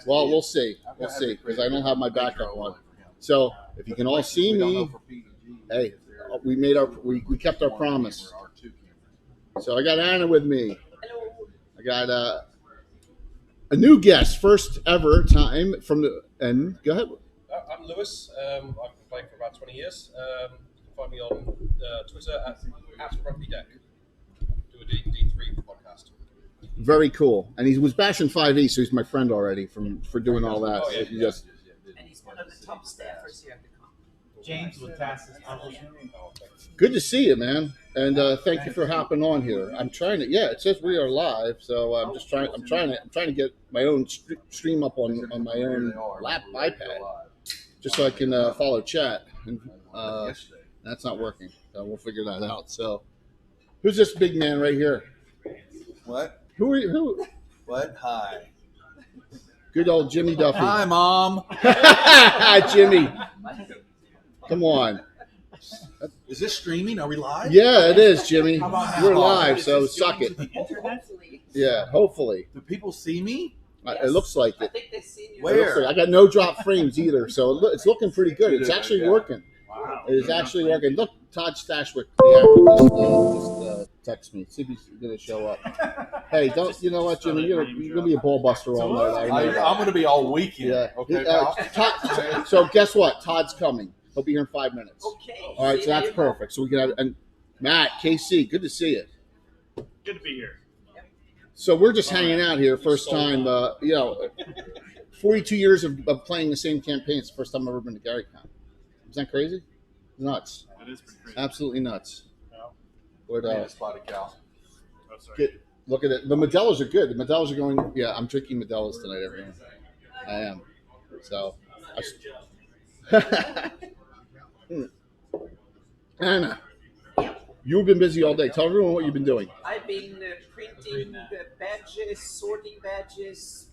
Well, we'll see. We'll see because I don't have my backup one. So if you can all see me, hey, we kept our promise. So I got Anna with me. I got a new guest, first ever time from the and go ahead. I'm Lewis. I've been playing for about 20 years. You can find me on Twitter at Rugby Deck. Do a D3 podcast. Very cool, and he was bashing 5e, so he's my friend already for doing all that. Oh, yeah, So just, And he's one of the top staffers here at the company. James with Tassis Publishing. good to see you, man, and thank you for hopping on here. I'm trying to, yeah, it says we are live, so I'm just trying. I'm trying to get my own stream up on my own iPad, just so I can follow chat. And that's not working, so we'll figure that out. So, who's this big man right here? What? Who are you? Who? What? Hi. Good old Jimmy Duffy. Hi, Mom. Jimmy, come on. Is this streaming? Are we live? Yeah, it is, Jimmy. How about We're now? live, so suck it. Hopefully. Yeah, hopefully. Do people see me? It looks like I it. think they've seen you. Where? It looks like- I got no drop frames either, so it's looking pretty good. It's actually working. Wow. It is actually working. Look, Todd Stashwick, the actor, just text me. See if he's going to show up. Hey, don't you know what, Jimmy? You're going to be a ball buster all night. I know that. I'm going to be all weekend. Yeah. Okay, pal? Todd, so guess what? Todd's coming. He'll be here in 5 minutes. Okay. All right, so that's perfect. So we can have and Matt, KC, good to see you. Good to be here. So we're just hanging out here, first time. 42 years of playing the same campaign. It's the first time I've ever been to GaryCon. Is that crazy? Nuts. It is pretty crazy. Absolutely nuts. No. But Yeah, spotted cow. Oh, sorry. get, look at it. The Modelo's are good. The Modelo's are going. Yeah, I'm drinking Modelo's tonight, everyone. I am. So. Anna, you've been busy all day. Tell everyone what you've been doing. I've been printing badges, sorting badges,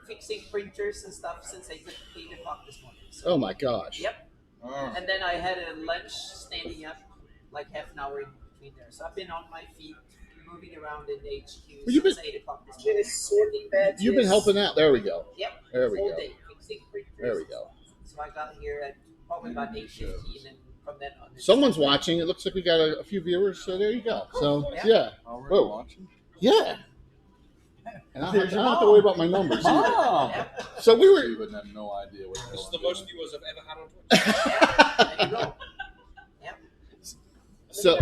fixing printers and stuff since 8 o'clock this morning. So, Oh my gosh. Yep. Oh. And then I had a lunch standing up, like half an hour in between there. So I've been on my feet, moving around in HQ Well, you've since 8 o'clock this morning. Sorting badges. You've been helping out. There we go. Yep. There we All go. day fixing printers. There we go. So I got here at probably about 8:15, and from then on. it's- Someone's watching. It looks like we got a few viewers. So there you go. So yeah. Oh, we're Whoa. watching? Yeah. And I don't have to worry about my numbers either. Mom! So we You were. would have no idea what's This is the going most viewers I've ever had on Twitch. There you go. Yep. So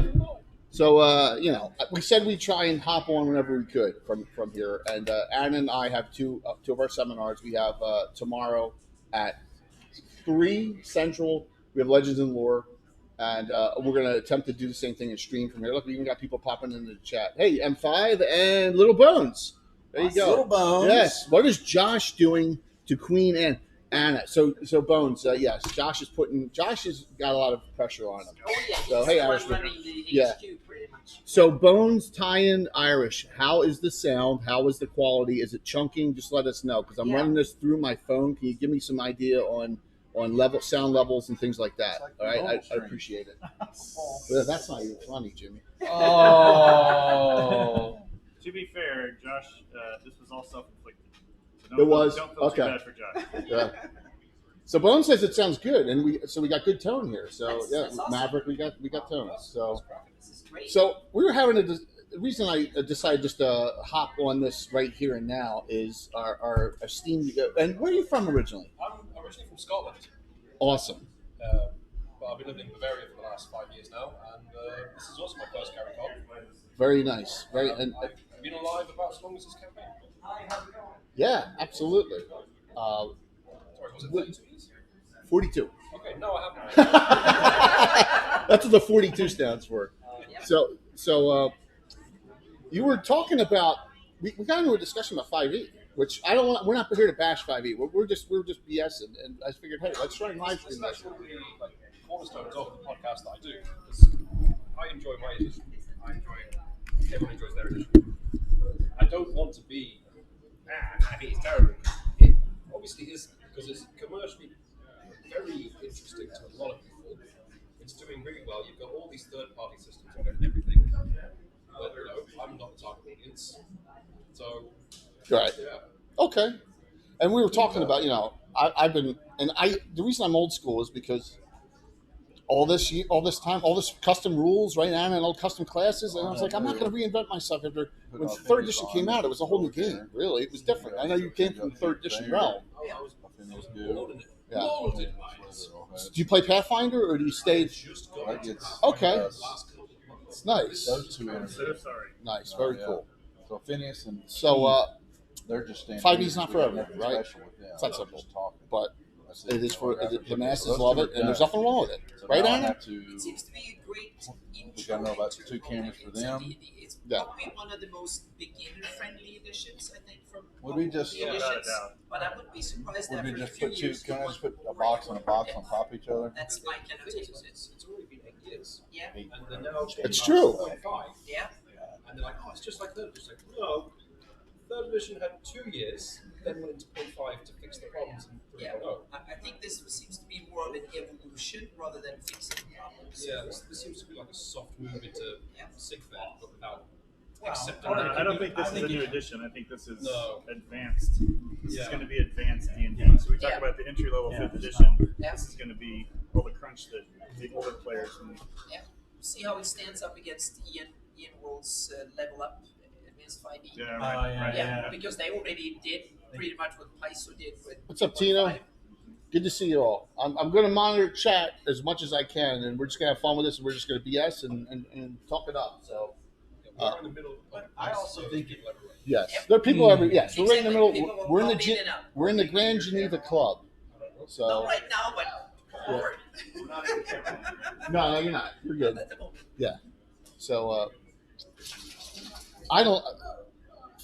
we said we'd try and hop on whenever we could from here. And Anna and I have two of our seminars. We have tomorrow at 3 Central. We have Legends and Lore. And we're going to attempt to do the same thing and stream from here. Look, we even got people popping into the chat. Hey, M5 and Little Bones. There you go. Little Bones. Yes. What is Josh doing to Queen Anna? So Bones, yes. Josh has got a lot of pressure on him. Oh yeah. So, he's hey, the one Irishman. running the Yeah. HQ pretty much. So Bones tie-in Irish. How is the sound? How is the quality? Is it chunking? Just let us know because I'm Yeah. running this through my phone. Can you give me some idea on sound levels and things like that? It's like All right, normal I stream. appreciate it. Well, that's not even funny, Jimmy. Oh. To be fair, Josh, this was all self-inflicted. So It was? Don't feel too Okay. bad for Josh. Yeah. So Bones says it sounds good, and we got good tone here. So That's awesome. Maverick, we got tones. So This is great. we were having the reason I decided just to hop on this right here and now is our esteemed. And where are you from originally? I'm originally from Scotland, Awesome. but I've been living in Bavaria for the last 5 years now, and this is also my first GaryCon. Very nice. Very and I've been alive about as long as this campaign. yeah, absolutely. Sorry, was it 32 years? 42. Okay, no, I haven't. That's what the 42 stands for. So you were talking about we got into a discussion about 5e, which I don't want. We're not here to bash 5e. We're just BSing, and I figured, hey, let's try and live This stream is this. actually like cornerstones of the podcast that I do. 'Cause I enjoy my edition. Everyone enjoys their edition. I don't want to be. I think it's terrible. It obviously is because it's commercially very interesting to a lot of people. It's doing really well. You've got all these third-party systems on it and everything. But I'm not the target audience. So Right. yeah, Okay. And we were talking about, I've been, and the reason I'm old school is because all this time, all this custom rules, right now, and all custom classes, and I was like, I'm not going to reinvent myself. After when third edition came out, it was a whole new game. Really, it was different. I know you came from the third edition realm. Yeah. Do you play Pathfinder or do you stay? Okay. It's nice. Those two So sorry. Nice. Very cool. So Phineas and So they're just standing. 5E's not for everyone, nothing right? special with them. It's not They're simple, just talking. but That's it is for the masses Those love two it, are and there's done. nothing wrong with it, So right, now I Anna? have to. It seems to be a great We gotta know about two cameras for them. It's Yeah. probably one of the most beginner-friendly editions, I think, from Would we just- the Without a editions. doubt. But I wouldn't be surprised Would after we a just few put two? years. Can I just put a box on a box on top of each other? That's my kind of The take thing on is, it. it's already been 8 years. Yeah, And they're now It's true. 4.5. yeah. And they're like, oh, it's just like third edition. Like, no, third edition had 2 years, then went into 0.5 to fix the problems in 3.0. I think this seems to be more of an evolution rather than fixing problems. Yeah, this seems to be like a soft move into Yeah. SIGFAD, but without Wow. accepting I don't think this I is a think new it- edition. I think this is No. advanced. This Yeah. is going to be advanced D&D. So we talk Yeah. about the entry level Yeah. 5th edition. Yeah. This is going to be all the crunch that the older players and See how it stands up against Ian World's level up advanced 5e. yeah, Oh, right, yeah, right. Yeah, because they already did pretty much what Paizo did with. What's up, Tino? Good to see you all. I'm going to monitor chat as much as I can, and we're just going to have fun with this, and we're just going to BS and talk it up. So, we're in the middle. But I also think it- people everywhere. yes, Yep. there are people every. Yes, we're right in the Exactly. middle. People will We're in the pop in and out. we're in the Grand Geneva Club. Not So right now, but forward. no, you're not. You're good. At the moment. So I don't.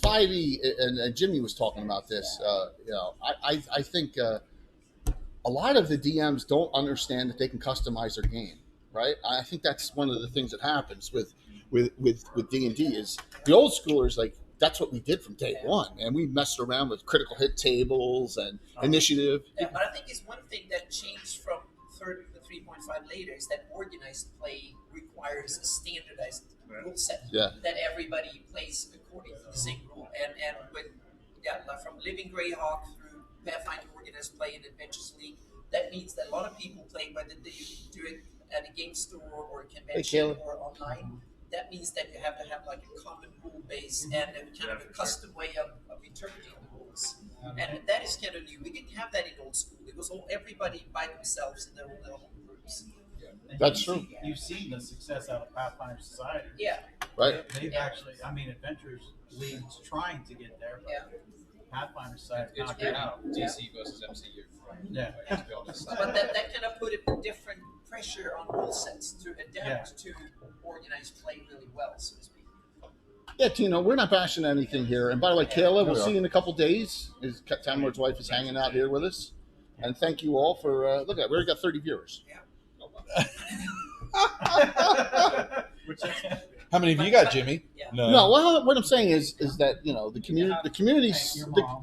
5e and Jimmy was talking about this. I think a lot of the DMs don't understand that they can customize their game. Right. I think that's one of the things that happens with D&D is the old schoolers like that's what we did from day one, and we messed around with critical hit tables and initiative. Yeah, but I think it's one thing that changed from third to 3.5 later is that organized play requires a standardized rule set Yeah. that everybody plays according to the same rule. And with like from Living Greyhawk through Pathfinder Organized Play and Adventures League, that means that a lot of people play whether they do it at a game store or a convention Caleb. or online. That means that you have to have like a common rule base and a kind of a custom way of interpreting the rules. And that is kind of new. We didn't have that in old school. It was all everybody by themselves in their own little groups. and That's you've true. seen- You've seen the success out of Pathfinder Society. Yeah, Right. They've Yeah. actually, I mean, Adventures League's trying to get there, but yeah. Pathfinder Society It's knocked really it out. DC versus MCU. Yeah. To be honest. But that kind of put a different pressure on rule sets to adapt to organized play really well, so to speak. Yeah, Tino, we're not bashing anything here. And by the way, Kayla, we'll see you in a couple days. His Tamlord's wife is hanging out here with us. And thank you all for look at we already got 30 viewers. Which is, How many have you got, Jimmy? Yeah. No, well, what I'm saying is that the community Thank your mom.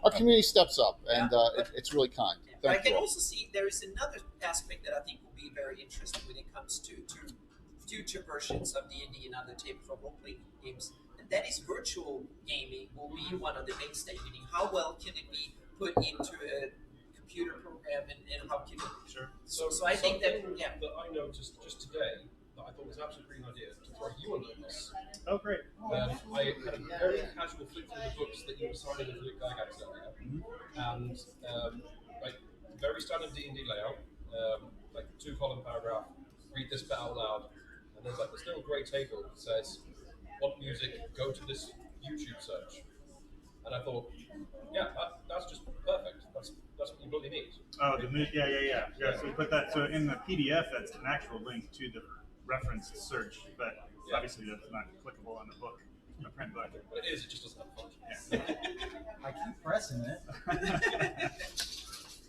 our community steps up, and it's really kind. But I Thank can you all. also see there is another aspect that I think will be very interesting when it comes to future versions of D&D and other tabletop role-playing games, and that is virtual gaming will be one of the mainstay. Meaning, how well can it be put into a computer program, and how can it? sure. So I think that that I noticed just today that I thought was an absolute brilliant idea to throw you under this. Oh, great. I had a very casual flick through the books that you were signing with Luke Gygax earlier, and like very standard D&D layout, like 2-column paragraph. Read this bit out loud, and there's like this little grey table that says, "Want music? Go to this YouTube search." And I thought, yeah, that's just perfect. That's what you really need. Oh, yeah. So we put that. So in the PDF, that's an actual link to the referenced search, but obviously that's not clickable on the book, a print book. But it is. It just doesn't have function. I keep pressing it.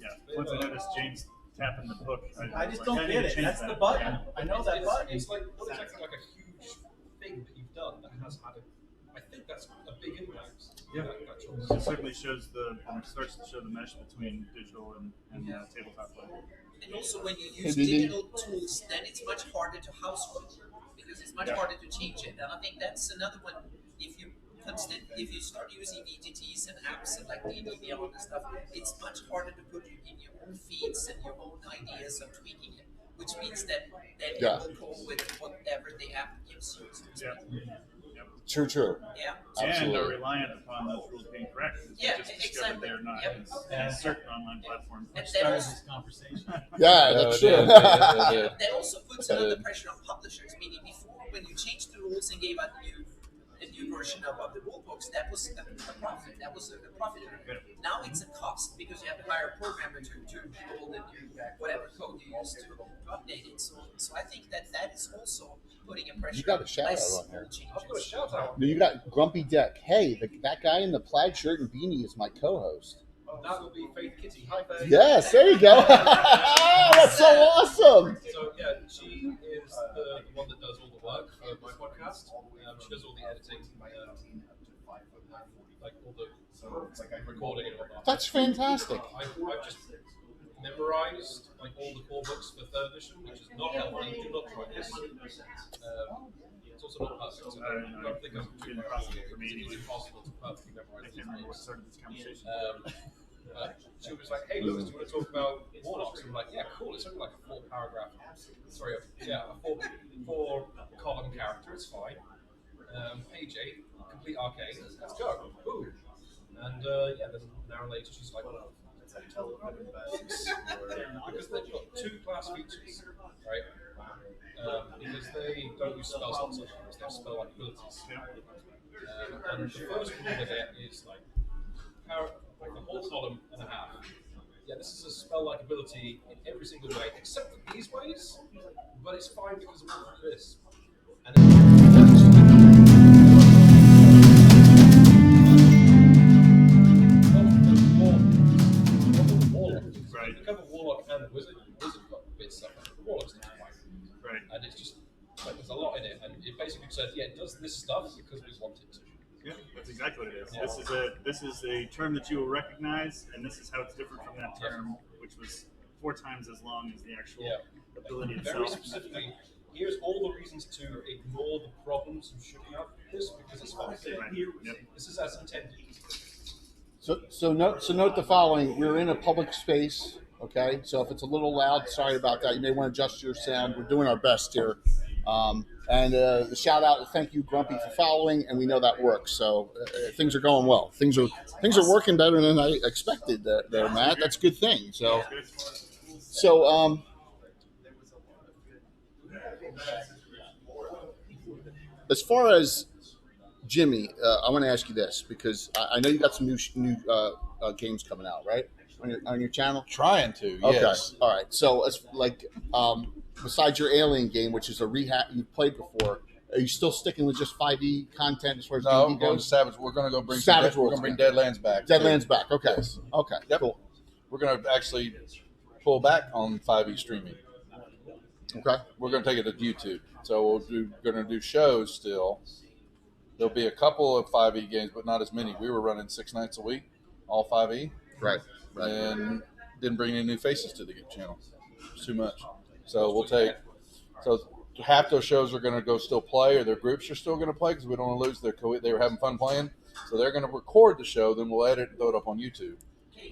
Yeah. Once I noticed James tapping the book, I just was don't like, I need get to it. change That's that. the button. Yeah. I know that button. It's like not exactly like a huge thing that you've done that has had I think that's a big impact. Yeah. That choice. It certainly shows starts to show the mesh between digital and tabletop play. And also, when you use Hey, BB. digital tools, then it's much harder to house rule because it's much harder to change it. And I think that's another one. If you constant. If you start using VTTs and apps and like D&D Beyond and stuff, it's much harder to put in your own feeds and your own ideas of tweaking it, which means that you Yeah. will go with whatever the app gives you. So to speak. True. Yeah. And Absolutely. are reliant upon those rules being correct. Because Yeah, we just discovered exactly. they're not Yep. as certain online platforms. And that Started also, this conversation. Yeah, that's true. that also puts another pressure on publishers. Meaning, before when you changed the rules and gave out a new version of the rule books, that was a profit. That was a profit. Now it's a cost because you have to hire a programmer to build the new whatever code you use to update it. So I think that is also putting a pressure. You got a shout by out small on here. changes. I've got a shout out. You got Grumpy Deck. Hey, that guy in the plaid shirt and beanie is my co-host. That will be Faith Kitty. Hi, Faith. Yes, there you go. That's so awesome. So yeah, she is the one that does all the work for my podcast. She does all the editing, like all the recording and whatnot. That's fantastic. I've just memorized like all the core books for third edition, which is not healthy. Do not try this. It's also not perfect. So I don't think I'm too For me It's anyway. impossible to perfectly I memorize can't these remember what books. started this conversation. She was like, "Hey, Lewis, do you want to talk about warlocks?" And I'm like, "Yeah, cool. It's only like a four column character. It's fine. Page 8, complete arcane. Let's go." Ooh. And then an hour later, she's like, because they've got 2 class features, right? Because they don't use spell slots, they have spell-like abilities. And the first rule they get is like a whole column and a half. Yeah, this is a spell-like ability in every single way, except for these ways, but it's fine because of all of this. And Right. You cover warlock and wizard. Wizard got bits stuff. Warlock's not fine. Right. And it's just like there's a lot in it, and it basically says, yeah, it does this stuff because we want it to. Yeah, that's exactly what it is. Yeah. This is a term that you will recognize, and this is how it's different from that term, which was 4 times as long as the actual ability Very itself. specifically, here's all the reasons to ignore the problems of shooting up this because it's fine. Right. Yep. This is as intended. So note the following. We're in a public space, okay? So if it's a little loud, sorry about that. You may want to adjust your sound. We're doing our best here. And the shout out, thank you, Grumpy, for following, and we know that works. So things are going well. Things are working better than I expected there, Matt. That's a good thing. So as far as Jimmy, I want to ask you this because I know you got some new games coming out, right? On your channel. Trying to, Okay. yes. All right. So it's like besides your Alien game, which is a rehab you've played before, are you still sticking with just 5e content as far as No, D&D going to goes? Savage. We're going to go bring Savage We're Worlds, going to bring Deadlands back. Deadlands back. Okay. Yes. Okay. Yep. Cool. We're going to actually pull back on 5e streaming. Okay. We're going to take it to YouTube. So we're going to do shows still. There'll be a couple of 5e games, but not as many. We were running 6 nights a week, all 5e, Right. and didn't bring any new faces to the channel. It's too much. So we'll take. So half those shows are going to go still play, or their groups are still going to play because we don't want to lose they were having fun playing. So they're going to record the show, then we'll edit and throw it up on YouTube.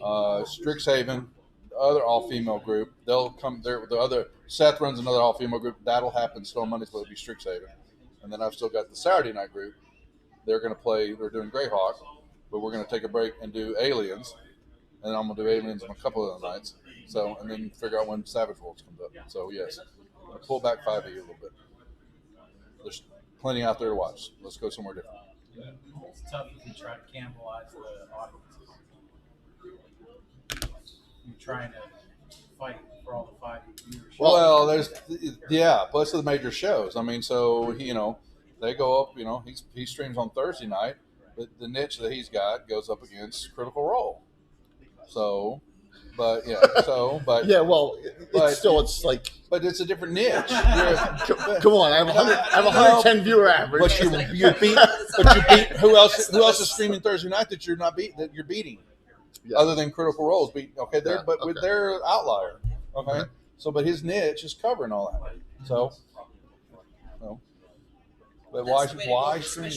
Strixhaven, the other all-female group, they'll come there. The other Seth runs another all-female group. That'll happen still on Mondays, but it'll be Strixhaven. And then I've still got the Saturday night group. They're going to play. They're doing Greyhawk, but we're going to take a break and do Aliens, and then I'm going to do Aliens on a couple of the nights. So, and then figure out when Savage Worlds comes up. So yes, I'll pull back 5e a little bit. There's plenty out there to watch. Let's go somewhere different. It's tough if you try to cannibalize the audiences. You're trying to fight for all the 5e viewers. Well, there's plus the major shows. I mean, so they go up. He streams on Thursday night, but the niche that he's got goes up against Critical Role. So, but yeah. Well, it's like. But it's a different niche. Come on, I have 110 viewer average. But you beat. Who else is streaming Thursday night that you're not beat that you're beating? Yeah. Other than Critical Role's beat. Okay, with their outlier. Okay, so but his niche is covering all that. So. But why stream?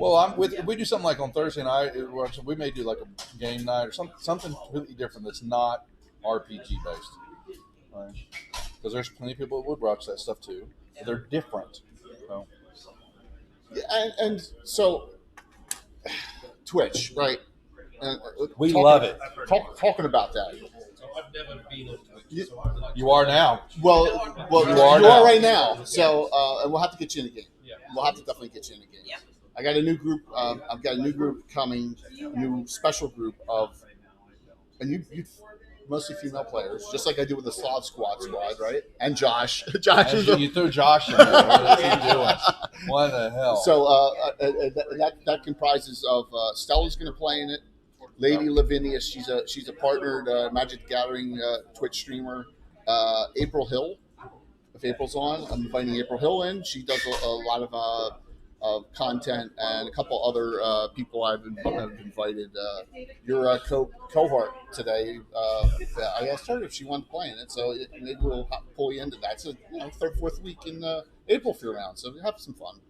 Well, I'm with. If we do something like on Thursday night, we may do like a game night or something completely different that's not RPG based. Right? Because there's plenty of people that would watch that stuff too. But they're different. So. Yeah, and so Twitch, right? And We love it. Talking about that. So I've never been on Twitch. So I'm like, You are now. Well, You you are are now. right now. So, and we'll have to get you in again. yeah. We'll have to definitely get you in again. Yeah. I got a new group. I've got a new group coming, a new special group of, and you mostly female players, just like I do with the Slav Squad, right? And Josh. Josh is You threw Josh in there. What is he doing? What the hell? so that comprises of Stella's going to play in it. Lady Lavinia, she's a partnered Magic the Gathering Twitch streamer. April Hill, if April's on, I'm inviting April Hill in. She does a lot of content, and a couple other people I've invited. Your cohort today, I asked her if she wanted to play in it, so maybe we'll pull you into that. So third, fourth week in April if you're around, so we have some fun.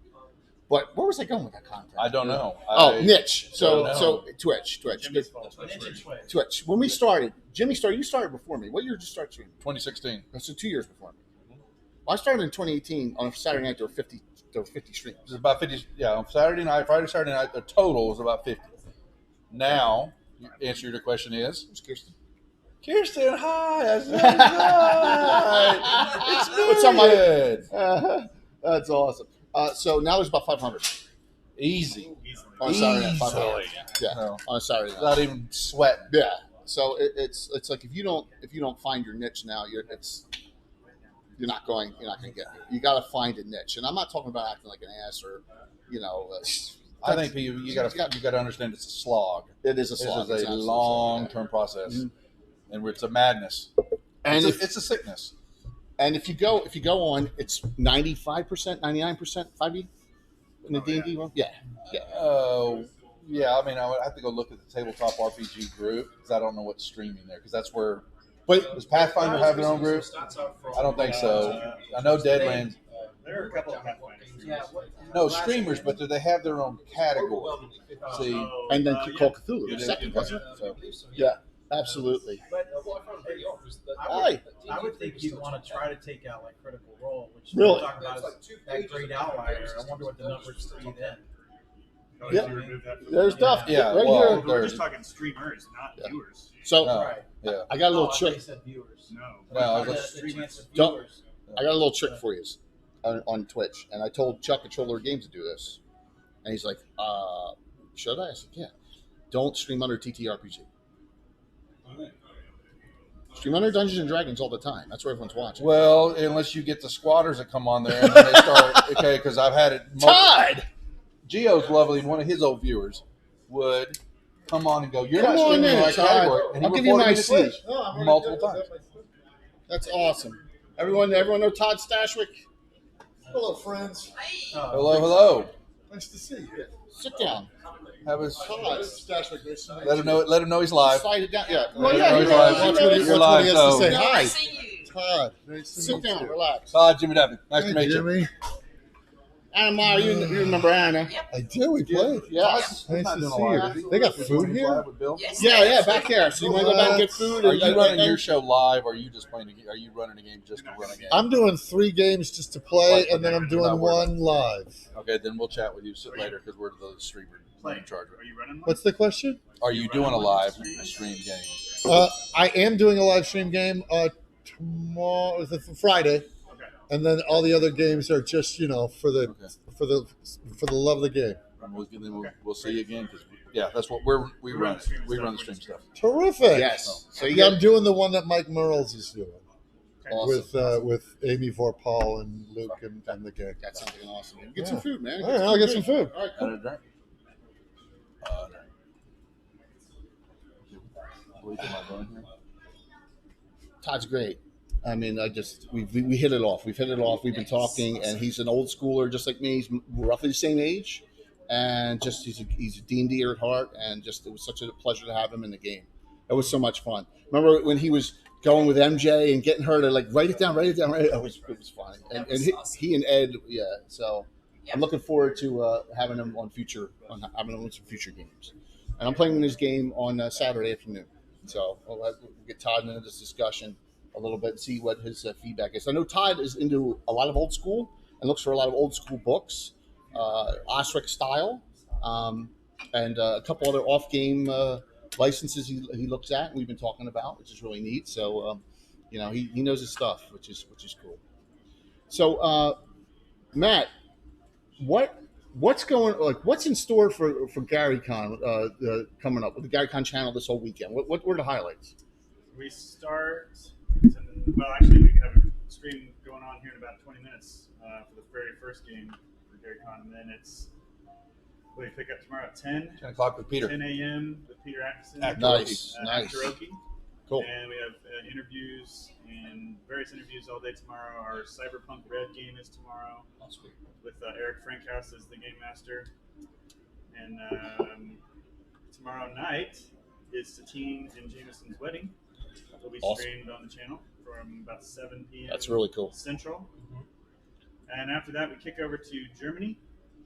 But where was I going with that content? I don't know. Niche. don't know. So Twitch. Jimmy's fault. Twitch. When we started, Jimmy started. You started before me. What year did you start streaming? 2016. So 2 years before me. Well, I started in 2018 on a Saturday night. There were 50 streams. It was about 50. Yeah, on Saturday night, Friday, Saturday night, the total was about 50. Now, answer to your question is Who's Kirsten? Kirsten. Hi, I said hi. It's What's up, Mike? good. That's awesome. So now there's about 500 Easy. on a Saturday night. Easily. 500. Yeah, No. on a Saturday night. Without even sweating. Yeah. So it's like if you don't find your niche now, you're not going to get it. You got to find a niche, and I'm not talking about acting like an ass or I think you got to understand it's a slog. it is a This slog. is It's a absolutely long-term process, Mhm. and it's a madness. And It's a sickness. And if you go on, it's 95%, 99% 5e in the D&D one. Yeah. Yeah. I mean, I would have to go look at the tabletop RPG group because I don't know what's streaming there because that's where. But Does Pathfinder have their own group? I don't think so. I know Deadlands. There are a couple of Pathfinder streamers. No streamers, but do they have their own category? See, and then yeah. Call Cthulhu, Yeah, the second, yeah. wasn't it? So, Yeah, absolutely. But what I found pretty odd was that Hi. I would think you'd want to try to take out like Critical Role, which Really? we're talking about is that great outlier. I wonder what the numbers would be then. Oh, Yep. you remove that from There's the- stuff. Yeah, right well, here. We're just talking streamers, not Yeah. viewers. So No. Right. yeah. I got a little I thought trick. you said viewers. No. No, I was The- like, the streamers. chance of Don't- viewers. I got a little trick for you on Twitch, and I told Chuck Controller Games to do this, and he's like, "Should I?" I said, "Yeah." Don't stream under TTRPG. Stream under Dungeons and Dragons all the time. That's where everyone's watching. Well, unless you get the squatters that come on there and then they start. Okay, because I've had it. Todd, Geo's lovely. One of his old viewers would come on and go, "You're Come not on streaming in, the right Todd. category," and he I'll give you reported my me to seat. Twitch multiple times. that's awesome. Everyone know Todd Stashwick? Hello, friends. Hello. Nice to see you. Sit down. Have his. Todd Stashwick, nice to meet Let him know. Let him know he's live. Slide it down. Yeah. Well, yeah, he's you're live. live. You're Watch what live, he has so- to say. No, Hi, I see you. Todd, nice to sit meet down. you. Relax. Jimmy Devin. Nice to Hey, meet you. Jimmy. Anna Meyer, you remember Anna? I do. We played. Yes. Nice Not to doing a see lot. you. They got food here. Yes, Yeah, yes. back here. So you want to go back and get food? Are you running and- your show live, or are you just playing? Are you running a game just to run a game? I'm doing 3 games just to play, Like, and then I'm not doing worried. one live. Okay, then we'll chat with you later because we're the streamer in charge of Are it. you running? What's the question? Are you doing a live stream game? I am doing a live stream game tomorrow, Friday, Okay. and then all the other games are just for the Okay. for the love of the game. And we'll see you again because that's what we run. We run the stream stuff. Terrific. Yes. So you Yeah, got I'm doing the one that Mike Merles is doing awesome. with Amy Vorpahl and Luke and the gang. Got something awesome. Get Yeah. some food, man. All right, I'll get some food. All right, And cool. a drink. Bleep, am I going here? Todd's great. I mean, we hit it off. We've hit it off. We've been talking, and he's an old schooler, just like me. He's roughly the same age, and just he's a D&D-er at heart, and just it was such a pleasure to have him in the game. It was so much fun. Remember when he was going with MJ and getting her to like write it down. It was fun. And he and Ed, yeah. So I'm looking forward to having him on having him on some future games. And I'm playing his game on Saturday afternoon. So we'll get Todd into this discussion a little bit and see what his feedback is. I know Todd is into a lot of old school and looks for a lot of old school books, Osric style, and a couple other off game licenses he looks at and we've been talking about, which is really neat. So he knows his stuff, which is cool. So Matt, what's in store for GaryCon coming up with the GaryCon channel this whole weekend? What were the highlights? We start. Well, actually, we can have a stream going on here in about 20 minutes for the very first game for GaryCon, and then we pick up tomorrow at 10 o'clock with Peter. 10 a.m. with Peter Atkinson. Nice. Karaoke. Cool. And we have interviews and various interviews all day tomorrow. Our Cyberpunk Red game is tomorrow with Eric Frankhouse as the game master. And tomorrow night is Satine and Jameson's wedding. It'll be streamed on the channel from about 7 p.m. That's really cool. Central. And after that, we kick over to Germany.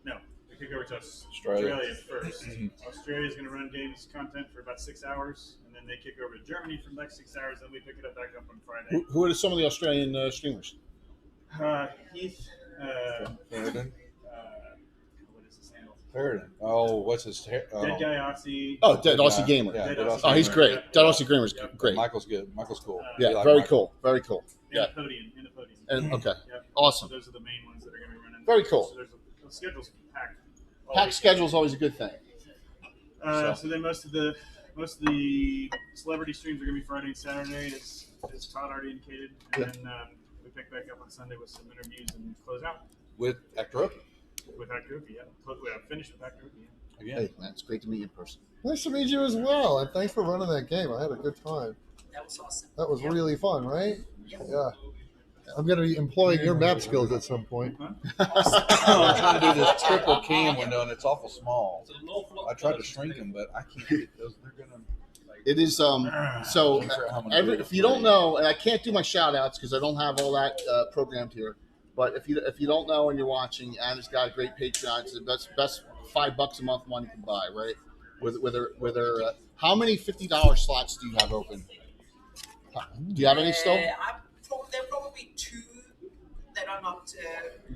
No, we kick over to Australia first. Australia is going to run games content for about 6 hours, and then they kick over to Germany for the next 6 hours, and we pick it up back up on Friday. Who are some of the Australian streamers? Heath. Sheridan. What is his handle? Sheridan. Oh, what's his? Dead Guy Aussie. Oh, Dead Aussie Gamer. Yeah, Dead Dead Aussie Oh, he's Gamer. great. Yep. Dead Aussie Gamer's Yep. great. Michael's good. Michael's cool. Yeah, You like very Michael. cool. Very cool. In Yeah. the podium. And okay, Yep. awesome. Those are the main ones that are going to be running. Very cool. So the schedule's packed. Packed schedule is always a good thing. So then most of the celebrity streams are going to be Friday and Saturday, as Todd already indicated, and then we pick back up on Sunday with some interviews and close out With Actor with Actoropi. Yeah, we have finished with Actoropi. again. Hey, man, it's great to meet you in person. Nice to meet you as well, and thanks for running that game. I had a good time. That was awesome. That was really fun, right? Yeah. Yeah. I'm going to be employing your map skills at some point. I'm trying to do this triple cam window, and it's awful small. I tried to shrink them, but I can't get those. They're gonna. It is so. If you don't know, and I can't do my shout outs because I don't have all that programmed here. But if you don't know and you're watching, Anna's got a great Patreon. It's the best $5 a month one you can buy, right? With her. How many $50 slots do you have open? Do you have any still? There are probably two that are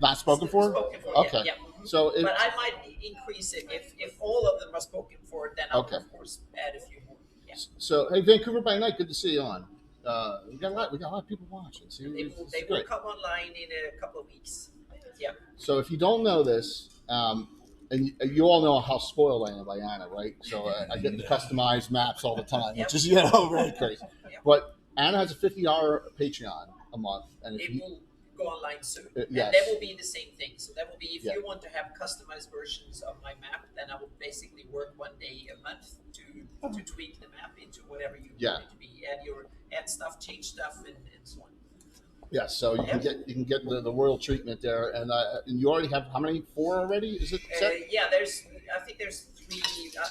Not spoken for? Okay. Yeah. So But I might increase it if all of them are spoken for. Then I'll of course add a few more. Yeah. So hey, Vancouver by Night, good to see you on. We got a lot of people watching. See, They will come online in a couple of weeks. Yeah. So if you don't know this, and you all know how spoiled I am by Anna, right? So I get the customized maps all the time, which is really crazy. Yep. But Anna has a $50 Patreon a month, and It will go online soon. Yes. And that will be the same thing. So that will be if Yeah. you want to have customized versions of my map, then I will basically work one day a month to tweak the map into whatever you want it to be. Add stuff, change stuff, and so on. yeah, so you can get the royal treatment there, and you already have how many? 4 already? Is it set? I think there's 3.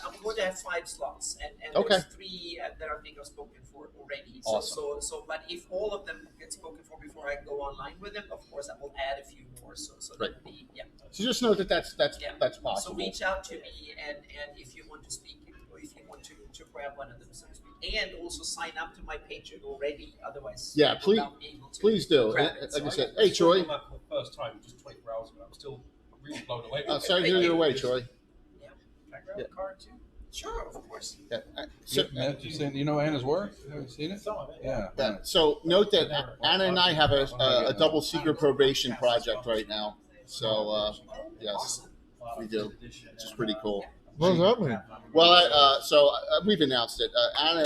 I'm going to have 5 slots, and Okay. there's 3 that I think are spoken for already. Awesome. So, but if all of them get spoken for before I go online with them, of course I will add a few more. So Right. that will be So just know that's possible. So reach out to me, and if you want to speak, or if you want to grab one of them, so to speak, and also sign up to my Patreon already. Otherwise, Yeah, I will not be able to please do. grab it. Like I So said, hey Troy. For the first time just 24 hours ago. I'm still really blown away. Sorry to hear your way, Troy. Can I grab a card too? Sure, of course. Yeah. Matt, you know Anna's work? Have you seen it? Some of it. Yeah. Yeah. So note that Anna and I have a double secret probation project right now. So yes, we do, which is pretty cool. What does that mean? Well, we've announced it. Anna,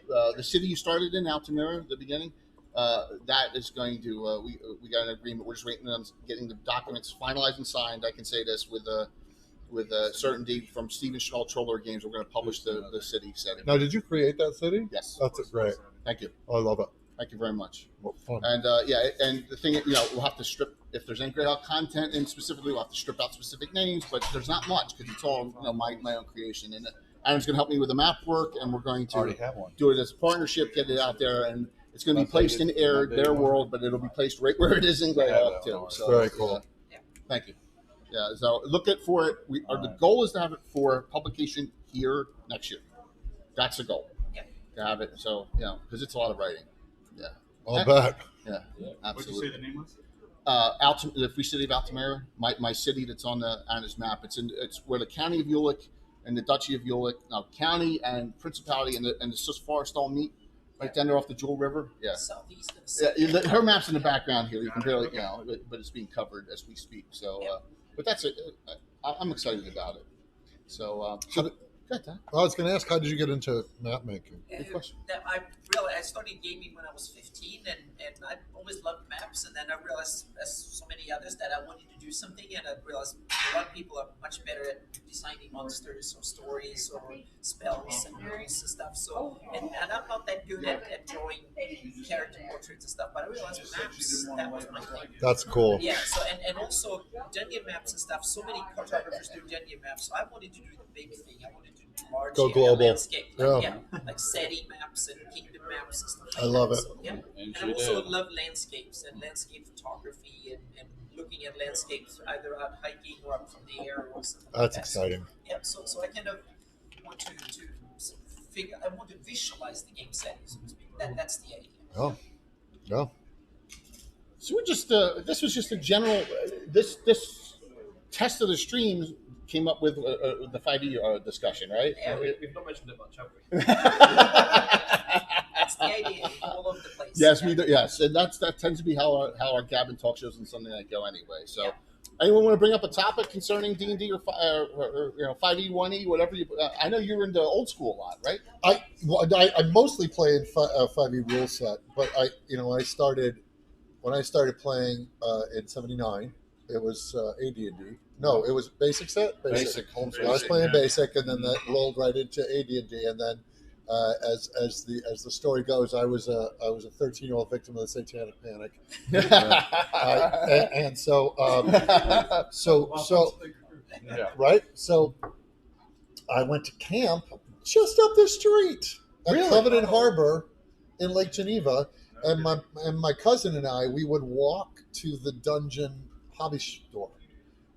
the city you started in, Altamira, the beginning, that is going to. We got an agreement. We're just waiting on getting the documents finalized and signed. I can say this with certainty from Steven Schnall Troller Games. We're going to publish the city setting. Now, did you create that city? Yes. That's great. Thank you. I love it. Thank you very much. What fun. And and the thing, we'll have to strip if there's any grayed out content, and specifically we'll have to strip out specific names, but there's not much because it's all my own creation. And Adam's going to help me with the map work, and we're going to Already have one. do it as a partnership, get it out there, and it's going to be placed in their world, but it'll be placed right where it is in Greyhawk too. So Very cool. Thank you. Yeah, so look at for it. The goal is to have it for publication here next year. That's the goal. Yeah. To have it, so because it's a lot of writing. Yeah. I'll bet. Yeah. What'd you say the name was? The Free City of Altamira, my city that's on the Anna's map. It's where the county of Ulick and the Duchy of Ulick, county and principality and the Sus Forest all meet right down there off the Jewel River. Yeah. Southeast of the city. Yeah, her map's in the background here. You can barely, but it's being covered as we speak. So, but that's it. I'm excited about it. So, good. I was going to ask, how did you get into map making? Good question. I started gaming when I was 15, and I always loved maps. And then I realized, as so many others, that I wanted to do something. And I realized a lot of people are much better at designing monsters or stories or spells and rules and stuff. So, and I'm not that good at drawing character portraits and stuff. But I realized maps, that was my thing. That's cool. Yeah. So and also dungeon maps and stuff. So many cartographers do dungeon maps. So I wanted to do the big thing. I wanted to do large Go area global. landscape, Yeah. like setting maps and kingdom maps and stuff like I love that. it. So, yeah. And And I you also did. love landscapes and landscape photography and looking at landscapes either out hiking or up from the air or something like That's that. exciting. Yeah, so I kind of want to figure. I want to visualize the game setting, so to speak. That's the idea. Oh, no. So we're just this was just a general this test of the streams came up with the 5e discussion, right? Yeah, We've not mentioned it much, have we? That's the idea. All over the place. Yes, Yeah. we do. Yes, and that tends to be how our Gabbin talk shows and Sunday night go anyway. So, Yeah. anyone want to bring up a topic concerning D&D or 5e, 1e, whatever you? I know you're into old school a lot, right? I mostly play in 5e rule set, but I started when I started playing in '79. It was AD&D. No, it was basic set. Basic, home I was basic. playing basic, and then that rolled right into AD&D, and then as the story goes, I was a 13-year-old victim of the Satanic Panic, and so Yeah. right. So I went to camp just up the street at Really? Covenant Harbor in Lake Geneva, and my cousin and I, we would walk to the dungeon hobby store.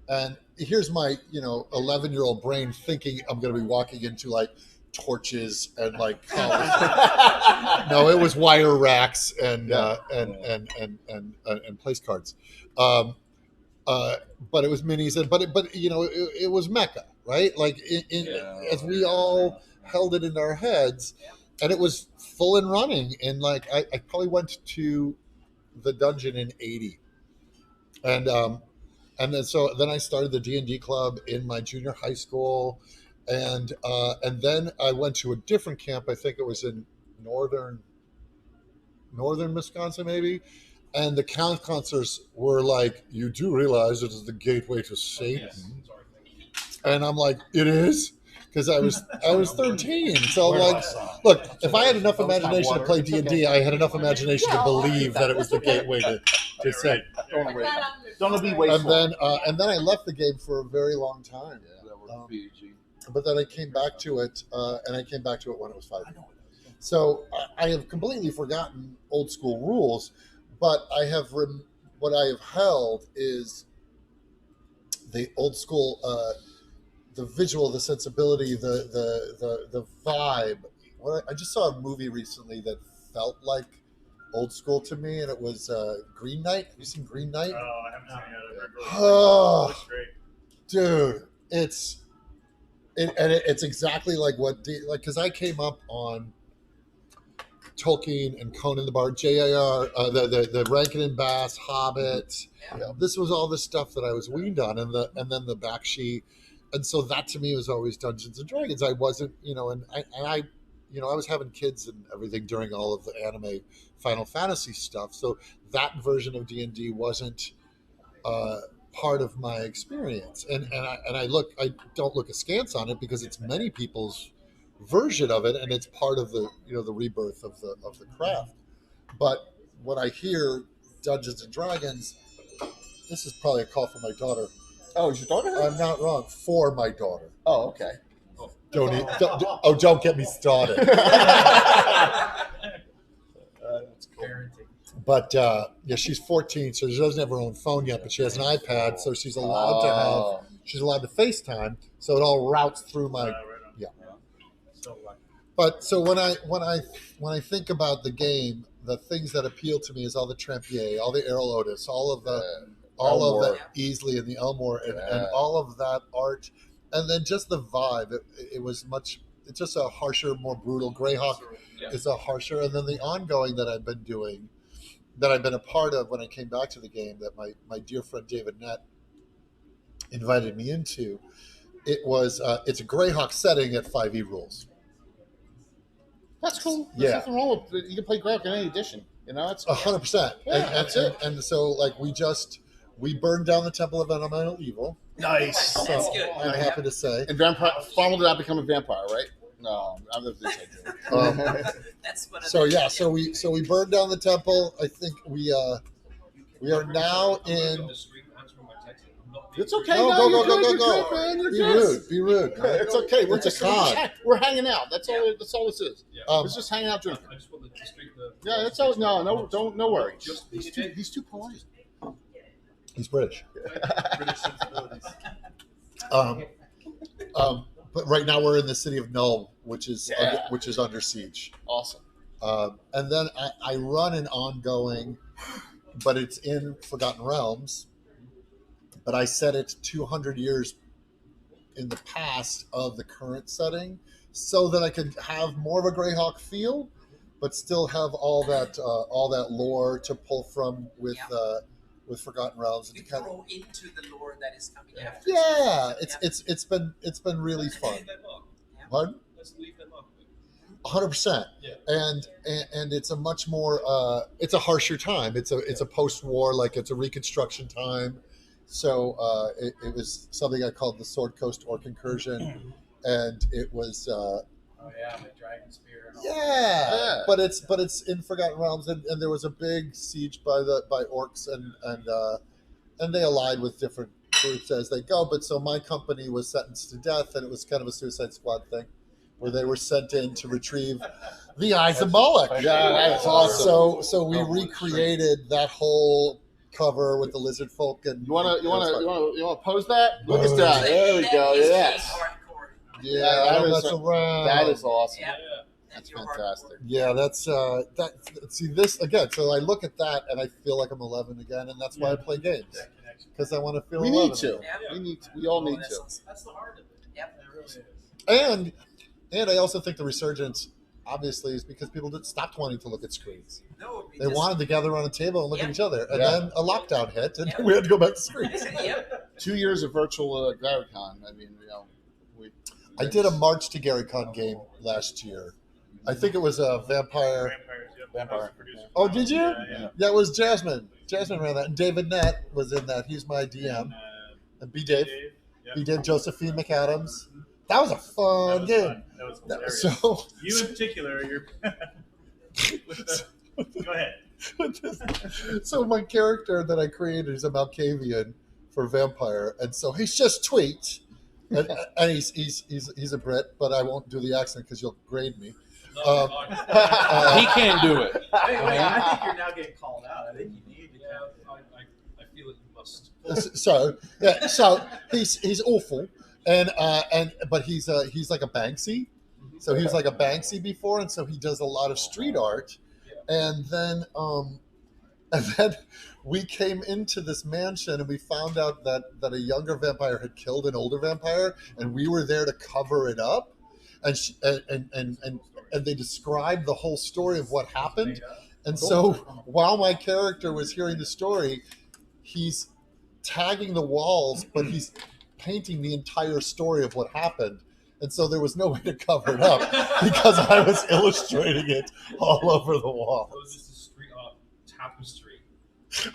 And here's my 11-year-old brain thinking I'm going to be walking into like torches and like no, it was wire racks and place cards, but it was minis and but it was Mecca, right? Like as we all held it in our heads, and it was full and running. And like I probably went to the dungeon in '80, and then I started the D&D club in my junior high school, and then I went to a different camp. I think it was in northern Wisconsin, maybe. And the counselors were like, "You do realize it is the gateway to Satan?" And I'm like, "It is." Because I was 13, so like, look, if I had enough imagination to play D&D, I had enough imagination to believe that it was the gateway to Satan. Don't be And wasteful. then I left the game for a very long time. That was PG. But then I came back to it, and I came back to it when it was 5. So I have completely forgotten old school rules, but I have what I have held is the old school, the visual, the sensibility, the vibe. I just saw a movie recently that felt like old school to me, and it was Green Knight. Have you seen Green Knight? Oh, I haven't seen it yet. I've heard really Oh, Looks great. dude, it's exactly like because I came up on Tolkien and Conan the Bard, J.R. The Rankin and Bass, Hobbit. Yeah. This was all the stuff that I was weaned on, and then the Bakshi, and so that to me was always Dungeons and Dragons. I wasn't, I was having kids and everything during all of the anime Final Fantasy stuff, so that version of D&D wasn't part of my experience, and I don't look askance on it because it's many people's version of it, and it's part of the the rebirth of the craft. But when I hear Dungeons and Dragons, this is probably a call for my daughter. Oh, is your daughter? I'm not wrong. For my daughter. Oh, okay. Don't get me started. Parenting. But yeah, she's 14, so she doesn't have her own phone yet, but she has an iPad, so she's allowed to have. She's allowed to FaceTime, so it all routes through my. Right on. Yeah. So like, But so when I think about the game, the things that appeal to me is all the Trampier, all the Errol Otis, all of the Elmore. Easley and the Elmore, and Yeah. all of that art, and then just the vibe. It was much. It's just a harsher, more brutal. Greyhawk is a harsher, and then the ongoing that I've been doing, that I've been a part of when I came back to the game, that my dear friend David Nett invited me into. It was it's a Greyhawk setting at 5e rules. That's cool. There's Yeah. nothing wrong with it. You can play Greyhawk in any edition. You know, it's 100%. Yeah, that's it. And so like we burned down the Temple of Elemental Evil. nice. So That's good. I'm happy to say. And vampire Farmel did not become a vampire, right? No, I'm the inside joke. That's one of So the, yeah, so we burned down the temple. I think we are now in. It's okay. No, No, go, you're go, good, go, you're go. good, man. You're Be good. rude. Be rude. It's okay. We're It's a just con. we're hanging out. That's all this is. Um, It's just hanging out drinking. I just want the street the. Yeah, it's all no worries. Just He's too polite. He's British. British sensibilities. But right now we're in the city of Null, which is Yeah. under siege. Awesome. And then I run an ongoing, but it's in Forgotten Realms. But I set it 200 years in the past of the current setting, so that I could have more of a Greyhawk feel, but still have all that lore to pull from with Forgotten Realms. we And to kind of, grow into the lore that is coming after. yeah, it's been really fun. Pardon? Let's leave them up. 100%. Yeah. And it's a much more it's a harsher time. It's a post-war, like it's a reconstruction time. So it was something I called the Sword Coast Orc Incursion, and it was oh yeah, the dragon spear. And all Yeah. but it's in Forgotten Realms, and there was a big siege by orcs, and they allied with different groups as they go. But so my company was sentenced to death, and it was kind of a Suicide Squad thing, where they were sent in to retrieve the Eyes of Moloch. Yeah, that's awesome. So we recreated that whole cover with the lizard folk, and You wanna pose that? Look Pose. at that. There we go. That is Yes. hardcore. yeah, that I don't is mess a- around. That is awesome. Yeah. That's your fantastic. Yeah, that's that. See this again. So I look at that and I feel like I'm 11 again, and that's why I play games, that connection. because I want to feel. We 11 need to. again. Yeah. We all need That's to. awesome. That's the heart of it. Yep. It really is. And I also think the resurgence, obviously, is because people stopped wanting to look at screens. No, we They just- wanted to gather around a table and look Yeah. at each other, and Yeah. then a lockdown hit, and Yeah. we had to go back to screens. Yep. 2 years of virtual GaraCon. I mean, I did a March to GaryCon game last year. I think it was a vampire. Vampires, yep. Vampire. I was the producer. Oh, did you? Yeah. That was Jasmine. Jasmine ran that, and David Nett was in that. He's my And, DM. And B. Dave. Yep. B. Dave, Josephine McAdams. That was a That fun was game. fun. That was That- hilarious. So, You in particular, you're. Go ahead. so my character that I created is a Malkavian for vampire, and so he's just tweet, and he's a Brit, but I won't do the accent because you'll grade me. No, Um, He can't do it. I think you're now getting called out. I think you need to yeah, count. I feel that you must. So he's awful, and but he's like a Banksy. So he was like a Banksy before, and so he does a lot of street art, and then we came into this mansion and we found out that a younger vampire had killed an older vampire, and we were there to cover it up, and they described the whole story of what happened, and so while my character was hearing the story, he's tagging the walls, but he's painting the entire story of what happened. And so there was no way to cover it up because I was illustrating it all over the It wall was just a street art tapestry.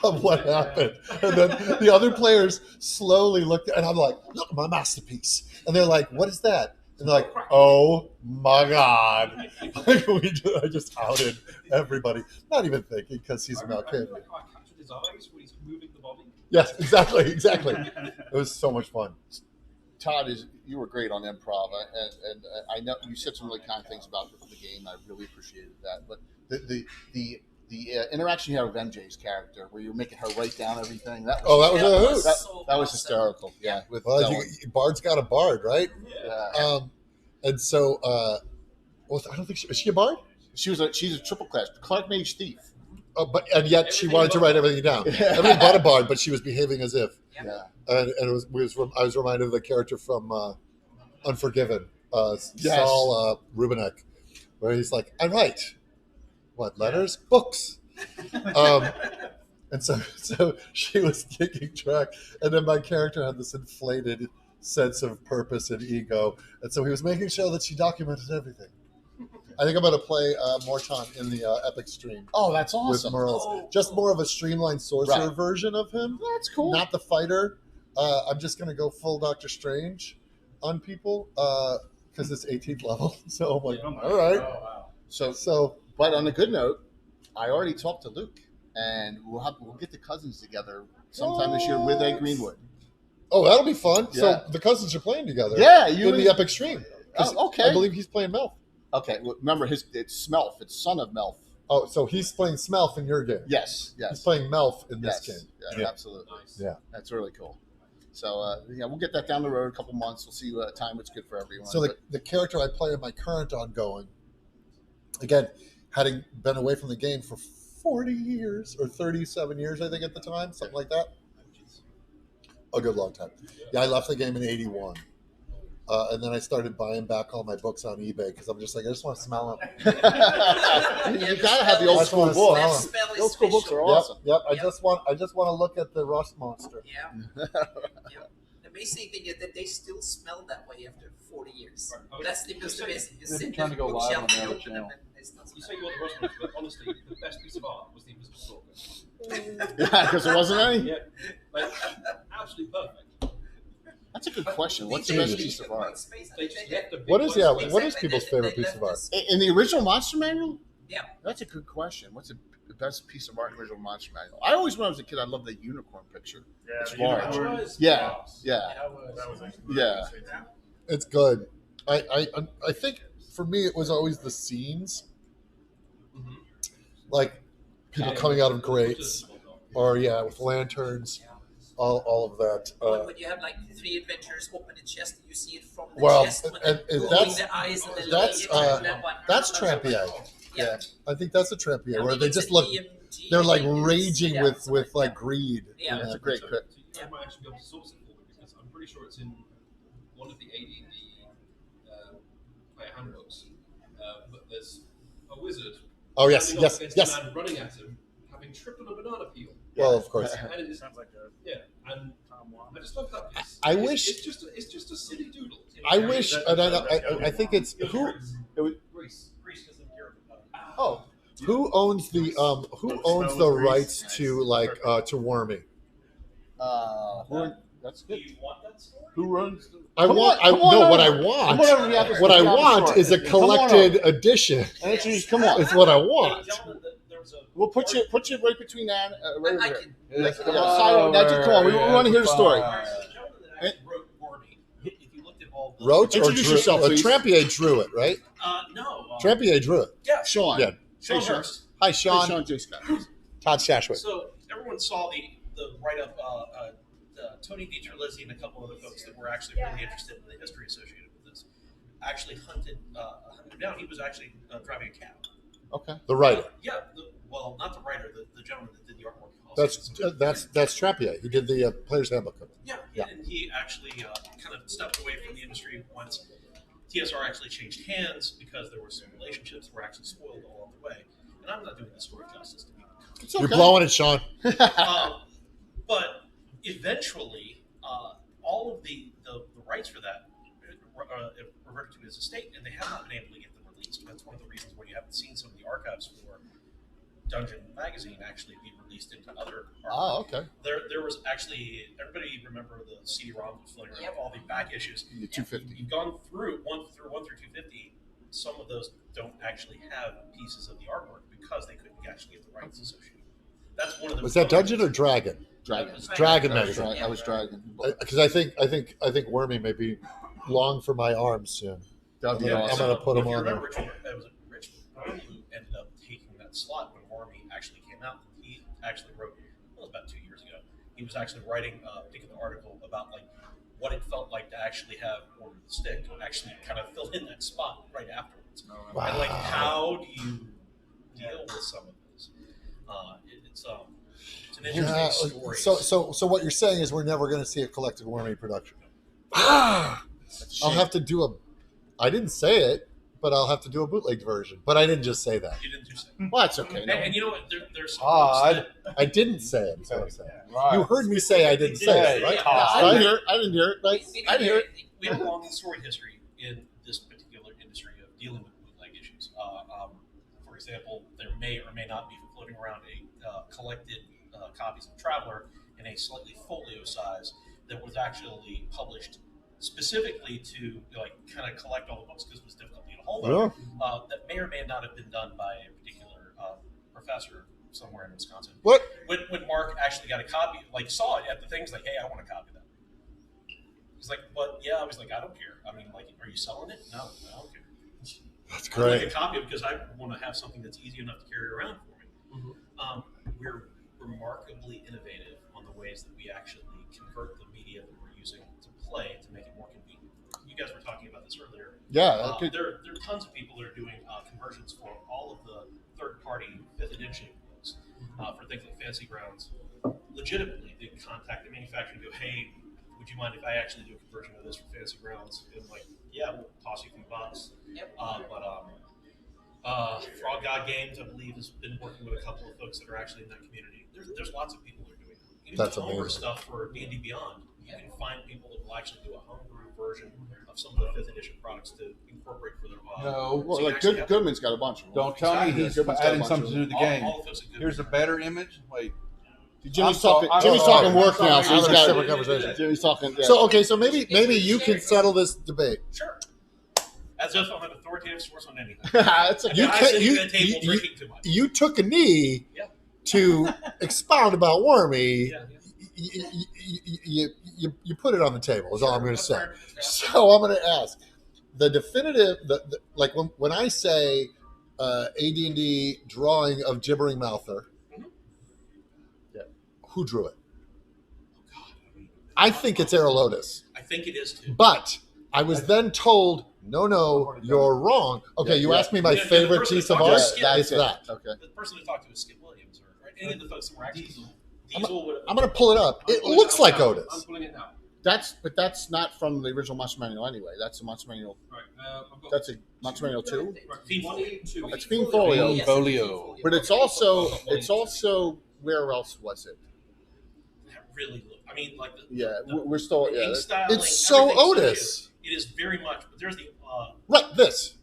of what happened. And then the other players slowly looked, and I'm like, look, my masterpiece. And they're like, what is that? And they're like, oh my God. I just outed everybody, not even thinking because he's a I Malkavian. like how I captured his eyes when he's moving the body. Yes, exactly. It was so much fun. Todd, you were great on improv, and I know you said some really kind things about the game. I really appreciated that. But the the interaction you had with MJ's character, where you're making her write down everything. That was Oh, that was a hoot. that was hysterical. Yeah, with Well, Dylan. Bard's got a bard, right? Yeah. And so, well, I don't think is she a bard? She's a triple class Clark Mage Thief. And yet she wanted to write everything down. Everything but a bard, but she was behaving as if. Yeah. And I was reminded of the character from Unforgiven, Yes. Saul Rubinek, where he's like, I write. What, letters? Books. And so she was keeping track. And then my character had this inflated sense of purpose and ego. And so he was making sure that she documented everything. I think I'm going to play Morton in the Epic stream. Oh, that's awesome. With Merles. Just more of a streamlined sorcerer version of him. That's cool. Not the fighter. I'm just going to go full Doctor Strange on people because it's 18th level. So I'm like, all right. Oh, wow. So, but on a good note, I already talked to Luke, and we'll get the cousins together sometime this year with Ed Greenwood. Oh, that'll be fun. Yeah. So the cousins are playing together. Yeah, in the Epic stream. Oh, okay. I believe he's playing Melf. Okay, well, remember it's Smelf. It's son of Melf. Oh, so he's playing Smelf in your game. Yes. He's playing Melf in this game. Yeah, absolutely. Nice. Yeah. That's really cool. So, we'll get that down the road a couple months. We'll see what time it's good for everyone. So the character I play in my current ongoing, again, having been away from the game for 40 years or 37 years, I think at the time, something like that. A good long time. Yeah, I left the game in 81. And then I started buying back all my books on eBay because I'm just like, I just want to smell them. you gotta have the old school That's books. smell Smell The old school books are special. awesome. Yep. I Yep. just want to look at the rust monster. Yeah. The amazing thing is that they still smell that way after 40 years. Right. That's the most amazing. You They've been sit trying in to the go live bookshelf, on the you other open them, channel. and it smells You say you want the Rust but honestly, the best piece of art was the Invisible Stalker. Yeah, because there wasn't any. Yeah, like absolutely perfect. That's a good question. What's They the best just piece of leave the art? white space. They just left a big What is white space. what is Exactly. people's They favorite left piece of art? this- In the original Monster Manual? Yeah. That's a good question. What's the best piece of art in the original Monster Manual? I always, when I was a kid, I loved the unicorn picture. Yeah, It's the large. unicorn. Yeah, yeah. That was Yeah. It's good. I think for me it was always the scenes, Mhm. like people coming out of grates, or with lanterns, all of that. When you have like 3 adventures, open the chest, you see it from the Well, chest. When and they're that's- rolling the eyes and the that's, lips and that one. that's Trampier. Yeah. I think that's a Trampier I where mean, they it's just a look. DMG, They're like it's- raging yeah, with something like that. greed. Yeah. That's a great So pick. I might actually be able to source it for me because I'm pretty sure it's in one of the AD&D player handbooks. But there's a wizard. Oh yes, standing up yes, against yes. a man running at him, having tripped on a banana peel. Well, of course. And it's, Sounds like a and Tom Wong. I just love that piece. I It's- wish- it's just a silly doodle. I wish, and I think it's who Greece. Greece is in Europe. Oh, who owns the rights to Wormy. That's Do good. you want that story? Who runs? I Come want. on, come on No, what over. I Come want. on over to the office. What I The office want store. is a Come on collected edition. Angie, come on. Is what I There want. was a We'll put you right between that. Right over I here. can. Yes, come on. Side- now, come on. We want to hear the story. the gentleman that actually wrote Wormy. If you looked at all the Roach or Introduce drew, yourself, please. Trampier drew it, right? no. Trampier drew it. Yeah. Sean. Yeah. Hey, Sean Sean. Hurst. Hi, Hey, Sean. Sean J. Scott. Todd Shashwick. So everyone saw the write up. Tony Dieterlizzi and a couple other folks that were actually really interested in the history associated with this actually hunted him down. He was actually driving a cab. Okay. The writer. Yeah. Well, not the writer. The gentleman that did the artwork. Also. That's Trampier. He did the Player's Handbook. Yeah, Yeah. and he actually kind of stepped away from the industry once TSR actually changed hands because there were some relationships that were actually spoiled along the way. And I'm not doing the story justice to me. It's You're okay. blowing it, Sean. But eventually, all of the rights for that reverted to his estate, and they have not been able to get them released. That's one of the reasons why you haven't seen some of the archives for Dungeon Magazine actually be released into other archives. Oh, okay. There was actually, everybody remember the CD-ROMs with familiar with all the back issues. The 250. You've gone through one through 250. Some of those don't actually have pieces of the artwork because they couldn't actually get the rights associated. That's one of the. Was that Dungeon or Dragon? Dragon. Dragon I was, Magazine. I was dragging. Because I think Wormy may be long for my arms soon. That'd be I'm awesome. gonna put if him you on there. remember, it was Rich who ended up taking that slot when Wormy actually actually wrote, it was about 2 years ago. He was actually writing, I think, an article about like what it felt like to actually have Order of the Stick actually kind of fill in that spot right afterwards. Wow. And like, how do you deal with some of this? It's an interesting story. So what you're saying is we're never going to see a collected Wormy production. I'll have to do I didn't say it, but I'll have to do a bootlegged version. But I didn't just say that. You didn't do so. Well, that's okay. No. And you know what? There's some folks that, I didn't say it. Is what I'm saying. Right. You heard me say I didn't say it, right? Yeah. I didn't hear it. I didn't hear it. Right? We I didn't hear it. we have a long storied history in this particular industry of dealing with bootleg issues. For example, there may or may not be floating around a collected copies of Traveler in a slightly folio size that was actually published specifically to like kind of collect all the books because it was difficult to get a hold of. That may or may not have been done by a particular professor somewhere in Wisconsin. What? When Mark actually got a copy, like saw it at the things, like, hey, I want to copy that. He's like, but yeah, I was like, I don't care. I mean, like, are you selling it? No, I don't care. That's I'd like great. a copy of it because I want to have something that's easy enough to carry around for me. We're remarkably innovative on the ways that we actually convert the media that we're using to play to make it more convenient. You guys were talking about this earlier. Yeah. Okay. There are tons of people that are doing conversions for all of the third-party 5th edition books for things like Fancy Grounds. Legitimately, they contact the manufacturer and go, hey, would you mind if I actually do a conversion of this for Fancy Grounds? And like, yeah, we'll toss you a few bucks. Yep. Frog God Games, I believe, has been working with a couple of folks that are actually in that community. There's lots of people that are doing that. Even That's the homebrew amazing. stuff for D&D Beyond, you can find people that will actually do a homebrew version of some of the 5th edition products to incorporate for their No. Well, so you like actually have- Goodman's got a bunch of them. Don't tell me he's Goodman's got a adding bunch something of to them. the game. all the folks at Goodman. Here's a better image. Wait. Jimmy's I'm talking sorry. work now, so he's I'm got sorry. Conversation. Jimmy's talking. Yeah. So okay, so maybe you can settle this debate. Sure. As if I'm an authoritative source on anything. That's a, A You guy can't- sitting you- at a table you- drinking too much. You took a knee Yeah. to expound about Wormy. Yeah, You put it on the table. Is all I'm going to That's say. fair. Yeah. So I'm going to ask the definitive, like when I say AD&D drawing of Gibbering Mouther, Mhm. who drew it? I think it's Aerolotus, I think it is too. but I was then told, no, you're wrong. Okay, you Yeah. asked me my Yeah, the favorite person piece that of talked art. to yeah, It's that's it. that. Okay. The person who talked to was Skip Williams, or any of the folks that were actually Diesel would. I'm going to pull it up. It looks like I'm Otis. pulling it now. That's not from the original Monster Manual anyway. That's a Monster Manual. Right. I've got That's a Monster Manual 2. Fiend 22. That's Fiend Folio. Yes, Folio. But it's also where else was it? that really look. I mean, like the Yeah, we're still ink yeah. styling, It's so everything's Otis. It is very much. But there's the Right, this.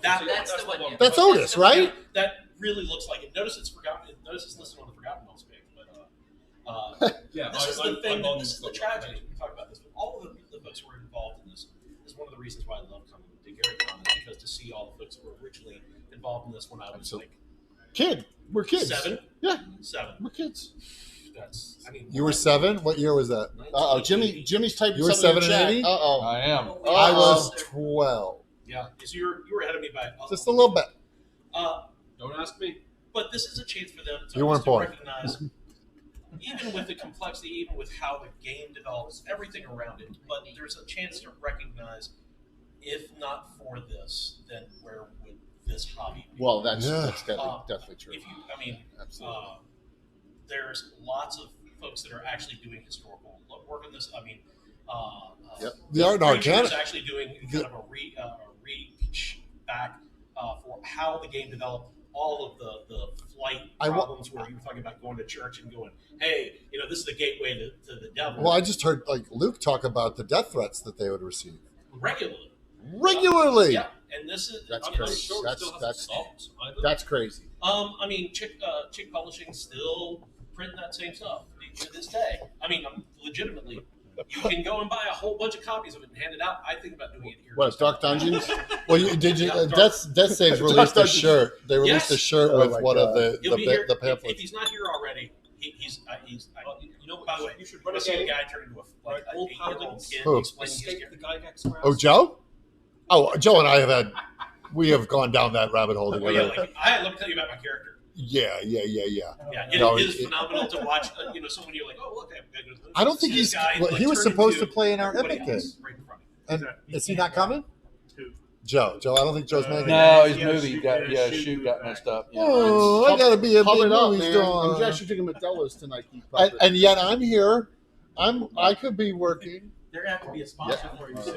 That's the one, yeah. That's Otis, right? that really looks like it. Notice it's forgotten. Notice it's listed on the Forgotten Realms page, but Yeah, this is the I'm thing. on This is the tragedy. We talk about this, but all of the folks who were involved in this is one of the reasons why I love coming to Gary Con, is because to see all the folks who were originally involved in this when I was Absolutely. like Kid. We're kids. 7. Yeah. 7. We're kids. That's. I mean, You were 7? What year was that? Uh oh, Jimmy's typing You were something in 7 the and chat. 80? Uh oh. I am. I was 12. Yeah, so you were ahead of me by Just a little bit. Don't ask me. But this is a chance for them to, You weren't to born. recognize, even with the complexity, even with how the game develops, everything around it. But there's a chance to recognize, if not for this, then where would this hobby be? Well, that's Yeah. definitely true. If you, I mean, Absolutely. there's lots of folks that are actually doing historical work on this. I mean, Yep. The art and Creature organic. is actually doing kind of a reach back for how the game developed. All of the flight problems where you were talking about going to church and going, hey, this is the gateway to the devil. Well, I just heard like Luke talk about the death threats that they would receive regularly. regularly. Yeah, and this is That's I'm crazy. sure it That's- still that's- hasn't stopped either. That's crazy. I mean, Chick Publishing still printing that same stuff to this day. I mean, legitimately, you can go and buy a whole bunch of copies of it and hand it out. I think about doing it here. What, Dark Dungeons? Well, Death Saves released a Dungeons. shirt. They released a Yes. shirt Oh with my one of God. He'll be here. the If pamphlets. he's not here already, he's Well, you know what? by the way, you should I run a see a game. guy turn into Right, a old 8-year-old parables. kid Who? explaining his Escape character. the Gygax grass. Oh, Joe? Oh, Joe and I we have gone down that rabbit hole Oh, yeah, together. let me tell you about my character. Yeah. Yeah, it No, is it- phenomenal to watch. Someone you're like, oh look, I don't think see this he's. guy, Well, like, he was turn supposed to into play in our everybody Epic game. else right in front of you. And is he not coming? Who? Joe. I don't think Joe's making it. No, his Yeah, movie shoot shoot got messed up. Yeah. Oh, I gotta be a Pump big it up, movie man. star. I'm actually drinking Modelo's tonight. You And, puppet. and yet I'm here. I could be working. They're gonna have to be a sponsor for you soon.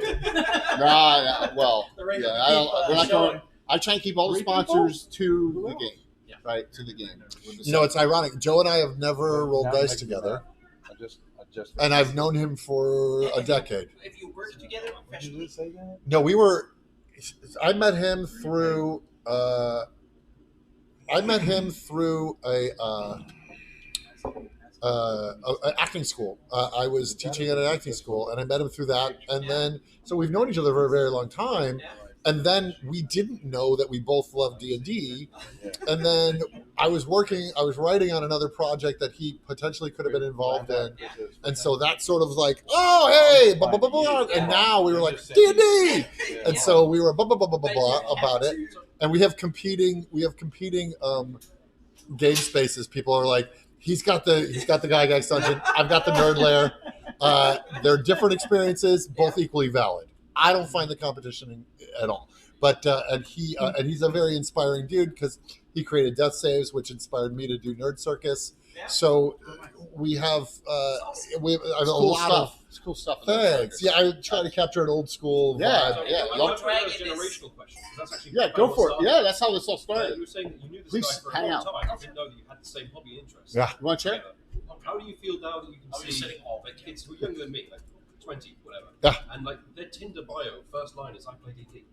Well, The rate yeah, of I don't. people We're not showing. going. I try and keep all the Three people? sponsors to Who the else? game, right? To the game. You know, it's ironic. Joe and I have never rolled Now dice making together, that. I just. and I've known him for a decade. If you work together professionally, say that? No, I met him through. I met him through a acting school. I was teaching at an acting school, and I met him through that. And then, so we've known each other for a very long time. And then we didn't know that we both loved D&D. And then I was writing on another project that he potentially could have been involved in. And so that sort of like, oh, hey, blah, blah, blah, blah. And now we were like, D&D. And so we were blah, blah, blah, blah, blah, blah about it. And we have competing game spaces. People are like, he's got the Gygax Dungeon. I've got the Nerd Lair. They're different experiences, both equally valid. I don't find the competition at all. But and he's a very inspiring dude because he created Death Saves, which inspired me to do Nerd Circus. So we have a Cool lot stuff. of It's cool stuff. thanks. Yeah, I try to capture an old school Yeah. vibe. Yeah, I love- want to ask a generational question. 'Cause that's actually Yeah, kind go of what for it. started. Yeah, that's how this all You started. were saying that you knew this Please guy for a hang long out. time. I didn't know that you had the same hobby interest. Yeah. You want to check? How do you feel now that you can I was see just sitting all like kids who are younger than me, like 20, whatever, Yeah. and like their Tinder bio, first line is I play DD.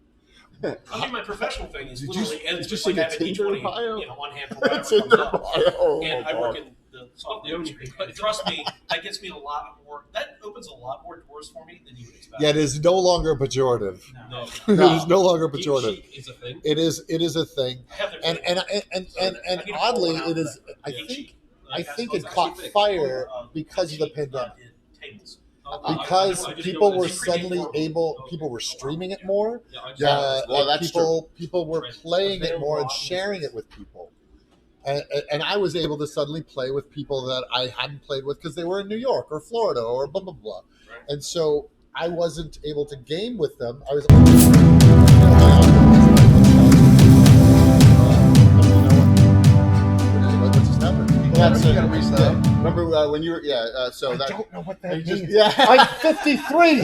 I mean, my professional thing is Did you- literally ends did you with say like the having Tinder D20, bio? on hand for whatever Tinder comes up. bio. Oh, And I my work God. in the Not software the only industry. thing. But trust me, that gets me a lot more. That opens a lot more doors for me than you would expect. Yeah, it is no longer pejorative. No. It is no longer Geek pejorative. chic is a thing. It is a thing. I have their And I need to oddly, pull one out it is. that- I yeah. think Like, I think that's it actually caught big. fire Uh, because of the sheet, pandemic. tables. Because I just people know were it's suddenly pretty able. People were streaming it more. Yeah, I just- Well, that's People were playing it more and sharing it with people. And I was able to suddenly play with people that I hadn't played with because they were in New York or Florida or blah blah blah. And so I wasn't able to game with them. I was. What just happened? That's You it. gotta reset. Yeah. Remember when you were? Yeah. So I that. don't know what that you just- means. yeah. I'm 53.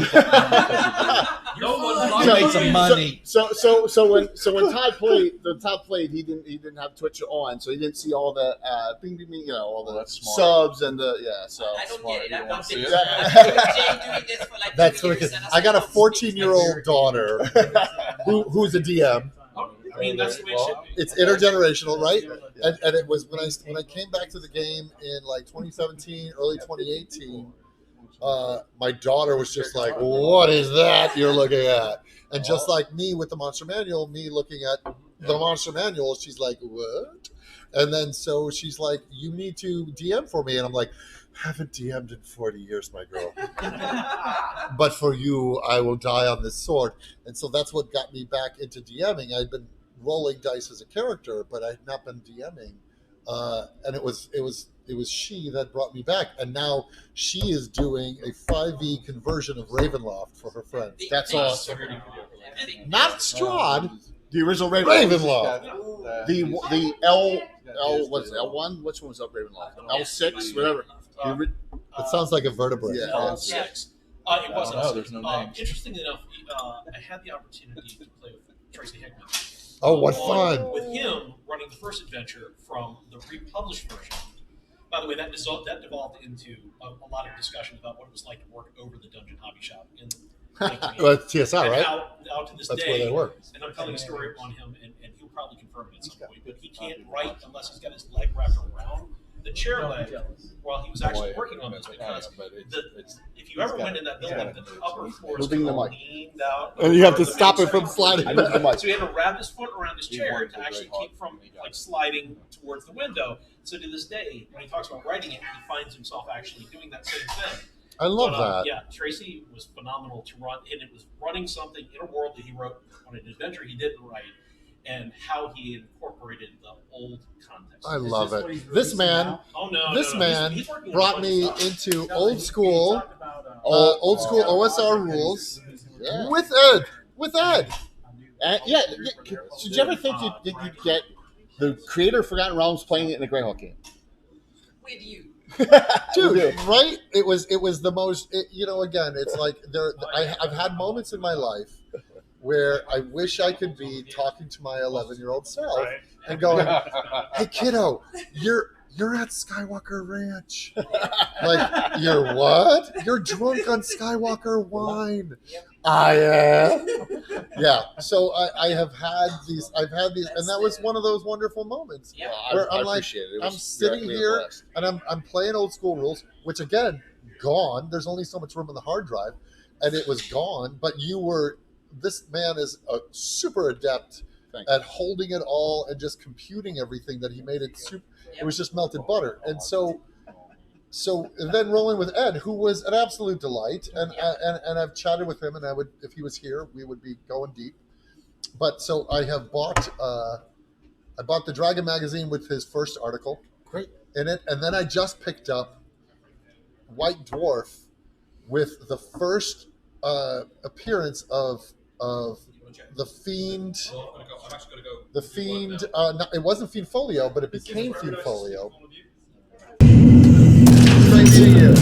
No one fine. You made some money. So when Todd played, he didn't have Twitch on, so he didn't see all the bing bing bing, all the that's smart. subs and the So I don't Smart. get it. You I've wanna not see been it? Jay doing this for like That's 2 what years. it and is. I got a still 14-year-old daughter who's a DM. I mean, that's the way it should be. It's intergenerational, right? And it was when I came back to the game in like 2017, early 2018. My daughter was just like, "What is that you're looking at?" And just like me with the Monster Manual, me looking at the Monster Manual, she's like, "What?" And then so she's like, "You need to DM for me," and I'm like, "Haven't DM'd in 40 years, my girl. But for you, I will die on this sword." And so that's what got me back into DMing. I'd been rolling dice as a character, but I had not been DMing. And it was she that brought me back. And now she is doing a 5e conversion of Ravenloft for her friends. That's awesome. Not Strahd, The original Ravenloft. The L what's it, L1? Which one was up Ravenloft? L6, whatever. It sounds like a vertebrae. Yeah. L6. It wasn't. Oh, no, there's no names. Interestingly enough, I had the opportunity to play with Tracy Hickman. Oh, what on- fun. With him running the first adventure from the republished version. By the way, that devolved into a lot of discussion about what it was like to work over the Dungeon Hobby Shop in Well, it's TSR, and right? how to this That's day, where they work. and I'm telling a story on him, and he'll probably confirm it at some point, but he can't write unless he's got his leg wrapped around the chair leg while he was actually working on this, because if you ever went in that building, the upper floors Moving the mic. leaned out. And you have to The stop main it from second sliding I floor. moved the mic. So he had to wrap his foot around his He chair wanted to to actually very keep from hot. He got like it. sliding towards the window. So to this day, when he talks about writing it, he finds himself actually doing that same thing. I love But, that. Yeah, Tracy was phenomenal to run, and it was running something in a world that he wrote on an adventure he didn't write, and how he incorporated incorporated the old context. I love this what it. he's This releasing man, now? Oh no, this no, man he's working on brought a bunch me of stuff. into No, old he school, talked about, old school OSR rules Yeah. with Ed. With Ed. Yeah. Did you ever think you'd get the creator of Forgotten Realms playing it in a Greyhawk game? With you. Dude, right? It was the most. Again, it's like I've had moments in my life where I wish I could be talking to my 11-year-old self Right. and going, "Hey, kiddo, you're at Skywalker Ranch. Like, you're what? You're drunk on Skywalker wine. I am. Yeah. So I have had these. I've had these, and that was one of those wonderful moments. Yeah. Where I I'm like, appreciate it. I'm sitting here and I'm playing old school rules, which again, gone. There's only so much room on the hard drive, and it was gone. But this man is a super adept at holding it all and just computing everything that he made it super. It was just melted butter, and so then rolling with Ed, who was an absolute delight, and I've chatted with him, and I would, if he was here, we would be going deep. But so I have bought the Dragon magazine with his first article in it, and then I just picked up White Dwarf with the first appearance of the Fiend. Well, I'm actually going to go. The Fiend. No, it wasn't Fiend Folio, but it became Fiend Folio. Great meeting you.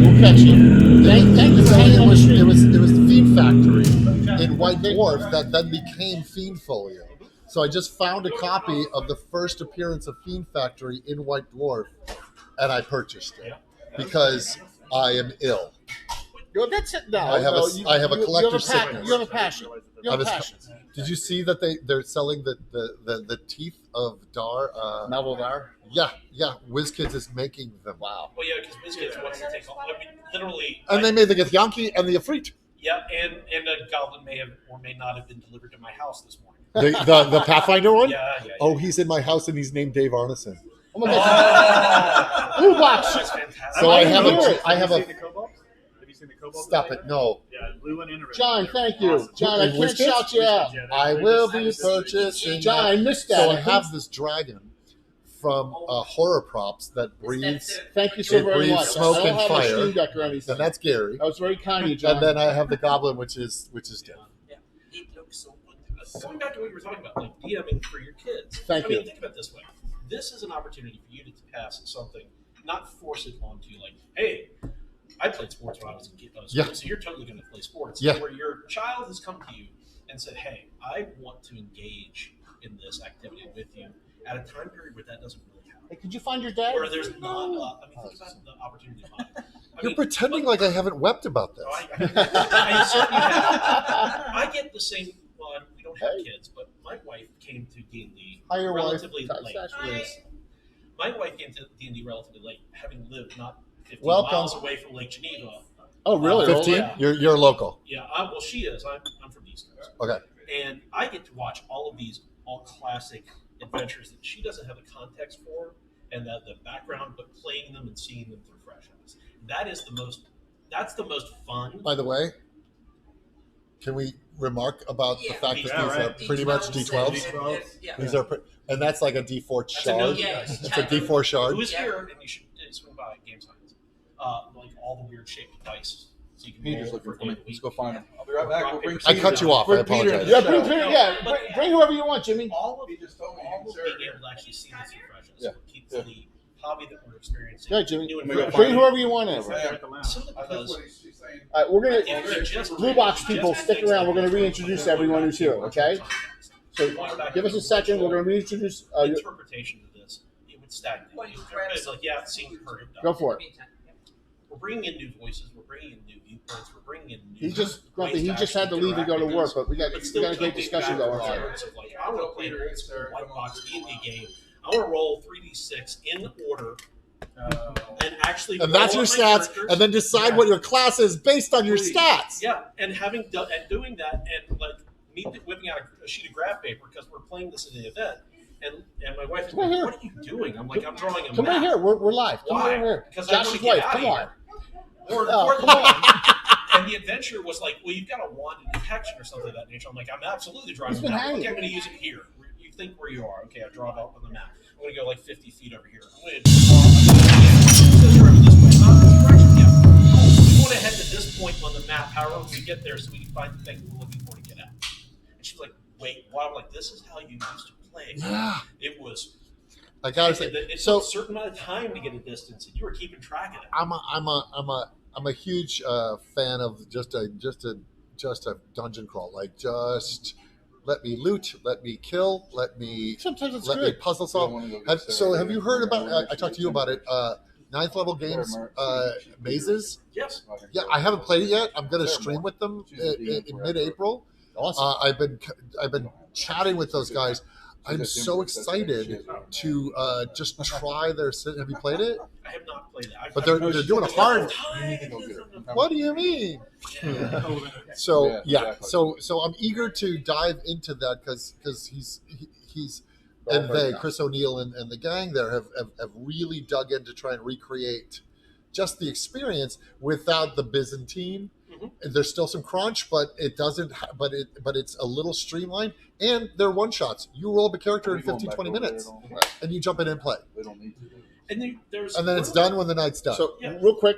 We'll catch you. Thank you for So hanging on the street. it was the Fiend Factory in White Dwarf that then became Fiend Folio. So I just found a copy of the first appearance of Fiend Factory in White Dwarf, and I purchased it because I am ill. No, that's it. No, I have a collector's sickness. You have a passion. You have a passion. Did you see that they're selling the teeth of Dar? Melville Dar. Yeah. WizKids is making them. Wow. Well, yeah, because WizKids wants to take all. I mean, literally. And they made the Githyanki and the Ifrit. Yeah, and a goblin may have or may not have been delivered to my house this morning. The Pathfinder one? Yeah. Oh, he's in my house and he's named Dave Arneson. Oh my God. Blue box. That's fantastic. So I have hear it. I have Have a. you seen the Cobalt? Have you seen the Cobalt? Stop it! No, Yeah, blue one and a red. John, one. thank you. Awesome. John, I And can't WizKids? shout you out. Yeah, I they're will just- be purchasing. John, I missed that. So I have this dragon from Horror Props that breathes, Thank you so It very breathes much. smoke I don't and have fire. a stream deck or anything. and that's Gary. That was very kind of you, John. And then I have the Goblin, which is Dave. Yeah. It looks so good. Going back to what you were talking about, like DMing for your kids. Thank I mean, you. think about it this way. This is an opportunity for you to pass something, not force it onto you. Like, hey, I played sports when I was a kid, Yeah. so you're totally going to play sports. Yeah. Where your child has come to you and said, hey, I want to engage in this activity with you at a time period where that doesn't really happen. Hey, could you find your dad? Where there's not, think about the opportunity of mine. You're pretending like I haven't wept about this. I certainly have. I get the same. Well, we don't have kids, but my wife came to D&D Hi, your wife. relatively late. Hi. My wife came to D&D relatively late, having lived not 15 Welcome. miles away from Lake Geneva. Oh, really? 15? yeah. You're local. Yeah, well, she is. I'm from the East Coast. Okay. And I get to watch all of these classic adventures that she doesn't have the context for and the background, but playing them and seeing them through fresh eyes. That's the most fun. By the way, can we remark about the Yeah. fact that Yeah, these right. are pretty much D12s? Yeah. These are, and that's like a D4 That's a no- shard. Yeah. It's a D4 shard. Who's here, and you should swing by Game Science. Like all the weird shaped dice. So you can Peter's roll looking for for me. game Let's week. go find him. I'll be right back. We'll bring I cut you off. I Bring Peter. apologize. Yeah, bring Peter. Yeah, bring whoever you want, Jimmy. All of He just told me all you of can being serve. able to actually see this impression. Yeah. So it keeps the hobby that we're experiencing. Yeah, Jimmy. new and Bring fresh. Bring whoever you want in. They're at the lounge. Simply because she's saying. All right, we're if gonna you just Blue Box people stick around. We're gonna reintroduce everyone who's here. Okay. So give us a second. We're gonna reintroduce. interpretation of this. It would stagnate. It's like, yeah, I've seen, heard it done. Go for it. We're bringing in new voices. We're bringing in new viewpoints. We're bringing in new. He just grumpy. ways He to just had to actually leave and go to interact work, with but we got But we still got a great keeping discussion back going the on. words of, like, I want to play an old school white box D&D game. I want to roll 3d6 in order and actually. And that's roll your up my stats, characters. and then decide what your class is based on your stats. Yeah, and having done and doing that, and like me whipping out a sheet of graph paper because we're playing this at an event, and my wife is Come on like, here. "What are you doing?" I'm like, "I'm drawing a Come map." on here. We're live. Come Why? on here. Because I want Josh's to get wife. out Come of on. here. Or Oh, the come on. and the adventure was like, "Well, you've got a wand of detection or something of that nature." I'm like, "I'm absolutely drawing He's a been map. hanging. Okay, I'm going to use it here." You think where you are. Okay, I draw it out on the map. I'm going to go like 50 feet over here. I'm going to draw. So you're over this way. Not this direction. Yeah. Cool. We want to head to this point on the map. However, we get there, so we can find the thing we're looking for to get at. And she's like, "Wait, what?" I'm like, "This is how you used to play." Yeah. It was. I gotta say, It's so a certain amount of time to get a distance, and you were keeping track of it. I'm a huge fan of just a dungeon crawl. Like, just let me loot, let me kill, let me Sometimes it's let me good. puzzle solve. Have you heard about? I talked to you about it. Ninth level games, mazes. Yes. Yeah, I haven't played it yet. I'm gonna stream with them in mid-April. Awesome. I've been chatting with those guys. I'm so excited to just try their. Have you played it? I have not played it. But they're doing a hard. You need to go get it. What do you mean? So so I'm eager to dive into that because he's and they, Chris O'Neill and the gang there have really dug in to try and recreate just the experience without the Byzantine. Mhm. There's still some crunch, but it doesn't. But it's a little streamlined, and they're one shots. You roll up a character in 15, 20 minutes, and you jump in and play, We don't need to. And then and then it's done when the night's done. So Yeah. real quick,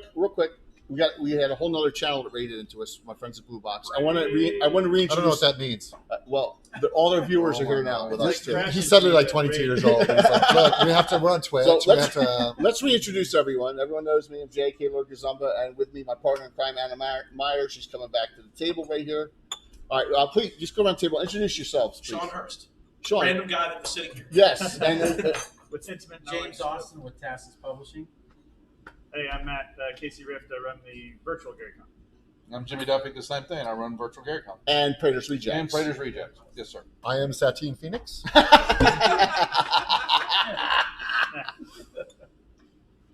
we had a whole nother channel that raided into us. My friends at Blue Box. I want to I don't know reintroduce. what that means. All their viewers are here now with us too. He said it like 22 years old. He's like, look, we're on Twitch. So we have to. Let's reintroduce everyone. Everyone knows me. I'm Jay Kayla Gazumba, and with me, my partner in crime, Anna Meyer. She's coming back to the table right here. All right, please just go around the table. Introduce yourselves, please. Sean Hurst, Sean. random guy that was sitting here. Yes, and With intimate James knowledge. Austin with Tassus Publishing. Hey, I'm Matt Casey Rift. I run the virtual GaryCon. I'm Jimmy Duffy, the same thing. I run Virtual GaryCon. and Prater's Rejects. And Prater's Rejects. Yes, sir. I am Satine Phoenix.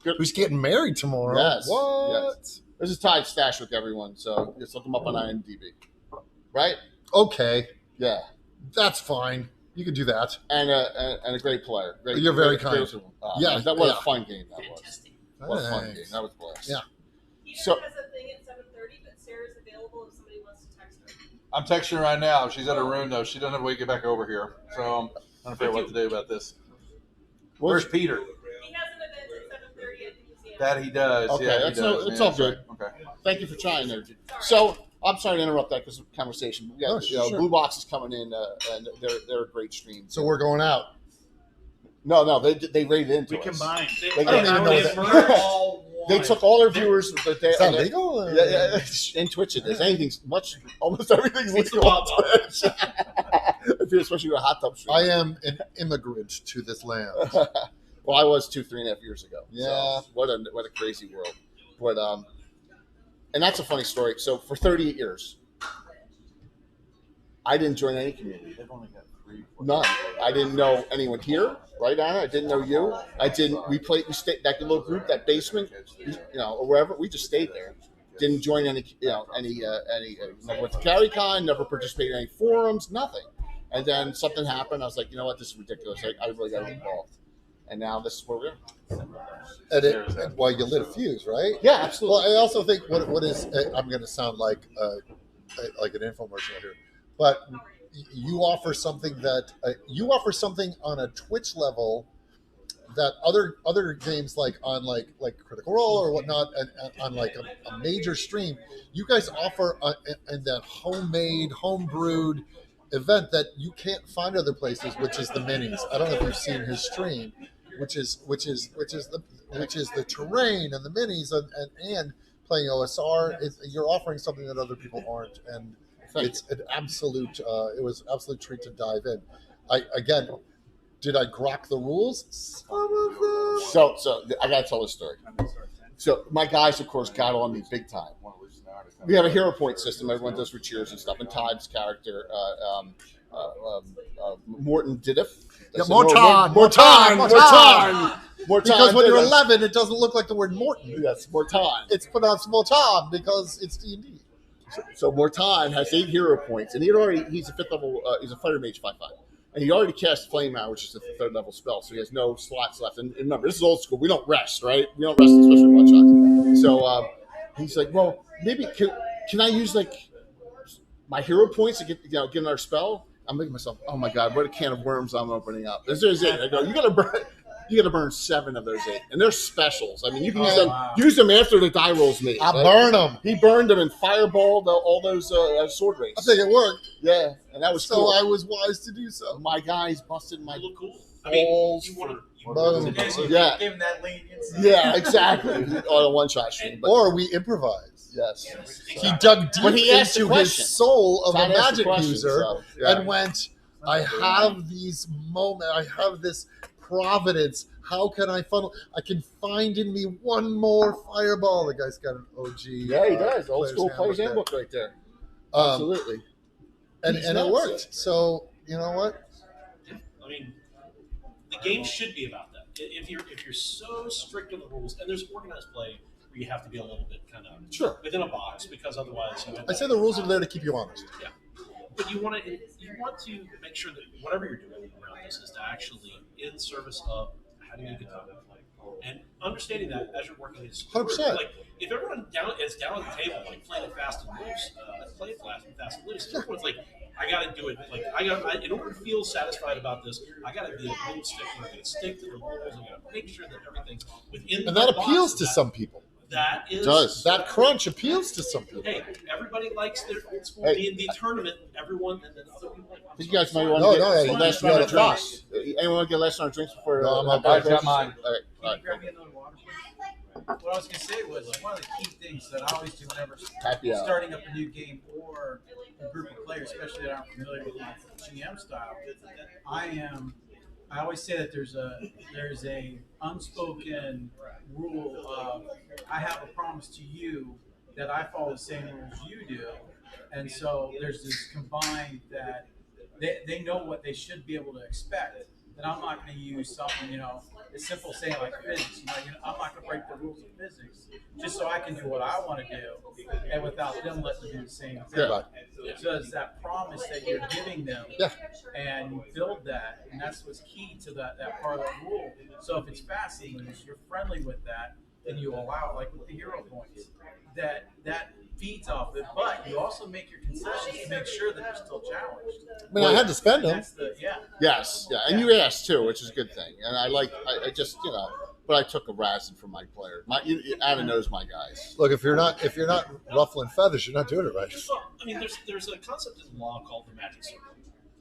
Who's getting married tomorrow? Yes, What? yes. This is Todd Stash with everyone, so just look them up on IMDb. Right? Okay, Yeah. that's fine. You can do that. And a great player. You're very kind. Yeah, That was yeah. a fun game. That was. Fantastic. What a fun Thanks. game. That was a blast. Yeah. He So- has a thing at 7:30, but Sarah's available if somebody wants to text her. I'm texting her right now. She's at her room, though. She doesn't have a way to get back over here. So I'm trying to figure out what to do about this. Where's Peter? He has an event at 7:30 at the museum. That he does. Okay, yeah, he that's does. all- it's Yeah, all that's good. right. Okay. Thank you for trying there. So I'm sorry to interrupt that because of conversation. We got, Oh, sure. Blue Box is coming in, and they're a great stream. So we're going out. No, they raided into We us. combined. They- I don't even know They that. were all They one. took all their viewers, but they Is that legal? or- Yeah, in Twitch it is. Anything's almost everything's It's legal the on Twitch. If you're especially with a hot tub stream. I am an immigrant to this land. Well, I was 3.5 years ago. Yeah. So what a crazy world. But and that's a funny story. So for 38 years, I didn't join any community. They've only got 3. None. I didn't know anyone here, right, Anna? I didn't know you. I didn't. We stayed that little group, that basement, or wherever. We just stayed there. Didn't join any, never went to CarryCon, never participated in any forums, nothing. And then something happened. I was like, you know what, this is ridiculous. I really got to get involved. And now this is where we're. And well, you lit a fuse, right? Yeah, absolutely. Well, I also think what is I'm going to sound like an infomercial here, but you offer something on a Twitch level that other games like Critical Role or whatnot, and on like a major stream, you guys offer in that homemade, homebrewed event that you can't find other places, which is the minis. I don't know if you've seen his stream, which is the terrain and the minis and playing OSR. You're offering something that other people aren't, and it's an absolute. It was an absolute treat to dive in. Did I grok the rules? Some of them. So I got to tell this story. So my guys, of course, got on me big time. We have a hero point system. Everyone does for cheers and stuff. And Todd's character, Morton Didiff. Yeah, more time. Because when you're 11, it doesn't look like the word Morton. Yes, Morton. It's pronounced Morton because it's D&D. So Morton has 8 hero points, and he's a 5th level. He's a fighter mage 5/5, and he already cast Flame Out, which is a 3rd level spell. So he has no slots left. And remember, this is old school. We don't rest, right? We don't rest, especially in one shot. So he's like, well, maybe can I use like my hero points to get another spell? I'm making myself. Oh my god, what a can of worms I'm opening up. There's 8. I go. You gotta burn 7 of those 8, and they're specials. I mean, you can use them after the die rolls meet. I burn them. He burned them and fireballed all those sword race. I think it worked. Yeah, and that was So cool. I was wise to do so. My guys busted my They look cool. balls. you want Boom. to. Yeah. Give him that leniency. Yeah, exactly. On a one-shot stream. But Or we improvise. yes. He dug deep But he asked the into his question. soul of Todd a asked the magic question, user so, yeah. and went, I have these moments, I have this providence. How can I funnel? I can find in me one more fireball. The guy's got an OG. Yeah, he does. Old school player's there. handbook right there. Um, Absolutely. and He's it nuts. worked. So, you know what? I mean, the game should be about that. If you're so strict on the rules, and there's organized play where you have to be a little bit kind of Sure. within a box, because otherwise you. I say the rules are there to keep you honest. Yeah, but you want to make sure that whatever you're doing around this is to actually in service of having a good time, and understanding that as you're working is 100%. like if everyone is down at the table like playing it fast and loose, play it fast and loose. Everyone's like, I got to do it. Like in order to feel satisfied about this, I got to be a little stick. I'm going to stick to the rules. I'm going to make sure that everything's within. And the that box appeals to that- some people. That is Does. That crunch appeals to some people. Hey, everybody likes their old school Hey. D&D tournament. Everyone, and then other people like. I'm You guys might sorry. want No, to no, get you last got round a of drinks. Anyone want to get last round of drinks before? No, I'm I okay. Got mine. All right. Can you grab me another water? What I was going to say was one of the key things that I always do whenever Happy hour. starting up a new game or a group of players, especially that aren't familiar with my GM style, I always say that there's a unspoken rule of I have a promise to you that I follow the same rules you do, and so there's this combined that they know what they should be able to expect. That I'm not going to use something, as simple saying like physics. I'm not going to break the rules of physics just so I can do what I want to do, and without them letting me do the same thing. Yeah. So it's that promise that you're giving them, Yeah. and you build that, and that's what's key to that part of the rule. So if it's fast and loose, you're friendly with that, then you allow, like with the hero points, that feeds off it. But you also make your concessions to make sure that they're still challenged. I mean, I had to spend them. That's Yes, yeah, and you asked too, which is a good thing. And I just, but I took a razzing from my player. Adam knows my guys. Look, if you're not ruffling feathers, you're not doing it right. Well, I mean, there's a concept in law called the magic circle.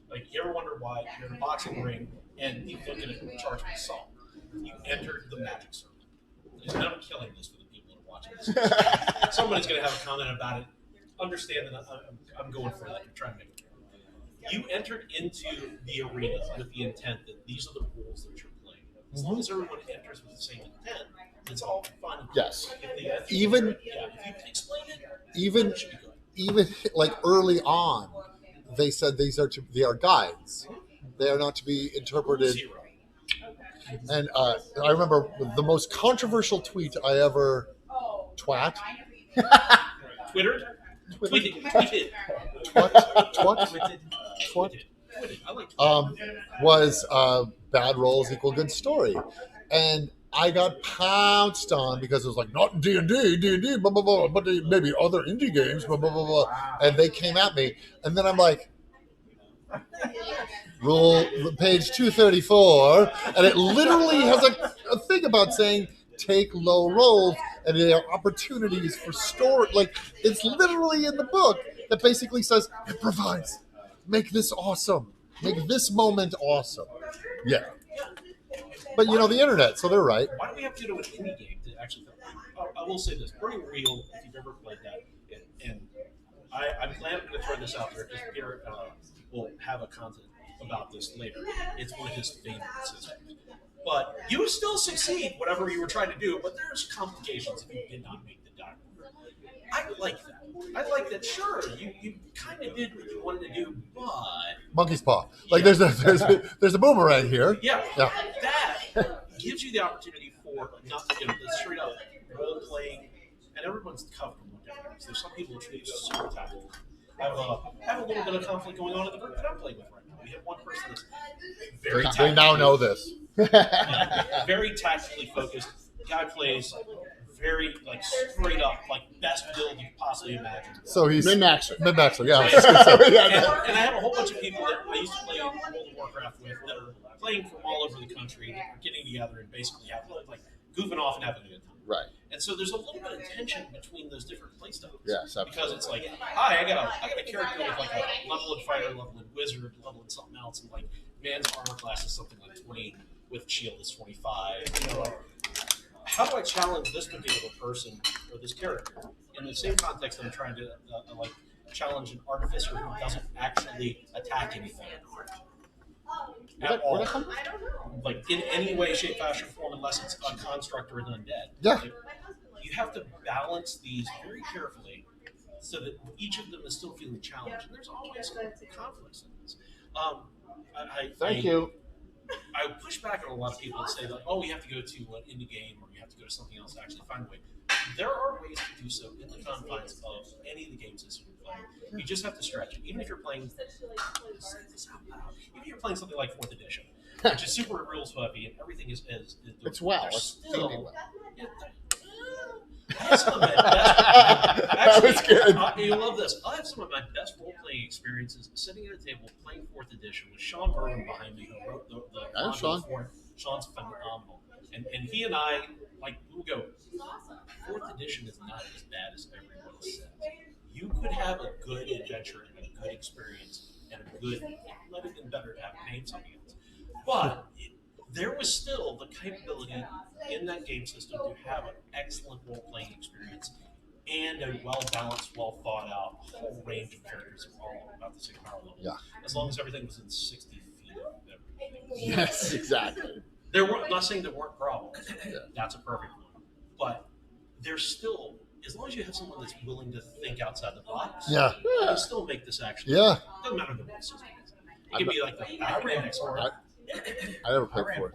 Like, you ever wonder why you're in a boxing ring and people are going to charge with assault? You entered the magic circle. And I'm killing this for the people that are watching this. Somebody's going to have a comment about it. Understand that I'm going for that. I'm trying to make it. You entered into the arena with the intent that these are the rules that you're playing. As long as everyone enters with the same intent, it's all fun. Yes. If you Even- if you can explain it, Even it should be good. even like early on, they said they are guides. They are not to be interpreted. Zero. And I remember the most controversial tweet I ever twat. Twittered? Tweeted. Twat I like was bad rolls equal good story, and I got pounced on because it was like not D&D, blah blah blah, but maybe other indie games, blah blah blah blah, and they came at me, and then I'm like, rule page 234, and it literally has a thing about saying take low rolls and there are opportunities for story. Like it's literally in the book that basically says improvise, make this awesome, make this moment awesome. Yeah, but the internet, so they're right. Why do we have to do an indie game to actually? I will say this: Burning Real, if you've ever played that, and I'm glad I'm going to throw this out there because Peter will have a content about this later. It's one of his favorite systems. But you still succeed whatever you were trying to do, but there's complications if you did not make the die. I like that. I like that. Sure, you kind of did what you wanted to do, but Monkey's paw. Like there's a boomerang here. yeah, Yeah. that gives you the opportunity for not the straight up role playing, and everyone's comfortable with different things. There's some people who are super tactical. I have a little bit of conflict going on in the group that I'm playing with right now. We have one person that's very They now know this. very tactically focused. Guy plays very like straight up like best build you could possibly imagine. So he's Min-maxer. Mid-maxer, yeah. And, and I have a whole bunch of people that I used to play World of Warcraft with that are playing from all over the country that are getting together and basically having like goofing off and having a good time. Right. And so there's a little bit of tension between those different playstyles. Yes, Because absolutely. it's like, hi, I got a character with like a level-in fighter, level-in wizard, level-in something else, and like man's armor class is something like 20, with shield is 25. You know, like, how do I challenge this particular person or this character in the same context that I'm trying to like challenge an artificer who doesn't actually attack anything at all, like in any way, shape, fashion, or form, unless it's a construct or an undead. Yeah. Like, you have to balance these very carefully so that each of them is still feeling challenged. And there's always conflicts in this. Thank you. I push back on a lot of people and say that, oh, you have to go to an indie game or you have to go to something else to actually find a way. There are ways to do so in the confines of any of the games that you're playing. You just have to stretch it. Even if you're playing, even if you're playing something like 4th edition, which is super rules heavy and everything is It's WoW. there's It's still, D&D WoW. yeah, I have some of my best. That was good. You'll love this. I have some of my best role-playing experiences sitting at a table playing 4th edition with Sean Berman behind me, who wrote the I know Sean. Sean's phenomenal, and he and I like we'll go. 4th edition is not as bad as everyone says. You could have a good adventure and a good experience and a good. Might have been better to have named something else, but there was still the capability in that game system to have an excellent role-playing experience and a well-balanced, well-thought-out whole range of characters that were all about the same power level. Yeah. As long as everything was in 60 feet of everything. Yes, exactly. I'm not saying there weren't problems. That's a perfect one. But there's still, as long as you have someone that's willing to think outside the box, Yeah. you can still make this actually. Yeah. Doesn't matter the rule system. It could be like the next one. I never played 4th.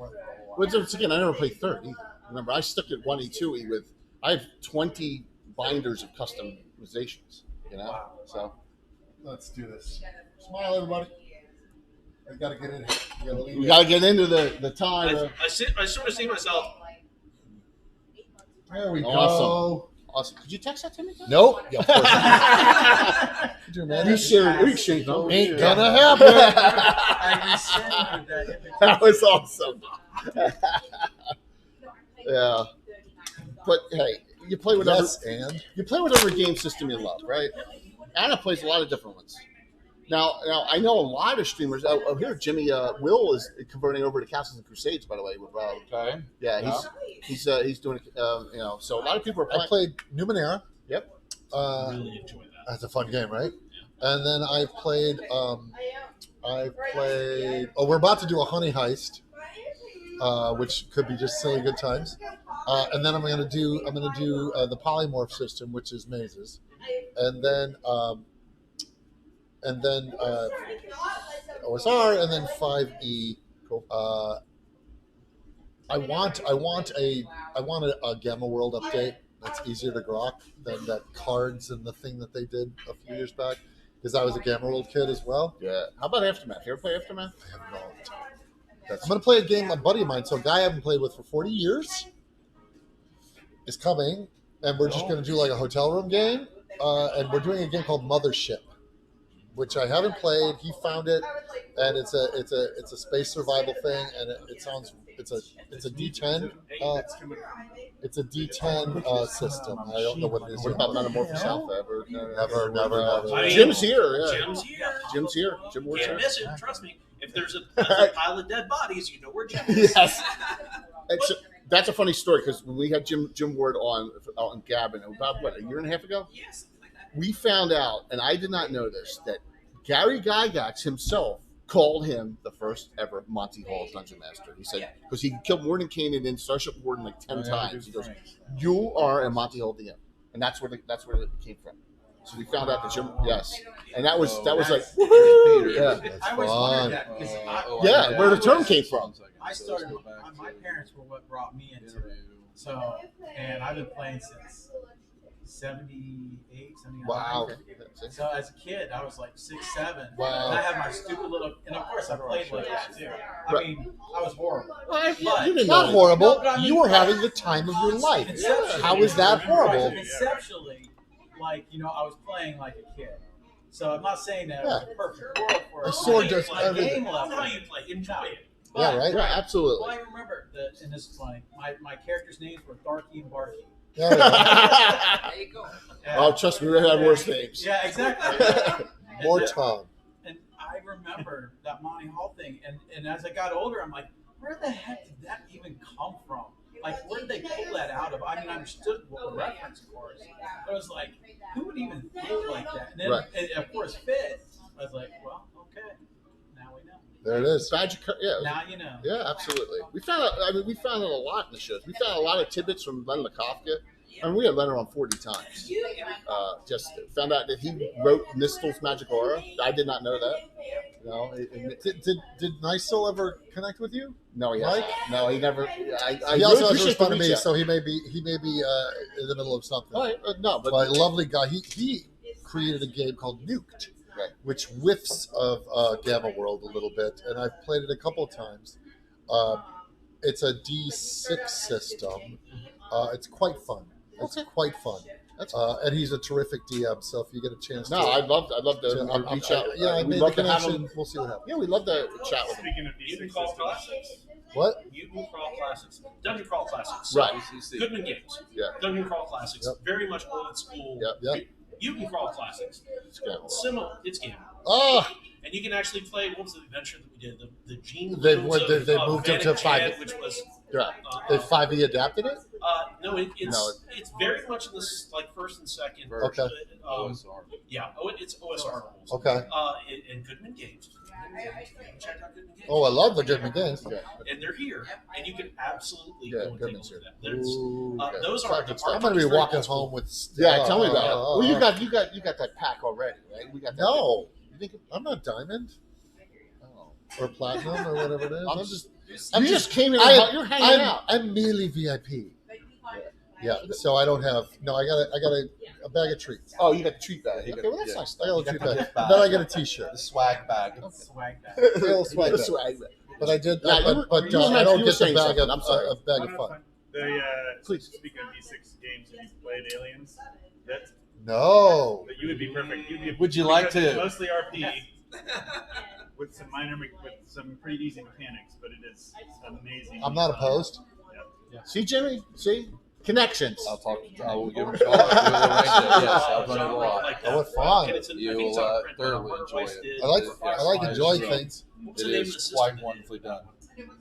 Once again, I never played 3rd either. Remember, I stuck at 1E2E with, I have 20 binders of customizations, you know? So, Let's do this. Smile, everybody. We got to get in here. we got to get into the time. I sort of see myself. There we go. Awesome. Could you text that to me? Nope. Yeah, of course not. Could you imagine? We exchanged them. Ain't gonna happen. I rescinded that invitation. That was awesome. Yeah. But hey, you play whatever game system you love, right? Anna plays a lot of different ones. Now I know a lot of streamers. Oh, here, Jimmy Will is converting over to Castles and Crusades, by the way. With Okay. yeah, he's doing so a lot of people are I playing. played Numenera. Yep. Really enjoy that. That's a fun game, right? And then I played. We're about to do a honey heist, which could be just silly good times. And then I'm gonna do the polymorph system, which is mazes, and then OSR, and then 5E. Cool. I want a Gamma World update that's easier to grok than that cards and the thing that they did a few years back, because I was a Gamma World kid as well. Yeah. How about Aftermath? You ever play Aftermath? I have no idea. I'm going to play a game a buddy of mine, so a guy I haven't played with for 40 years is coming, and we're just going to do like a hotel room game, and we're doing a game called Mothership, which I haven't played. He found it, and it's a space survival thing, and it's a D10. It's a D10 system. I don't know what it is. What about Metamorphosis Alpha? Never. Jim's here. Yeah. Jim's here. Jim's here. Jim works Can't here. miss it. Trust me. If there's a pile of dead bodies, you know where Jim is. Yes. That's a funny story because when we had Jim Ward on Gabbin about a year and a half ago, Yes. we found out, and I did not know this, that Gary Gygax himself called him the first ever Monty Hall Dungeon Master. He said, because he killed Warden Kanan in Starship Warden like 10 times. He goes, "You are a Monty Hall DM," and that's where it came from. So we found out that Jim, yes, and that was like, woohoo! Yeah, I always wondered that because yeah, where the term came from. I started. My parents were what brought me into it. So, and I've been playing since 78, 79. Wow. So as a kid, I was like 6, 7. Wow. And I had my stupid little, and of course I played like that too. I Right. mean, I was horrible. Well, But- you didn't Not know. horrible. No, but I mean- You were having the time of your life. Conceptually. How is that horrible? Conceptually, like, I was playing like a kid. So I'm not saying that it was Yeah. a perfect world for A it. sword But does my everything. game Love level. how you play. Enjoy it. Yeah, right? Yeah, absolutely. Well, I remember that, and this is funny. My characters' names were Darky and Barky. Yeah, yeah. There you go. And- Oh, trust me, we had worse names. Yeah, exactly. More And- tongue. And I remember that Monty Hall thing, and as I got older, I'm like, where the heck did that even come from? Like, where did they pull that out of? I mean, I understood what the reference, of course, but I was like, who would even think like that? And then, Right. and of course, Fit. I was like, well, okay, now we know. There it is. Yeah. Now you know. Yeah, absolutely. We found out. I mean, we found out a lot in the shows. We found a lot of tidbits from Len Lakofka. I mean, we had Leonard on 40 times. Just found out that he wrote Nistel's Magic Aura. I did not know that. Did Nysel ever connect with you? No, he Mike? hasn't. No, he never. I He really also has to appreciate respond the to me, reach out. so he may be in the middle of something. All right, no, but But a lovely guy. He created a game called Nuked, Right. which whiffs of Gamma World a little bit, and I've played it a couple of times. It's a D6 system. It's quite fun. It's quite fun. And he's a terrific DM. So if you get a chance, no, I'd love to reach out. Yeah, I we'd made love the to have connection. him. We'll see what happens. Yeah, we'd love to chat with him. Speaking of Mutant D6 Crawl systems, Classics. What? Mutant Crawl Classics. Dungeon Crawl Classics. Right. Goodman Games. Yeah. Dungeon Crawl Classics. Yep. Very much old school. Yep. Yep. Mutant Crawl Classics. It's good. Similar. It's game. Oh, And you can actually play. What was the adventure that we did? The Gene. They've Rooms of- they've of moved Van into and 5. Chad, which was. Yeah. They 5e adapted it. No, it's No. it's very much in this like first and second. Okay. OSR. Yeah. It's OSR rules. Okay. And Goodman Games. Check out Goodman Games. Oh, I love the Goodman games. Yeah. And they're here, and you can absolutely Yeah, go and take a Goodman's look here. at them. There's, Ooh, okay. those are I'm going to be walking home with. Yeah, tell me about it. Oh, Well, you got that pack already, right? We got that. No, You think? I'm not diamond Oh. or platinum or whatever it is. I'm I'm just. I'm You just- just came in. I- You're hanging out. I'm merely VIP. Yeah, so I don't have. No, I got a bag of treats. Oh, you got the treat bag. You Okay, got- well that's yeah. nice. I got a You treat got the bag. gift bag. Then I get a T-shirt. The swag bag. Swag that. Little swag The bag. swag bag. But I did. Yeah, you were- but you were I meant- don't you were get the saying bag something. of. I'm sorry. A bag of fun. Please. Speaking of D6 games, have you played Aliens yet? No. But you would be perfect. You'd be, Would you like because it's to? Mostly RP with some with some pretty easy mechanics, but it is amazing. I'm not opposed. See, Jimmy. See, connections. I'll talk. I will give him a call. We'll arrange it. Yes, I've done it a lot. Oh, what fun. You will thoroughly enjoy it. I like enjoying things. What's It the name of the is system? quite wonderfully done.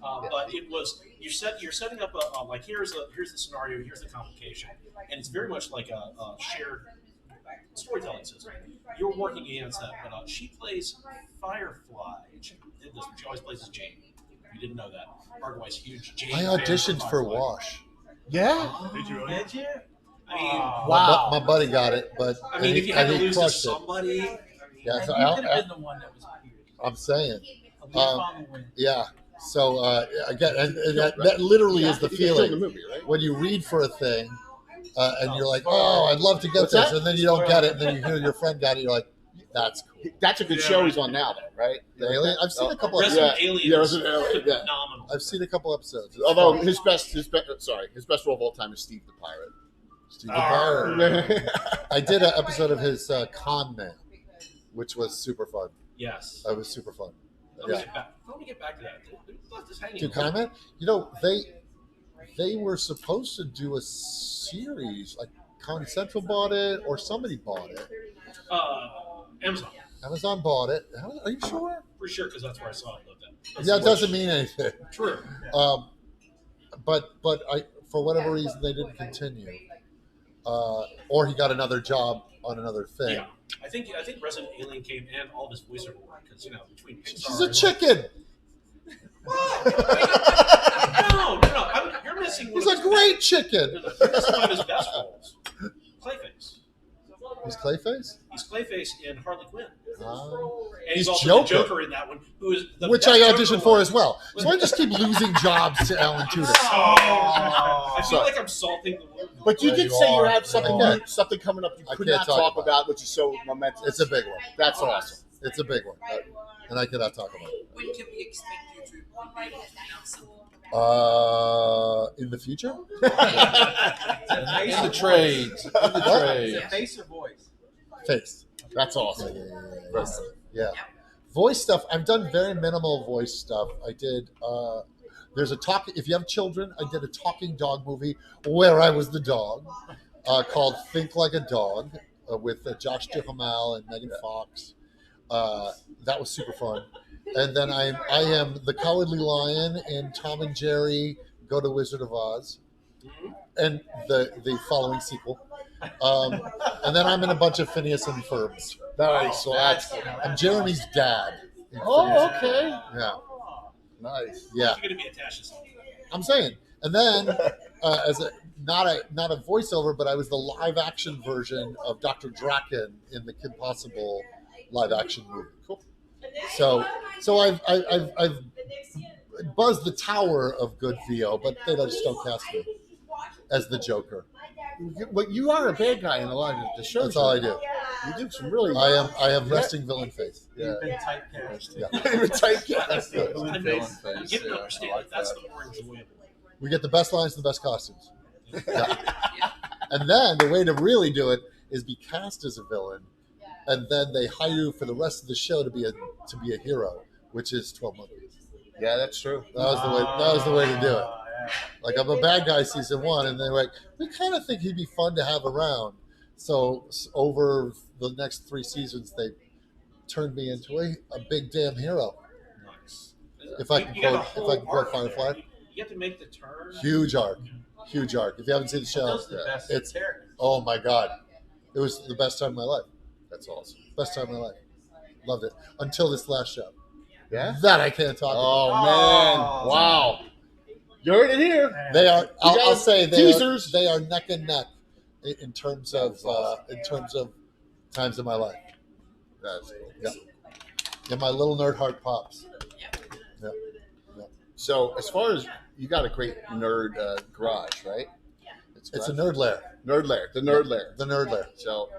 But it was you're setting up a like here's the scenario, here's the complication, and it's very much like a shared storytelling system. You're working against that, but she plays Firefly. She did this, but she always plays as Jane. If you didn't know that, Margaway's huge Jane. I fan auditioned for Firefly. Wash. Yeah. Did you really? Did you? I mean, Wow. My buddy got it, but I mean, if you had to lose to crushed it. somebody, Yeah, And so you could have been the one that was appeared. I'm saying. A leap on the win. Yeah. So again, and that literally is the You killed the feeling movie, right? when you read for a thing, and you're like, "Oh, I'd love to get What's this," that? and then you don't get it, and then you hear your friend got it, you're like, "That's cool." That's a good show he's on now, though, right? The Alien. I've seen a couple. Of, Resident Yeah. Alien Yeah, is Resident Alien, yeah. phenomenal. I've seen a couple episodes. It's Although fun. his best role of all time is Steve the Pirate. Steve the Pirate. Yeah. I did an episode of his Con Man, which was super fun. Yes. That was super fun. Let me Yeah. get back to that. Dude, left us hanging. Dude, Con Man. You know they were supposed to do a series. Like Comedy Central bought it, or somebody bought it. Amazon. Amazon bought it. Are you sure? For sure, because that's where I saw it. Yeah, it doesn't mean anything. True. But I, for whatever reason, they didn't continue. Or he got another job on another thing. Yeah. I think Resident Alien came and all this voiceover work because between Pixar. She's a chicken. No. You're missing one. He's a great chicken. You're missing one of his best roles. Clayface. He's Clayface? He's Clayface in Harley Quinn. Ah. And he's He's also Joker. the Joker in that one, who is the which best I Joker auditioned for was. as well. So I just keep losing jobs to Alan Tudyk. I feel like I'm salting the wound. But you Yeah, did you say you are. have something You are. something coming up you I could can't not talk talk about about, which is so momentous. It's a big one. That's awesome. It's a big one, and I cannot talk about it. When can we expect you to announce something? In the future? In the trades. In the Is trades. it face or voice? Face. That's awesome. Yeah. Voice stuff. I've done very minimal voice stuff. I did. There's a talk. If you have children, I did a talking dog movie where I was the dog, called "Think Like a Dog," with Josh Duhamel and Megan Fox. That was super fun. And then I am the Cowardly Lion in Tom and Jerry Go to Wizard of Oz, and the following sequel. And then I'm in a bunch of Phineas and Ferbs. Nice. So I'm Jeremy's dad. in Oh, Phineas and okay. Ferb. Yeah. Nice. Yeah. You're going to be attached to something. I'm saying. And then as a not a voiceover, but I was the live action version of Dr. Draken in the Kim Possible live action movie. Cool. So I've buzzed the tower of good VO, but they just don't cast me as the Joker. But you are a bad guy in a lot of the shows. That's all I do. You do some really. I have resting villain face. Yeah. You've been typecast. Yeah. You're typecast. I Villain mean, face, you get to yeah, understand I like that's that. the more enjoyable. We get the best lines, the best costumes. Yeah. And then the way to really do it is be cast as a villain, and then they hire you for the rest of the show to be a hero, which is 12 Monkeys. Yeah, that's true. That was the way to do it. Yeah. Like, I'm a bad guy season 1, and they're like, we kind of think he'd be fun to have around. So over the next 3 seasons, they turned me into a big damn hero. Nice. If I can You got a quote whole arc. Firefly. You have to make the turn. Huge arc. Huge arc. If you haven't seen the show, Those are the best it's characters. oh my god, it was the best time of my life. That's awesome. Best time of my life. Loved it until this last show. Yeah. That I can't talk Oh about. man! Oh. Wow. You heard it here. They are. I'll guys- say teasers. they are neck and neck in terms of times of my life. That's cool. Yeah. And my little nerd heart pops. Yeah. So as far as you got a great nerd garage, right? It's a nerd lair. nerd lair. The nerd lair. The nerd lair. So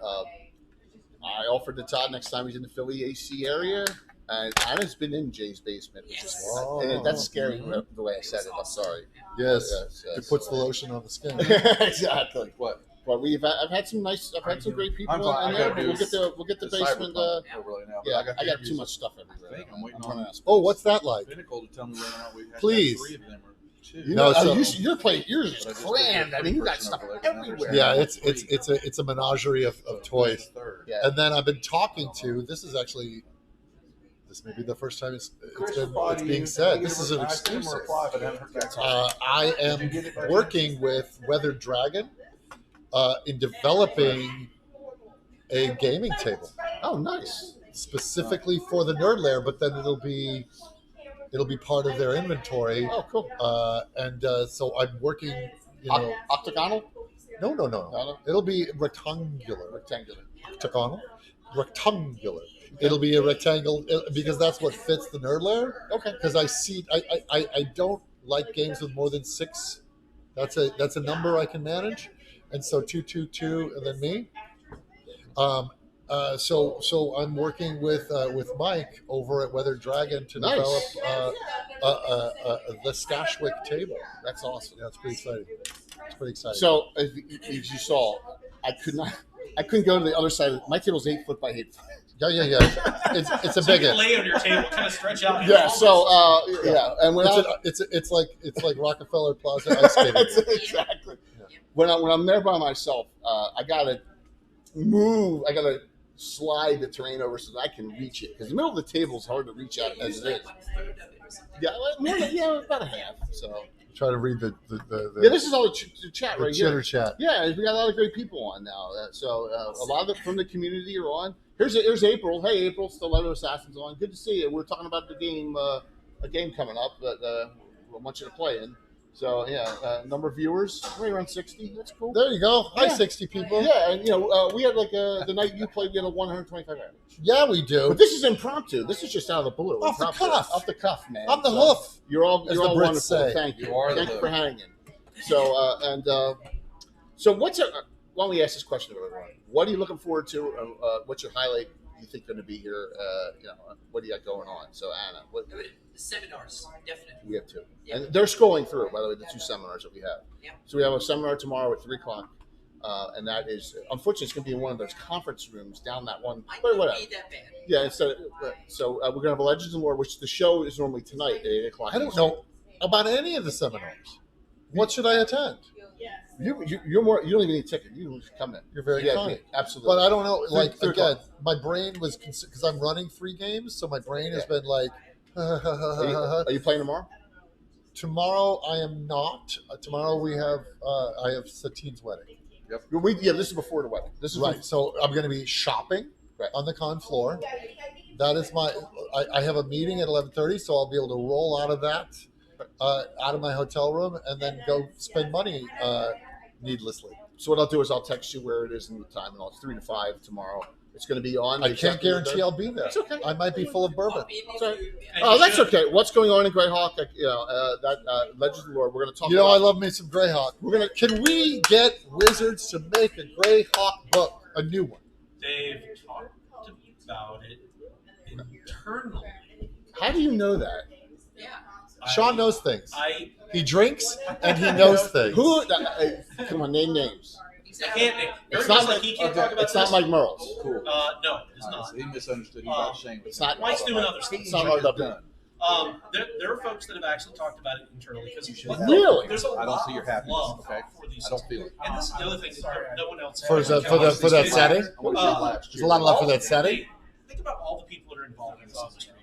I offered to Todd next time he's in the Philly AC area, and Anna's been in Jay's basement, which is Oh. and that's scary the way I said it. I'm sorry. Yes. Yes, It puts the lotion on the skin. exactly. What? But I've had some great people I'm fine. in I there. gotta But do we'll get the The basement. Cyberpunk really now, but Yeah, I the got interviews too much stuff everywhere. I think I'm waiting trying on to ask. Oh, what's that like? Pinnacle to tell me whether or not we have Please. 3 of them or 2. You No, know, so- your place, yours is But I just crammed. did I mean, you got person stuff over there. everywhere. Yeah, it's a menagerie of toys. Yeah. And then I've been talking to. This may be the first time it's being said. This is an exclusive. I am working with Weathered Dragon in developing a gaming table Oh, nice. specifically for the Nerd Lair, but then it'll be part of their inventory. Oh, cool. So I'm working. You know, Octagonal? no. It'll be rectangular. Rectangular. Rectangular. It'll be a rectangle because that's what fits the Nerd Lair. Okay. Because I don't like games with more than 6. That's a number I can manage, and so 2, 2, 2, and then me. So I'm working with Mike over at Weathered Dragon to Nice. develop the Stashwick table. That's awesome. Yeah, it's pretty exciting. It's pretty exciting. So, as you saw, I couldn't go to the other side. My table's 8 foot by 8 foot. yeah. It's a So you big can one. lay on your table, kind of stretch out. Yeah. So, yeah. And when It's like Rockefeller Plaza ice skating. exactly. When I'm there by myself, I gotta move. I gotta slide the terrain over so that I can reach it because the middle of the table is hard to reach out as it is. Yeah, about a half. So Try to read the this is all the chat the right chitter here. chat. Yeah, we got a lot of great people on now. So a lot of it from the community are on. Here's April. Hey, April, Stiletto Assassin's on. Good to see you. We're talking about the game, a game coming up that I want you to play in. So yeah, number of viewers right around 60. That's cool. There you go. Hi, Yeah. 60 people. Yeah, and we had like the night you played, we had a 125 average. Yeah, we do. But this is impromptu. This is just out of the blue. Off the Impromptu. cuff. Off the cuff, man. I'm the So hoof. You're all as you're the all Brits wonderful. say. Thank you. You are the Thank you for hoof. hanging. So so why don't we ask this question to everyone? What are you looking forward to? What's your highlight? You think going to be here? What do you got going on? So Anna, what The seminars, definitely. we have two, Yeah. and they're scrolling through. By the way, the two seminars that we have. Yeah. So we have a seminar tomorrow at 3:00, and that is unfortunately it's going to be in one of those conference rooms down that one. Might But not whatever. be that bad. Yeah. So we're going to have a Legends of Lore, which the show is normally tonight at 8:00. I don't know about any of the seminars. What should I attend? You're more. You don't even need a ticket. You can just come in. You're very Yeah, kind. absolutely. But I don't know. Like, Third again, my brain was, because I'm running 3 games, so my brain has been like, Are you playing tomorrow? tomorrow I am not. Tomorrow I have Satine's wedding. This is before the wedding. This is Right. So I'm going to be shopping on the con floor. That is I have a meeting at 11:30, so I'll be able to roll out of that, out of my hotel room, and then go spend money needlessly. So what I'll do is I'll text you where it is in the time, and it's 3 to 5 tomorrow. It's going to be on. I can't exactly guarantee I'll be there. It's okay. I might be full of bourbon. I'll be in the Sorry. interview. Oh, that's okay. What's going on in Greyhawk? That Legends of Lore. We're going to talk. You know, about, I love me some Greyhawk. Can we get Wizards to make a Greyhawk book, a new one? They've talked about it internally. How do you know that? Yeah. Sean knows things. I He drinks and he knows things. Who? Come on, name names. I can't name. It's It's not not like he can't okay, talk about It's not this. Mike Merles. Cool. No, it's not. He misunderstood. He got Shane. It's not. Mike's doing other stuff. It's not RW. done. There are folks that have actually talked about it internally because Really? there's a I don't lot see your of happiness. love Okay. for these. I don't feel it. And this is the other thing that no one else For that setting? There's a lot of love for that setting. Think about all the people that are involved in this industry.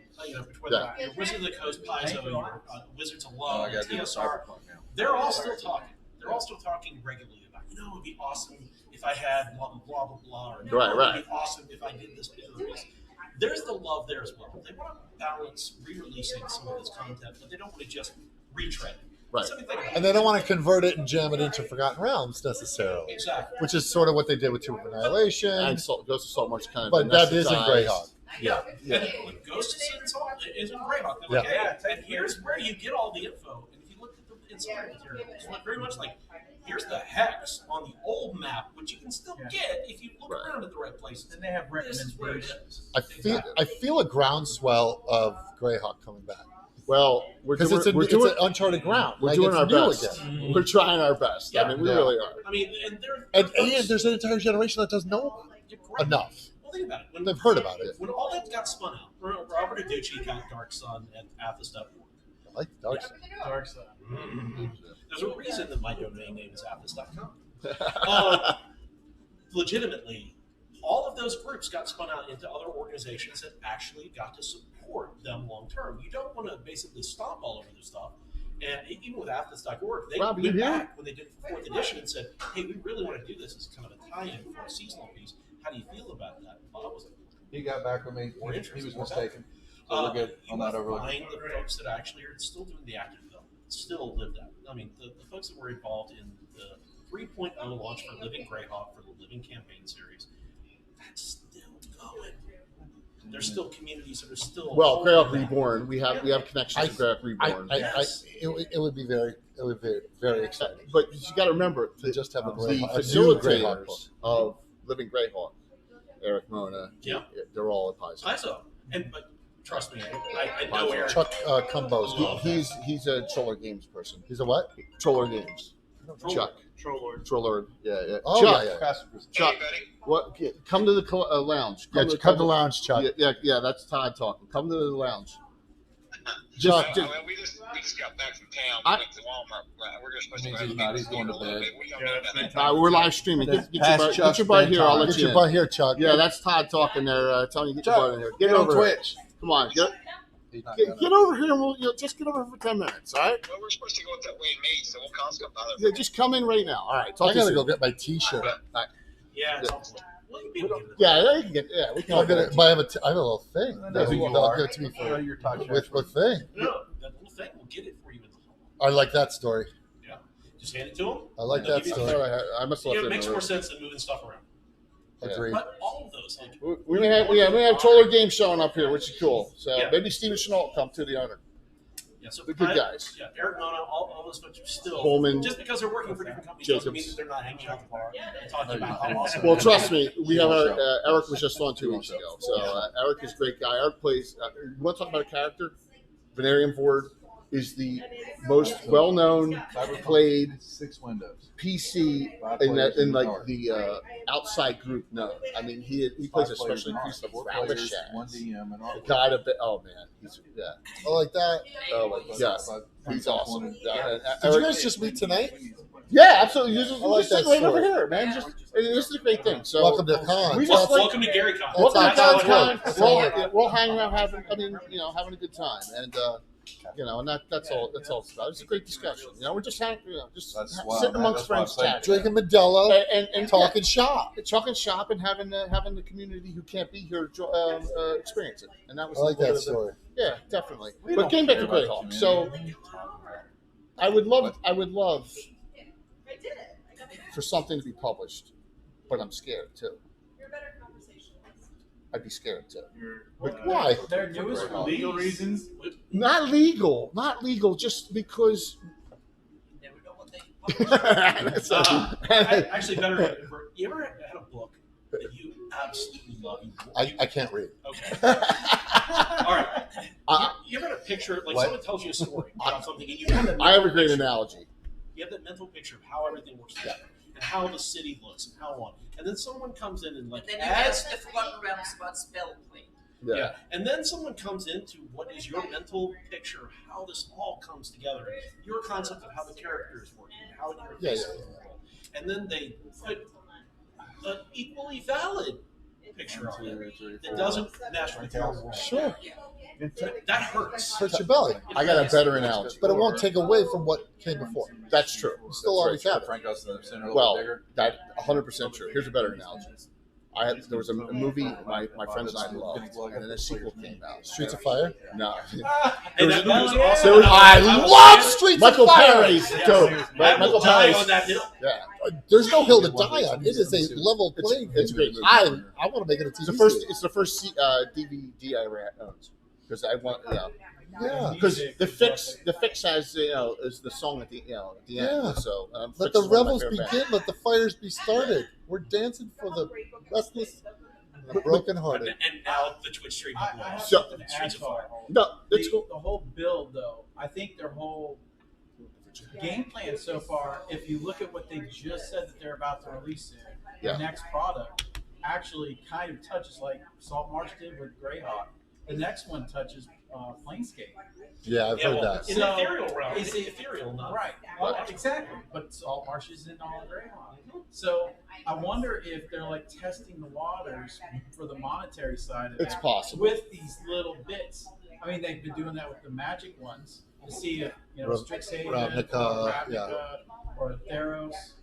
Whether Yeah. you're Wizards of the Coast, Paizo, you're Wizards of Love, I got to do the TSR, cyberpunk now. they're all still talking. They're all still talking regularly about, it'd be awesome if I had blah, blah, blah, blah, blah. Or, Right. It'd be awesome if I did this particular piece. There's the love there as well. They want to balance re-releasing some of this content, but they don't want to just retread it. Right. Something to think about. And they don't want to convert it and jam it into Forgotten Realms necessarily, Exactly. which is sort of what they did with Tomb of Annihilation. And Ghost of Saltmarsh kind of. But that isn't Greyhawk. Yeah. Yeah. And Ghost is in Greyhawk. They're like, Yeah. hey, and here's where you get all the info. And if you look at the inspired material, it's very much like, here's the hex on the old map, which you can still get if you look around at the right places. And they have This is where it recommendations. is. I feel a groundswell of Greyhawk coming back Well, we're because doing. it's an uncharted ground. We're Like, doing it's our new best. again. We're trying our best. I mean, we Yeah. really are. I mean, and they're And there's an entire generation that doesn't know about you're it correct. enough. Well, think about it. When, They've heard about it. when all that got spun out, Robert Aducci got Dark Sun and Athos.org. I like the dark side. Dark side. There's a reason that my domain name is Athos.com. Legitimately, all of those groups got spun out into other organizations that actually got to support them long term. You don't want to basically stomp all over their stuff. And even with Athos.org, they Rob, you went here? back when they did the 4th edition and said, hey, we really want to do this as kind of a tie-in for a seasonal piece. How do you feel about that? Well, I was like, He got back with me. More He interesting, was more mistaken. So we're good you on that will overlook. find the folks that actually are still doing the active film, still lived out. I mean, the folks that were involved in the 3.0 launch for Living Greyhawk for the Living campaign series, that's still going. There's still communities that are still Well, Greyhawk holding that. Reborn. We have connections to Greyhawk Reborn. It would be very exciting But you got to remember to just have a the Greyhawk, a new Greyhawk book. facilitators of Living Greyhawk, Eric Mona. Yeah. They're all at Paizo. I saw, but trust me, I know Eric. Chuck Cumbo's gone. He's a Troller Games person. He's a what? Troller Games. Troll Chuck. Trollord. Troller. Yeah. Oh, Chuck. yeah. Chuck. What? Come to the lounge. Come to the lounge, Chuck. Yeah. That's Todd talking. Come to the lounge. Chuck, Just- we just got back from town. I- We went to Walmart. We're just supposed to Means go he's to not. the He's going to a little bed. bit. We don't Yeah, know that's about that. fantastic. we're live streaming. Get your Pass butt Chuck's here. I'll let get you your in. butt here, Chuck. Yeah, that's Todd talking there. Telling you get your butt in here. Get Get on over here. Twitch. Come on. He's not Get gonna. over here. And we'll just get over here for 10 minutes. All right. Well, we're supposed to go that way and meet, so we'll call some other. Yeah, just come in right now. All right. Talk I to you gotta go soon. get my T-shirt. Yeah, it's all cool. Well, you can get it. Yeah, you can get. Yeah, we can. I'm gonna, but I have a little thing. Know who you They'll are. give it to me Know for your talk with thing. No, that little thing will get it for you in the hall. I like that story. Just hand it to them. I like They'll that give you the story. thing. I must have You know, left it it makes in more the sense than moving stuff around. Agreed. But all of those, like, room. We may have Toller Games showing up here, which is cool. So Yeah. maybe Steven Chenault will come to the owner. yeah, so The good guys. Yeah, Eric Nona, all those folks are still Coleman, just because they're working for different companies doesn't mean Jacobs. that they're not hanging out at the bar and talking about how awesome. Well, trust me, we have our Eric was just on 2 weeks ago. So Eric is a great guy. Eric plays. You want to talk about a character? Venarium Ford is the most well-known, played 6 windows. PC in like the outside group. No, I mean he plays a special piece of 4 Rally players, Shack. 1 DM, and The guy to be, oh man, he's I like that. he's awesome. Did Eric- you guys just meet tonight? Yeah, absolutely. You're just, I like sitting that right over story. here, man. This is a great thing. So Welcome to Con. we just Welcome to Gary Con. welcome to That's how Con. it works. We're all hanging out, having a good time, and and that's all. That's all it's about. It's a great discussion. We're just That's why, sitting man. amongst That's why I'm friends, saying- chatting, Drinking Modelo and talking shop. talking shop, and having the community who can't be here experience it. And that was I like the- that story. Yeah, definitely. We But don't came back care to about the Greyhawk. community. So What are you talking about? I would love I did it. I got it. for something to be published, but I'm scared too. You're a better conversationalist. I'd be scared too. Why? Their newest For legal reasons. Not legal, just because. Never know what they. So- Actually, better. You ever had a book that you absolutely love? I can't read. Okay. All right. I- You ever had a picture, like What? someone tells you a story about something, and you have that I have a mental great picture. analogy. You have that mental picture of how everything works together, and how the city looks, and how on. And then someone comes in and But like then you adds. have the forgotten realms about spell play. Yeah. And then someone comes into what is your mental picture of how this all comes together, your concept of how the character is working, how you're Yeah, facing the world. And then they put an equally valid picture on it that doesn't mesh with your world. Sure. That hurts. Hurts your belly. I got a better analogy. But it won't take away from what came before. That's true. You still always have it. Frank Gus in the center a little Well, bigger. that 100% true. Here's a better analogy. There was a movie my friends and I loved, and then a sequel came out. Streets of Fire? No. And that movie was awesome. There was- I love Streets Michael of Fire. Perry's Yeah, dope. I Michael will die Perry's. on that hill. Yeah. There's no hill to die on. It is a level It's- playing it's a field. great movie. I want to make it a TV series. It's the first DVD I owned because I want Yeah. because the fix has is the song at the at the end. Yeah. So Let Fix the is one of my revels favorite begin. bands. Let the fires be started. We're dancing for the restless and the brokenhearted. And now the Twitch stream. I have So- something to Streets add of to Fire. all. No, it's the, cool. the whole build, though, I think their whole game plan so far, if you look at what they just said that they're about to release in Yeah. the next product, actually kind of touches like Salt Marsh did with Greyhawk. The next one touches Planescape. Yeah, I've Yeah, heard well, that. in So, the ethereal realm. is It's it- ethereal, not Right. Well, exactly. But Salt Marsh is in all Greyhawk. So I wonder if they're like testing the waters for the monetary side of It's it possible. with these little bits. I mean, they've been doing that with the Magic ones to see if Strixhaven Ravnica, or Ravnica or Theros,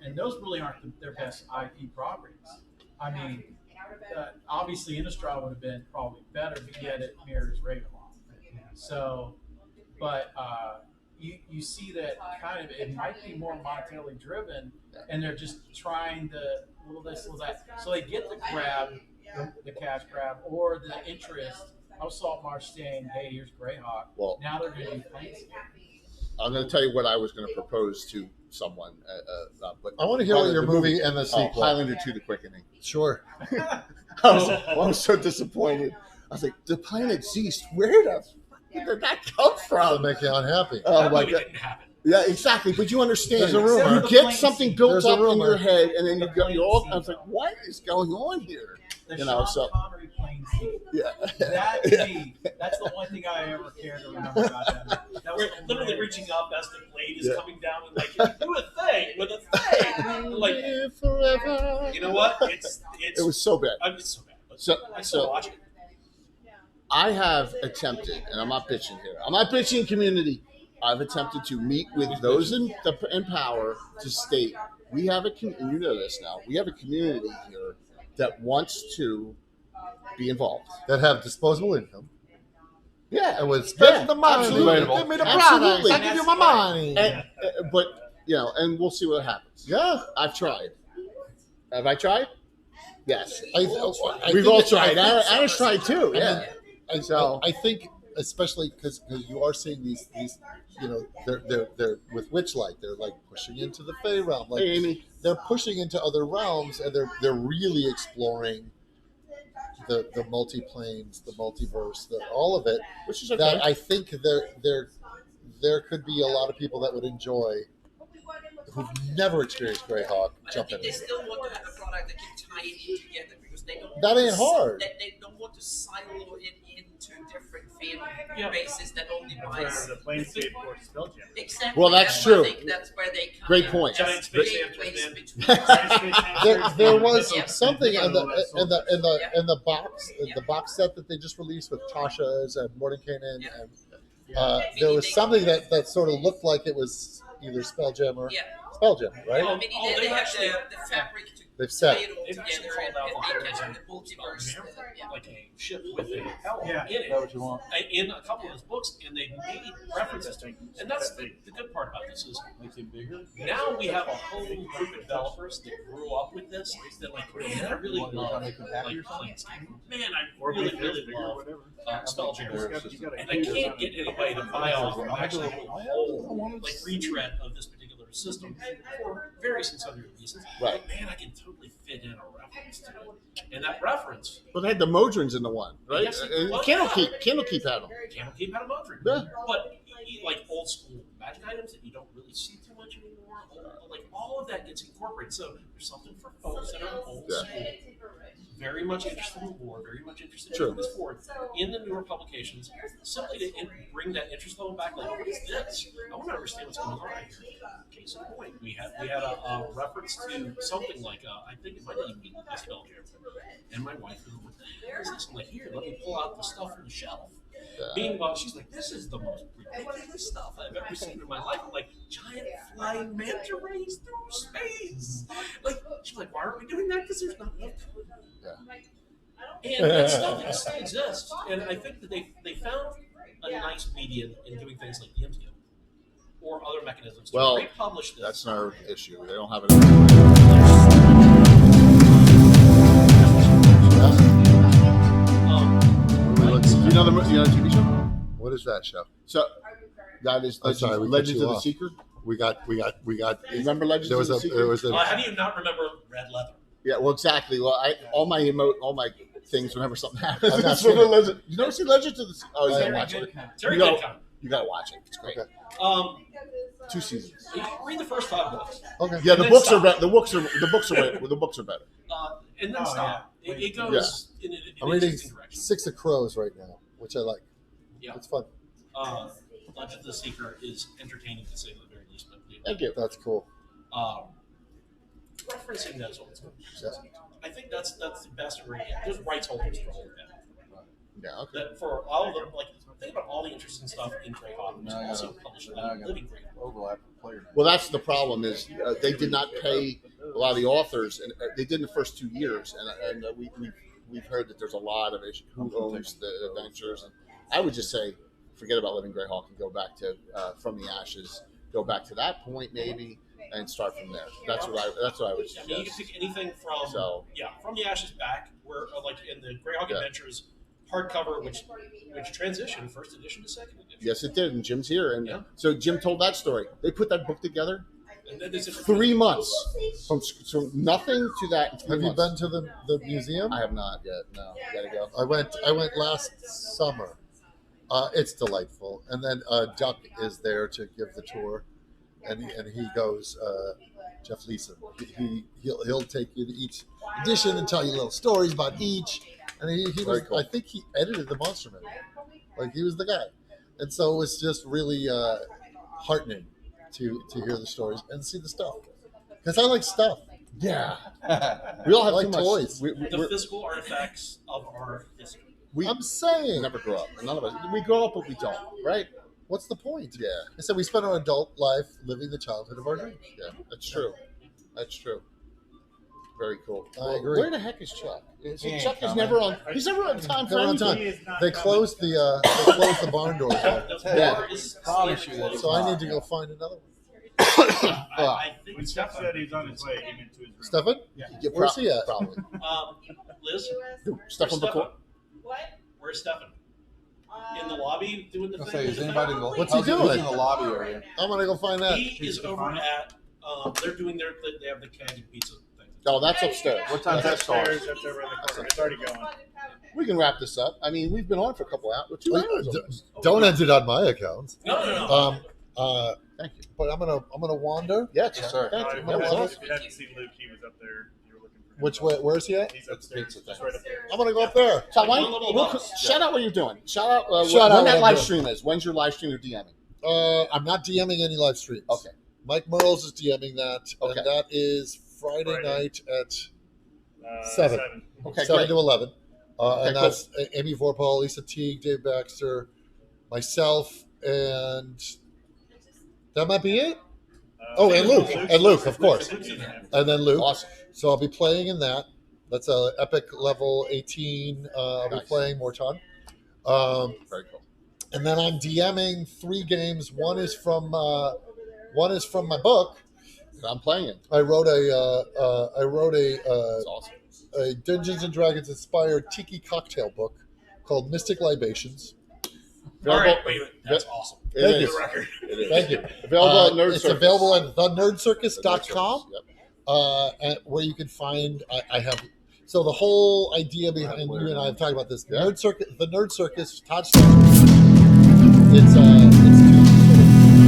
and those really aren't their best IP properties. I mean, obviously Innistrad would have been probably better, but yet it mirrors Ravenloft. So, but you see that kind of it might be more monetarily driven, and they're just trying to little this, little that, so they get the grab, the cash grab, or the interest of Salt Marsh saying, "Hey, here's Greyhawk." Well, Now they're going to do Planescape. I'm going to tell you what I was going to propose to someone. But I want to hear what your movie and the sequel. Highlander 2: The Quickening. Sure. I was so disappointed. I was like, the planet Zeus, where the fuck did that come That'll from? make you unhappy. Oh That my movie god. didn't happen. Yeah, exactly. But you understand. There's a rumor. You get something built There's a up in rumor. your head, and then you're all. I was like, what is going on here? The You know, Sean so- Connery Planescape. Yeah. That to me, that's the one thing I ever cared to remember about that. That was We're literally reaching up as the blade is Yeah. coming down and like do a thing with a thing. Like, Live forever. you know what? It's It was so bad. it's so bad. But So, I still so watch it. I have attempted, and I'm not bitching here. I'm not bitching, community. I've attempted to meet with those in power to state we have and you know this now. We have a community here that wants to be involved. That have disposable income. Yeah, And would spend the money. absolutely. Give me the Absolutely. products. I give you my money. And, but and we'll see what happens. Yeah, I've tried. Have I tried? Yes. I We've think all it- tried. I think- Aaron's tried too. Yeah. I think especially because you are seeing these they're with Witchlight, they're like pushing into the Fey realm, like Hey, Amy. they're pushing into other realms, and they're really exploring the multi-planes, the multiverse, all of it. Which is okay. That I think there could be a lot of people that would enjoy who've never experienced Greyhawk But I jump think in. they still want to have a product that can tie it together because they don't. That want ain't to, hard. They don't want to silo it into different fan Yeah. bases that only buys. The Planescape or Spelljammer. Exactly. Well, that's why I true. think that's where they come Great in. point. Giant space Gateways hamsters, between. There was Yeah. something in the Yeah. in the box Yeah. the box set that they just released with Tasha's and Mordenkainen, Yeah. and there was something that sort of looked like it was either Spelljammer, Yeah. Spelljammer, right? I mean, Oh, they they've have actually- the fabric to They've tie said it all They've actually together called out and the make it the multiverse multiverse. Yeah. like a ship with a helm Yeah. in Is that what you it. want? In a couple of his books, and they made references to it. And that's the good part about this is Make it bigger. now we have a whole group of developers that grew up with this that like, man, I really Want to love make them happy or like something? Planescape. Man, I Or really, bigger, really bigger, love whatever. Spelljammer. You gotta And I can't get anybody to buy off of actually doing a whole like retread of this particular system for various and sundry reasons. Right. But man, I can totally fit in a reference to it. And that reference, Well, they had the Modrons in the one, right? Yes, And Candlekeep had them. Candlekeep had a Modric. Yeah. But like old school magic items that you don't really see too much anymore, like all of that gets incorporated. So there's something for folks that are old Yeah. school, very much interested in war, very much interested in Sure. moving this forward in the newer publications, simply to bring that interest level back. Like, what is this? I want to understand what's going on right here. Case in point, we had a reference to something like I think it might even be a Spelljammer, and my wife was like, "What the hell is this?" I'm like, "Here, let me pull out the stuff from the shelf." Meanwhile, she's like, "This is the most ridiculous stuff I've ever seen in my life." I'm like, giant flying manta rays through space. Like, she's like, "Why aren't we doing that? Because there's not enough time." And that stuff still exists. And I think that they found a nice median in doing things like the MTO or other mechanisms to Well, republish this. That's our issue. They don't have it. You know the TV show? what is that show? So that is I'm sorry, we cut Legends you of the off. Seeker. We got. Remember Legends There was of a the Seeker? there was a How do you not remember Red Leather? Yeah, well, exactly. Well, all my things whenever something happens. I've not It's from seen the it. Legend. You never seen Legends of the Seeker? Oh, you gotta Very watch it. Terry You gotta- Goodkind. You gotta watch it. It's great. Okay. 2 seasons. You read the first 5 books. Okay. Yeah, And the then books are stop. better. The books are better. And then Oh, stop. yeah. It goes in an I'm reading interesting direction. Six of Crows right now, which I like. Yeah. It's fun. Legend of the Seeker is entertaining to say the very least. But Thank you. That's cool. referencing those old schools. Yeah. I think that's the best ingredient. There's rights holders to hold that. Yeah, okay. That for all of them, like think about all the interesting stuff in Greyhawk, which is Now I also gotta- published in now I gotta Living Greyhawk. overlap with player names. Well, that's the problem is they did not pay a lot of the authors, and they did in the first 2 years, and we've heard that there's a lot of issues. Who owns the adventures? And I would just say, forget about Living Greyhawk and go back to From the Ashes. Go back to that point maybe, and start from there. That's what I would I mean, you can suggest. pick anything from So From the Ashes back, where like in the Greyhawk Yeah. Adventures hardcover, which transitioned first edition to second edition. yes, it did, and Jim's here, and Yeah. so Jim told that story. They put that book together And then there's 3 months from nothing to that. In 3 Have you months. been to the museum? I have not yet. No, gotta go. I went last summer. It's delightful. And then Duck is there to give the tour, and he goes. Jeff Leeson. He'll take you to each edition and tell you little stories about each. And he was. Very cool. I think he edited the Monster Manual. Like he was the guy, and so it was just really heartening to hear the stories and see the stuff. Because I like stuff. Yeah, we all have I like too much. toys. the physical artifacts of our history. I'm saying, never grow up. None of us. We grow up, but we don't. Right? what's the point? Yeah. I said we spend our adult life living the childhood of our dreams. Yeah. That's true. That's true. Very cool. I agree. Where the heck is Chuck? He ain't Chuck is coming. never on. He's never on time for Never on anything. time. He is not They coming. closed the barn doors. The Yeah. bar is Promise you that. So I need to go find another one. I think When Steph said he's on his way, he meant to his room. Stefan? Yeah. Where's he at? Probably. Liz, Stefan where's Bacall. What? Where's Stefan? In the lobby doing the I'll thing? say, is anybody in the, What's he how's doing? He's in the lobby area. I'm gonna go find that. He is over at. They're doing their. They have the Canadian pizza thing. Oh, that's upstairs. What time's that start? Upstairs, up there by the corner. It's already going. We can wrap this up. I mean, we've been on for a couple hours. 2 hours. Almost. Don't end it on my account. No. Thank you. But I'm gonna wander. Yeah, Yes, sir. Thank you. If That was you awesome. hadn't seen Luke, he was up there. You were looking for him. Which way? Where's he at? He's That's the upstairs. pizza Just thing. right up there. I'm gonna go up there. So why, One shout out what you're doing. Shout out, Shout out when what that I'm live doing. stream is. When's your live stream or DMing? I'm not DMing any live streams. Okay. Mike Merles is DMing that, Okay. and that is Friday Friday. night at 7. Okay, 7 great. to 11. Okay, And that's Amy Vorpahl, Lisa Teague, Dave Baxter, myself, and that might be it. Oh, and Luke. And Luke, of course. And then Luke. Awesome. So I'll be playing in that. That's a epic level 18. I'll be Nice. playing Morton. Very cool. And then I'm DMing 3 games. One is from my book. I'm playing it. I wrote a It's awesome. a Dungeons and Dragons inspired tiki cocktail book called Mystic Libations. All right, wait a minute. That's awesome. It Thank is. you. Record. It is. Thank you. Available at Nerd It's Circus. available at The Nerd thenerdcircus.com, Circus, yep. and where you can find. I have. So the whole idea behind you and I have talked about this. Yeah. Nerd Circus, the Nerd Circus, Todd Stone. It's two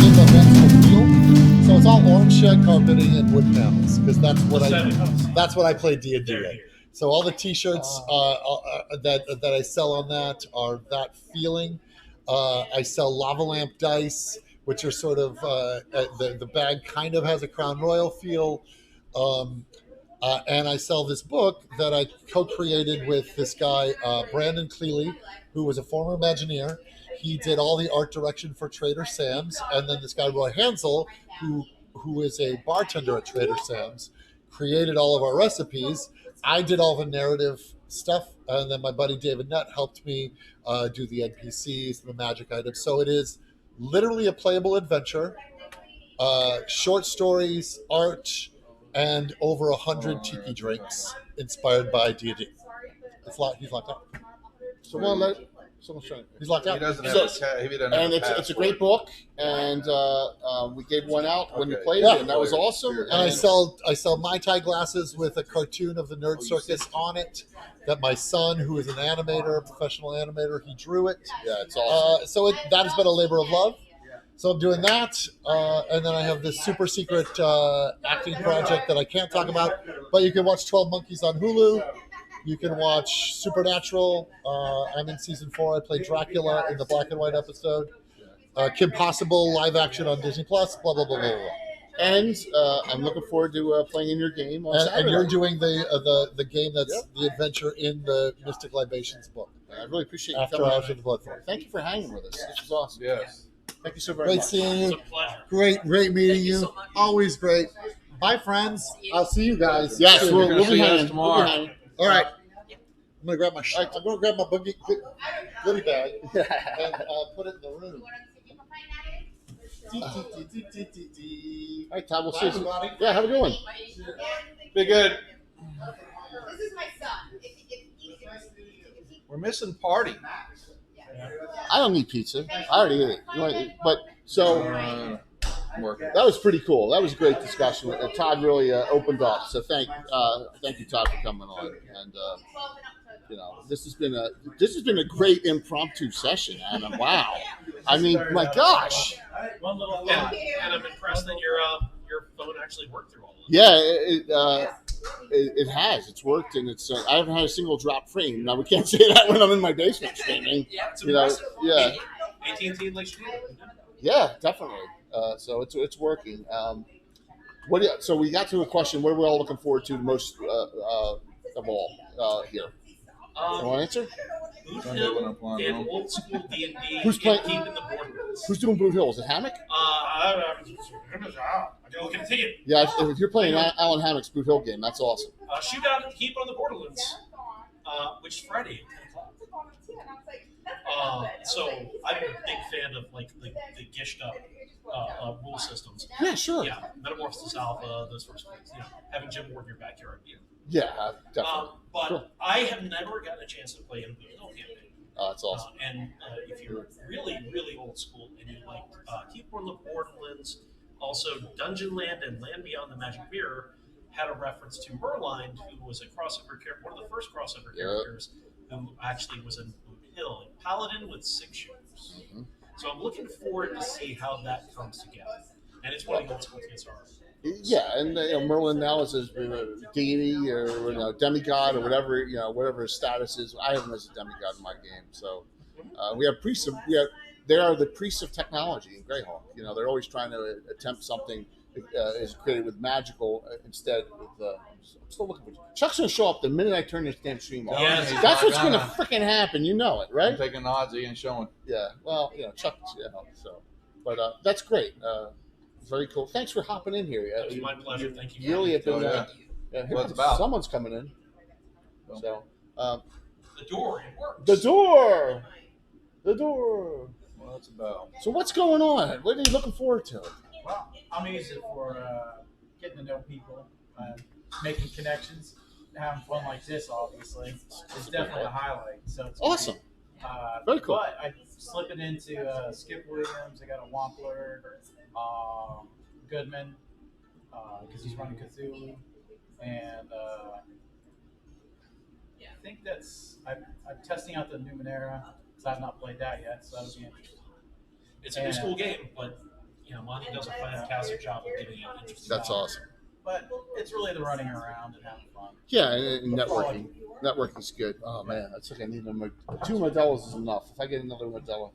sort of events feel. So it's all orange shed carpeting and wood panels because that's what I play D&D in. So all the T-shirts that I sell on that are that feeling. I sell lava lamp dice, which are sort of the bag kind of has a Crown Royal feel. And I sell this book that I co-created with this guy, Brandon Cleely, who was a former Imagineer. He did all the art direction for Trader Sam's. And then this guy, Roy Hansel, who is a bartender at Trader Sam's, created all of our recipes. I did all the narrative stuff. And then my buddy David Nutt helped me do the NPCs, the magic items. So it is literally a playable adventure. Short stories, art, and over 100 tiki drinks inspired by D&D. He's locked up. So we'll let someone's trying. He's locked He out. doesn't have So- a cat. He doesn't have And a it's a passport. great book, and we gave one out when you Okay. played Yeah. it, and that was awesome. And I sell Mai Tai glasses with a cartoon of the Nerd Circus on it that my son, who is an animator, a professional animator, he drew it. Yeah, it's awesome. So that has been a labor of love. So I'm doing that, and then I have this super secret acting project that I can't talk about, but you can watch 12 Monkeys on Hulu. You can watch Supernatural. I'm in season 4. I play Dracula in the black and white episode. Kim Possible live action on Disney Plus. Blah blah blah blah blah. And I'm looking forward to playing in your game on And Saturday. you're doing the game that's Yep. the adventure in the Mystic Libations book. I really appreciate you After coming. Hours of the Bloodthorn. Thank you for hanging with us. This was awesome. Yes. Thank you so very Great much. seeing It's you. a pleasure. Great meeting Thank you you. so much. Always great. Bye, friends. I'll see you guys. Yes, We're we'll gonna be see you guys hanging. tomorrow. We'll be hanging. All right. I'm gonna grab my goodie bag and put it in the room. All right, Todd, we'll see Bye, you. everybody. Yeah, have a good one. Be good. This is my son. We're missing party. I don't need pizza. I already ate it. You want, but so I'm working. that was pretty cool. That was a great discussion. Todd really opened up. So thank you, Todd, for coming on. And this has been a great impromptu session, Adam. Wow. I mean, my gosh. One little And, thought. and I'm impressed that your phone actually worked through all of this. Yeah, it has. It's worked, and it's. I haven't had a single drop frame. Now we can't say that when I'm in my basement streaming. Yeah, it's You know, impressive. yeah. AT&T likes you. Yeah, definitely. So it's working. So we got to a question. What are we all looking forward to the most of all here? You want to answer? Boot Sunday when I'm Hill flying and home. old school D&D. Who's playing- Keeping the Borderlands. Who's doing Boot Hill? Is it Hammock? We'll continue. Yeah, if you're playing Alan Hammock's Boot Hill game, that's awesome. Shootout and Keep on the Borderlands, which is Friday at 10 o'clock. So I'm a big fan of like the gished up rule systems. Yeah, sure. Yeah, Metamorphosis Alpha, those sorts of things. Having Jim Ward in your backyard. Yeah, definitely. But Cool. I have never gotten a chance to play in the Boot campaign. Oh, that's awesome. And if you're really, really old school and you like Keep on the Borderlands, also Dungeon Land and Land Beyond the Magic Mirror had a reference to Merline, who was a crossover character, one of the first crossover characters, who actually was in Boot Hill, a paladin with 6 shooters. Mm-hmm. So I'm looking forward to see how that comes together. And it's one of the old school TSR. Yeah, and Merlin now is a deity or demigod or whatever whatever his status is. I have him as a demigod in my game. So we have priests. They are the priests of technology in Greyhawk. They're always trying to attempt something is created with magical instead with. I'm still looking for Chuck's gonna show up the minute I turn this damn stream off. Yes, That's what's gonna freaking happen. You know it, right? I'm taking odds. He ain't showing. Yeah. Well, Chuck. So, but that's great. Very cool. Thanks for hopping in here. It was my pleasure. Thank you. Really have been. Yeah. Here Well, it's about. someone's coming in. So The door, it works. the door. Well, that's about. So what's going on? What are you looking forward to? Well, I'm using it for getting to know people, making connections, having fun like this. Obviously, it's definitely a highlight. So it's Awesome. Very cool. But I slip it into Skip Williams. I got a Wampler, Goodman, because he's running Cthulhu, and I think that's. I'm testing out the Numenera, because I've not played that yet, so that'll be interesting. It's a new school game, but Monty does a fantastic job of giving it interesting. That's awesome. But it's really the running around and having fun. Yeah, and networking. Networking's good. Oh man, that's like I need 2 Modellas is enough. If I get another Modella.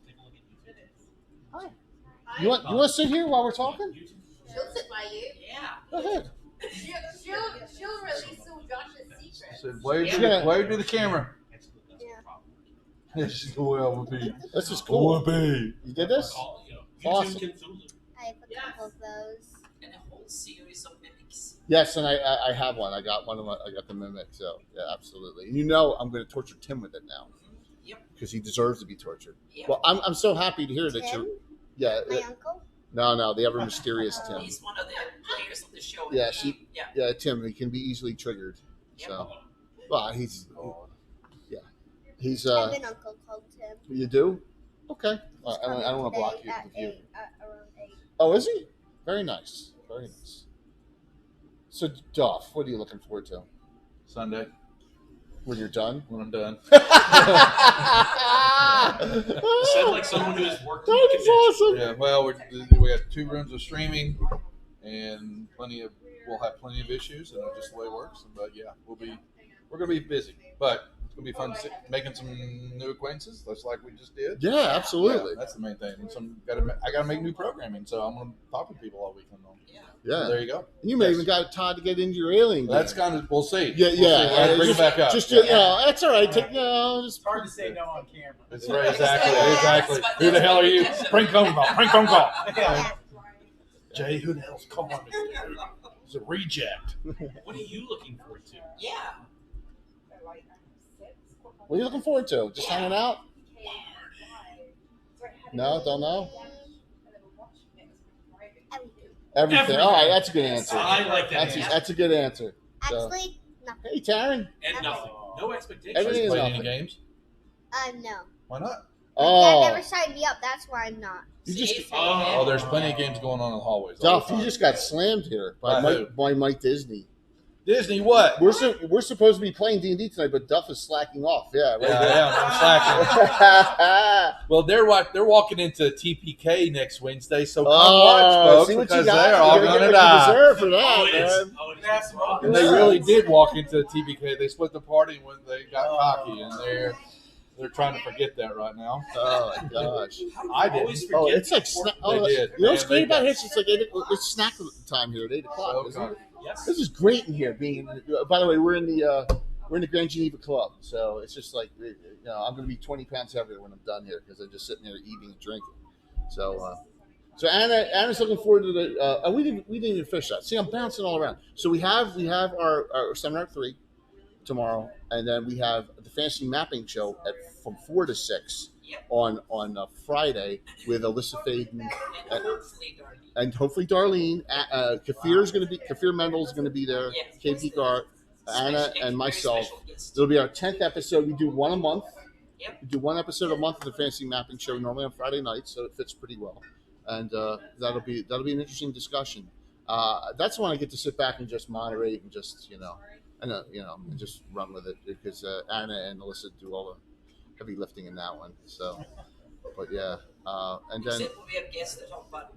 Hi. You want to sit here while we're talking? She'll sit by you. Yeah. Go ahead. She'll release some Josh's secrets. Said, wave to the camera. Yes, well, be. This is cool. Be. You did this? Awesome. I have a couple of those. And a whole series of mimics. Yes, and I have one. I got one of my. I got the mimic. So yeah, absolutely. And I'm going to torture Tim with it now. Yep. Because he deserves to be tortured. Yep. Well, I'm so happy to hear that Tim? you're. Yeah. My uncle? No, the ever mysterious Tim. He's one of the players on the show. Yeah, Yeah. Yeah, Tim. He can be easily triggered. So, well, he's. He's. I have an uncle called Tim. You do? Okay. He's I don't want to block you. at If you- 8, around 8. Oh, is he? Very nice. Very nice. So, Duff, what are you looking forward to Sunday when you're done? when I'm done. Said like someone who has worked in That the is convention. awesome. Yeah, well, we got 2 rooms of streaming, and we'll have plenty of issues, and that's just the way it works. But yeah, we're gonna be busy, but it's gonna be fun making some new acquaintances, just like we just did. Yeah, absolutely. Yeah, that's the main thing. And I gotta make new programming, so I'm gonna talk to people all weekend long. Yeah. So there you go. You may even got Todd to get into your alien game. That's kind of we'll see. Yeah, We'll yeah. see. We'll bring it back up. Just Yeah. that's all right. Yeah. Just It's hard to say no on camera. That's right. Exactly. Who the hell are you? Prank phone call. Yeah. Jay, who the hell's calling me? Dude? It's a reject. What are you looking forward to? Yeah. what are you looking forward to? Just hanging out? No, don't know. Everything. All right, that's a good answer. I like that. That's a good answer. So, Actually, nothing. hey, Taryn. And nothing. No expectations. Everything is Play nothing. any games? No. Why not? Dad Oh, never signed me up. That's why I'm not. you just Oh, there's plenty of games going on in the hallways. Duff. You just got slammed here by By Mike Disney. Disney. What? We're supposed to be playing D&D tonight, but Duff is slacking off. Yeah. Right I'm slacking. Well, they're walking into TPK next Wednesday, so come watch, folks, see what because you got. they're all You're going to get what you die. deserve for Oh, that, it is. man. Oh, it is. Pass them up. And they really did walk into TPK. They split the party when they got cocky, and they're trying to forget that right now. Oh my gosh. I did. Always Oh, forget it's like They did. You know what's Man, great they about got- it? It's like it's snack time here at 8 o'clock. So Isn't it? cocky. Yes. This is great in here. By the way, we're in the Grand Geneva Club, so it's just like I'm going to be 20 pounds heavier when I'm done here because I'm just sitting there eating and drinking. So Anna's looking forward to the. We didn't even finish that. See, I'm bouncing all around. So we have our seminar at 3 tomorrow, and then we have the fantasy mapping show from 4 to 6. Yep. on Friday with Alyssa Faden And hopefully Darlene. and hopefully Darlene. Kafir Mendel's going to be there. Yeah. KP Gart, Anna, Special- and very myself. special guest. It'll be our 10th episode. We do one a month. Yep. We do one episode a month of the Fantasy Mapping Show, normally on Friday nights, so it fits pretty well. And that'll be an interesting discussion. That's when I get to sit back and just moderate and just and just run with it because Anna and Alyssa do all the heavy lifting in that one. So, but yeah, and then Except when we have guests that talk about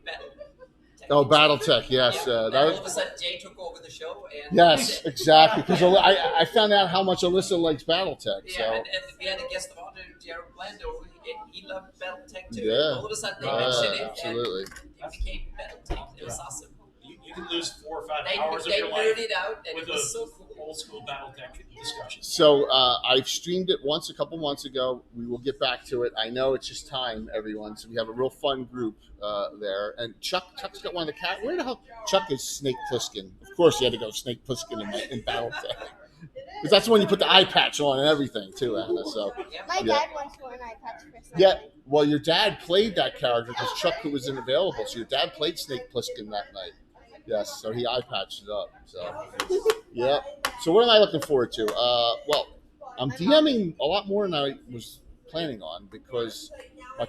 battle. BattleTech, yes, Yeah. that all was- of a sudden, Jay took over the show, and yes, exactly. Because I found out how much Alyssa likes BattleTech. Yeah, So and we had a guest of honor, Jared Blando, and he loved BattleTech too. Yeah. All of a sudden, they mentioned it, absolutely. and it became BattleTech. It was awesome. You can lose 4 or 5 They hours of your nerded life out, and with it was so cool. old school BattleTech discussion. So I've streamed it once a couple months ago. We will get back to it. I know it's just time, everyone. So we have a real fun group there. And Chuck's got one of the cat. Where the hell? Chuck is Snake Plissken. Of course, you had to go Snake Plissken in BattleTech. Because that's the one you put the eye patch on and everything too, Anna. So My Yeah. dad once wore an eye patch for something. yeah. Well, your dad played that character because Chuck wasn't available. So your dad played Snake Plissken that night. Yes, so he eye patched it up. So yeah. So what am I looking forward to? Well, I'm DMing a lot more than I was planning on because my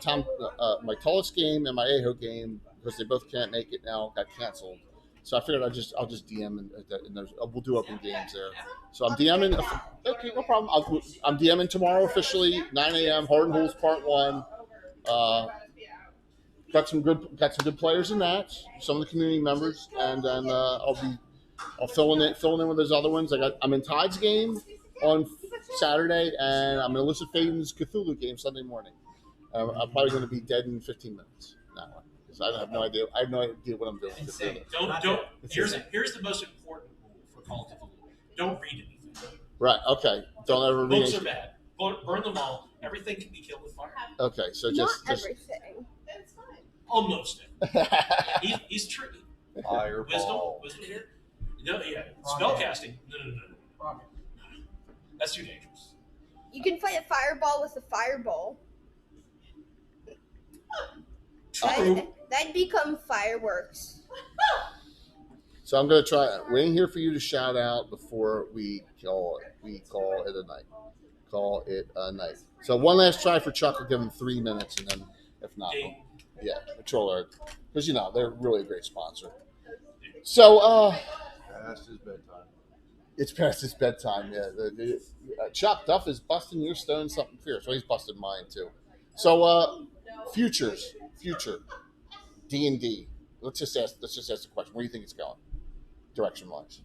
Tullus game and my Aho game, because they both can't make it now, got canceled. So I figured I'll just DM and we'll do open games there. So I'm DMing. Okay, no problem. I'm DMing tomorrow officially, 9 a.m. Hard and Holes Part 1. Got some good players in that. Some of the community members, and then I'll fill in with those other ones. I'm in Todd's game on Saturday, and I'm in Alyssa Faden's Cthulhu game Sunday morning. I'm probably going to be dead in 15 minutes. That one, because I have no idea. I have no idea what I'm doing. Don't. Here's the most important rule for Call of Cthulhu. Don't read anything. Right. Okay. Don't ever read. Books are bad. Burn them all. Everything can be killed with fire. Okay. So Not just everything. Almost. He's tricky. Fireball. Wisdom here. No, yeah. Spellcasting. No. That's too dangerous. You can fight a fireball with a fireball. True. That'd become fireworks. So I'm going to try. Waiting here for you to shout out before we call it. We call it a night. Call it a night. So one last try for Chuck. I'll give him 3 minutes, and then if not, yeah, controller, because they're really a great sponsor. So Past his bedtime. it's past his bedtime. Yeah, Chuck Duff is busting your stone something fierce. Well, he's busted mine too. So future D&D. Let's just ask the question. Where do you think it's going, direction wise?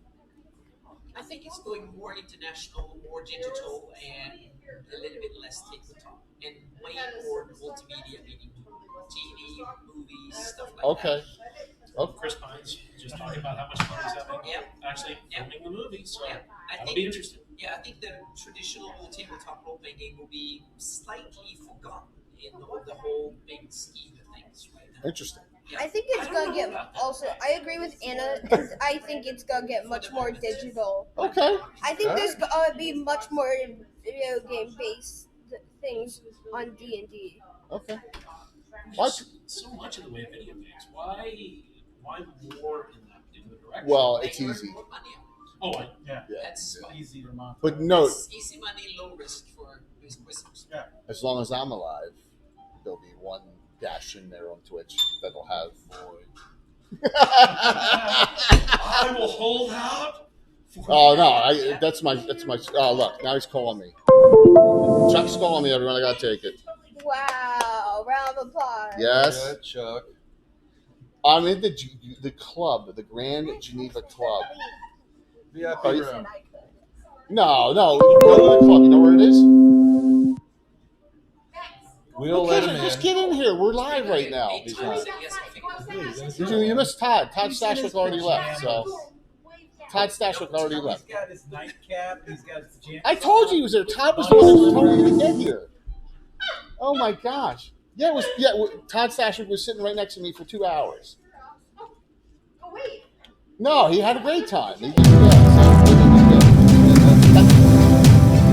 I think it's going more international, more digital, and a little bit less tabletop, and way more multimedia, meaning TV, movies, stuff like that. Okay. Chris Pines just talking about how much fun he's having actually filming the movie, so that'll be interesting. Yeah, I think the traditional tabletop role-playing game will be slightly forgotten in the whole big scheme of things right now. Interesting. Yeah. I think it's gonna get also. I agree with Anna. I think it's gonna get much more digital. Okay. I think there's gonna be much more video game based things on D&D. Okay. What? So much in the way of video games. Why more in that particular direction? Well, it's easy. That's easy to monetize. But no, it's easy money, low risk for wizards. Yeah. as long as I'm alive, there'll be one dash in there on Twitch that'll have. I will hold out. Oh no! That's my. Oh look, now he's calling me. Chuck's calling me. Everyone, I gotta take it. Wow! Round of applause. Yes. Yeah, Chuck. I'm in the club, the Grand Geneva Club. VIP Are you- room. No, go to the club. You know where it is? We'll let him in. Just get in here. We're live right now. You missed Todd. Todd Stashwick already left. So Todd Stashwick already left. He's got his nightcap. He's got his pajamas. I told you he was there. Todd was the one that told me to get here. Oh my gosh. Yeah, it was. Yeah, Todd Stashwick was sitting right next to me for 2 hours. Oh wait. No, he had a great time. He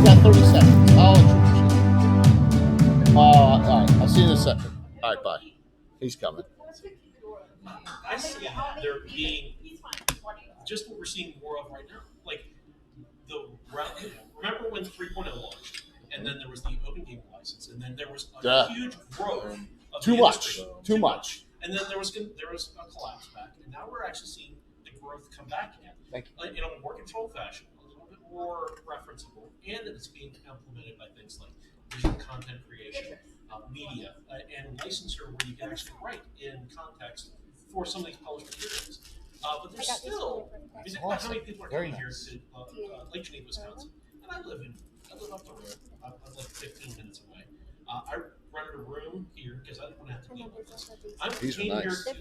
got 30 seconds. I'll introduce you. All right. I'll see you in a second. All right. Bye. He's coming. I see there being just what we're seeing more of right now. Like the remember when 3.0 launched, and then there was the open game license, and then there was a huge growth of Too the much. industry. Too much. And then there was a collapse back, and now we're actually seeing the growth come back again. Thank you. In a more controlled fashion, a little bit more referenceable, and that it's being implemented by things like visual content creation, media, and licensure, where you can actually write in context for some of these published materials. But there's still, you think about how many people are coming here to Lake Geneva, Wisconsin, and I live up the road. I live like 15 minutes away. I rented a room here because I didn't want to have to deal with this. I'm came here to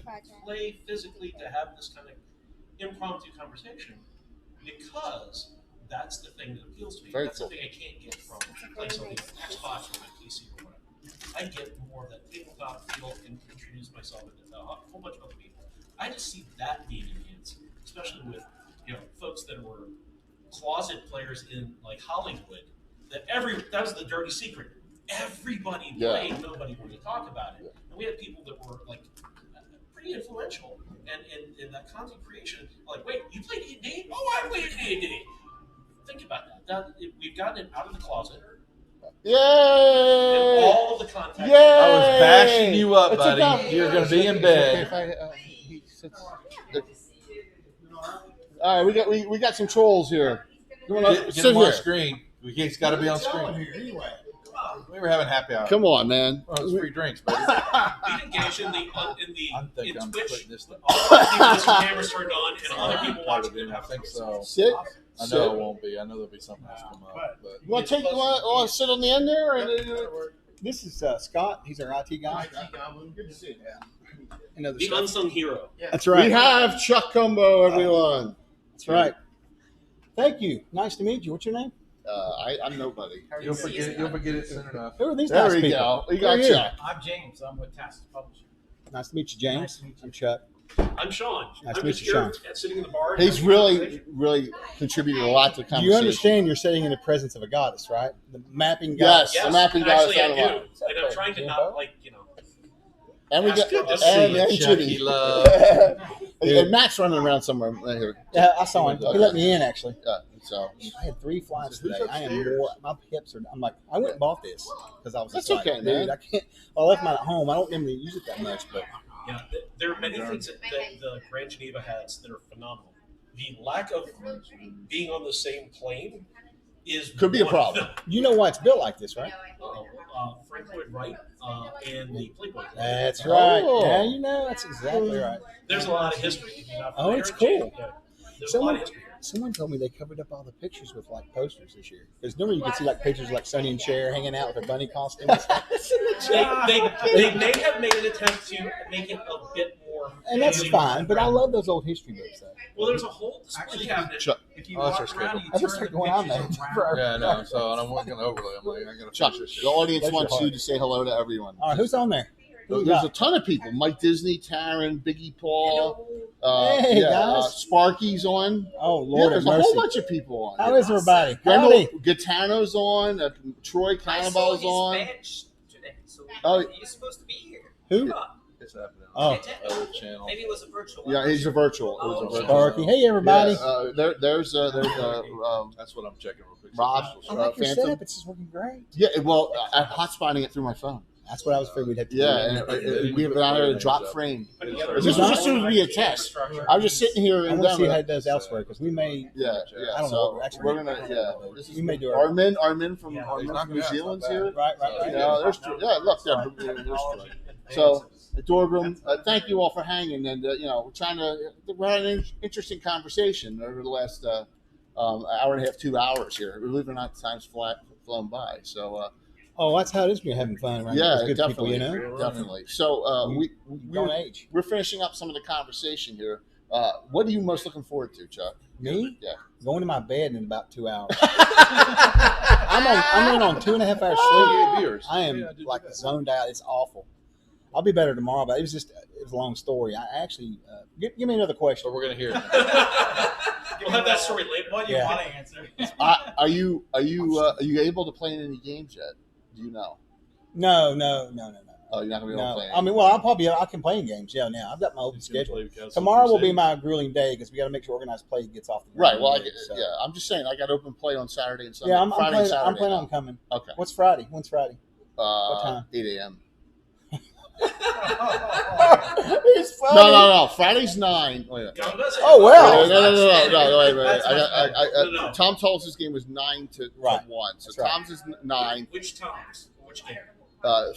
play physically, to have this kind of impromptu conversation, because that's the thing that appeals to me. Very that's cool. the thing I can't get from playing something like Xbox or my PC or whatever. I get more of that tabletop feel and introduce myself into a whole bunch of other people. I just see that being enhanced, especially with folks that were closet players in like Hollywood. That was the dirty secret. Everybody played, nobody wanted to talk about it. And we had people that were like pretty influential and in that content creation. Like, wait, you played D&D? Oh, I played D&D. Think about that. We've gotten it out of the closet. Yay! And all of the content. Yay! I was bashing you up, buddy. You're going to be in bed. All right, we got some trolls here. Get him on screen. He's got to be on screen. We were having happy hour. Come on, man. Oh, it's free drinks, buddy. We engage in I'm Twitch. putting this thing. People's cameras turned on and other people watching them. I think so. Sit. I know it won't be. I know there'll be something else come up. But You want to sit on the end there? This is Scott. He's our IT guy. Good to see you. Another The stuff. unsung hero. That's right. We have Chuck Cumbo, everyone. That's right. Thank you. Nice to meet you. What's your name? I'm nobody. you'll forget it soon enough. Who are these There nice we people? go. We Who got are you? Chuck. I'm James. I'm with Tassus Publishing. Nice to meet you, James. Nice to meet you. I'm Chuck. I'm Sean. Nice I'm to meet just you, here Sean. sitting in the bar. He's having a really, conversation. really contributed a lot to the Do conversation. you understand you're sitting in the presence of a goddess, right? The mapping goddess. Yes, the mapping goddess Actually, I out of do. And I'm trying to not And we That's got good to and see, Jimmy. Chucky Love. And Matt's running around somewhere right here. Yeah, I saw him. He let me in, actually. Yeah, so I had 3 flights Who's today. I am upstairs? more. My hips are. I'm like, I went and bought this because I was That's just like, okay, dude, man. I can't. Well, I left mine at home. I don't normally use it that much, but Yeah, there are many things that the Grand Geneva has that are phenomenal. The lack of being on the same plane could be a one of problem. them. you know why it's built like this, right? Frank Lloyd Wright and the Playboy Club. That's right. Oh. Yeah, you know, that's exactly right. There's a lot of history. If you're not Oh, familiar, it's cool. yeah, there's a lot Someone, of history here. someone told me they covered up all the pictures with like posters this year. Because normally you can see like pictures of like Sonny and Cher hanging out with their bunny costumes. They may have made an attempt to make it a bit more. And that's fine, but I love those old history books. Though. Well, there's a whole display cabinet. Chuck, If you Oh, that's walk our around, schedule. you I just turn started the going on pictures there. around. Yeah, I know. So I'm looking overly. I'm like, I gotta Chuck, finish this the audience Bless your wants heart. you to say hello to everyone. All right, who's on there? Who we There's a got? ton of people. Mike Disney, Taryn, Biggie Paul. Hey, guys. Sparky's on. Oh, Yeah, Lord there's have a whole mercy. bunch of people on. How is everybody? Grandma Howdy. Gitano's on. Troy I saw Cannibal's his on. badge today, so Oh. he's supposed to be here. Who? Come on. It's happening. Oh, Other channel. Maybe it was a virtual. Yeah, he's a virtual. It was a Oh, virtual. Sparky. Hey, everybody. Yeah, there's That's what I'm checking real quick. Rob. I like your Phantom. setup. It's just working great. Yeah, well, I'm hotspotting it through my phone. That's what I was figured we'd have to Yeah, do. and we have an hour to drop frame. This was just going to be a test. I was just sitting here I and want to see how it does elsewhere because we may. Yeah, I don't so know. Actually, we're gonna, this is we may do our. Armin from He's Armin not from New bad, Zealand's not bad. here. Right. Yeah, there's look there. There's Troy. So, Dorgram, thank you all for hanging, and we're having an interesting conversation over the last hour and a half, 2 hours here. Believe it or not, time's flown by. So, Oh, that's how it is when you're having fun, right? yeah, It's good definitely, people, you know. definitely. So, Don't age. we're finishing up some of the conversation here. What are you most looking forward to, Chuck? Me? Yeah. Going to my bed in about 2 hours. I'm in on 2.5 hours sleep. Viewers. I am like zoned out. It's awful. I'll be better tomorrow, but it was a long story. I actually give me another question. So we're gonna hear it. We'll have that story later. What do you Yeah. want to answer? Are you able to play in any games yet? Do you know? No. Oh, you're not gonna be able to No, play. I mean, well, I can play in games. Yeah, now I've got my open schedule. Tomorrow will be my grueling day because we got to make sure organized play gets off the Right. ground. Well, So. yeah. I'm just saying, I got open play on Saturday and Sunday. Yeah, I'm Friday and planning. Saturday I'm planning now. on coming. Okay. What's Friday? When's Friday? What time? 8 a.m. It's funny. No. Friday's 9. Wait a minute. Oh well. No, wait a minute. No. Tom told us his game was 9 to 1. So That's right. Tom's is 9. Which Tom's? Which game?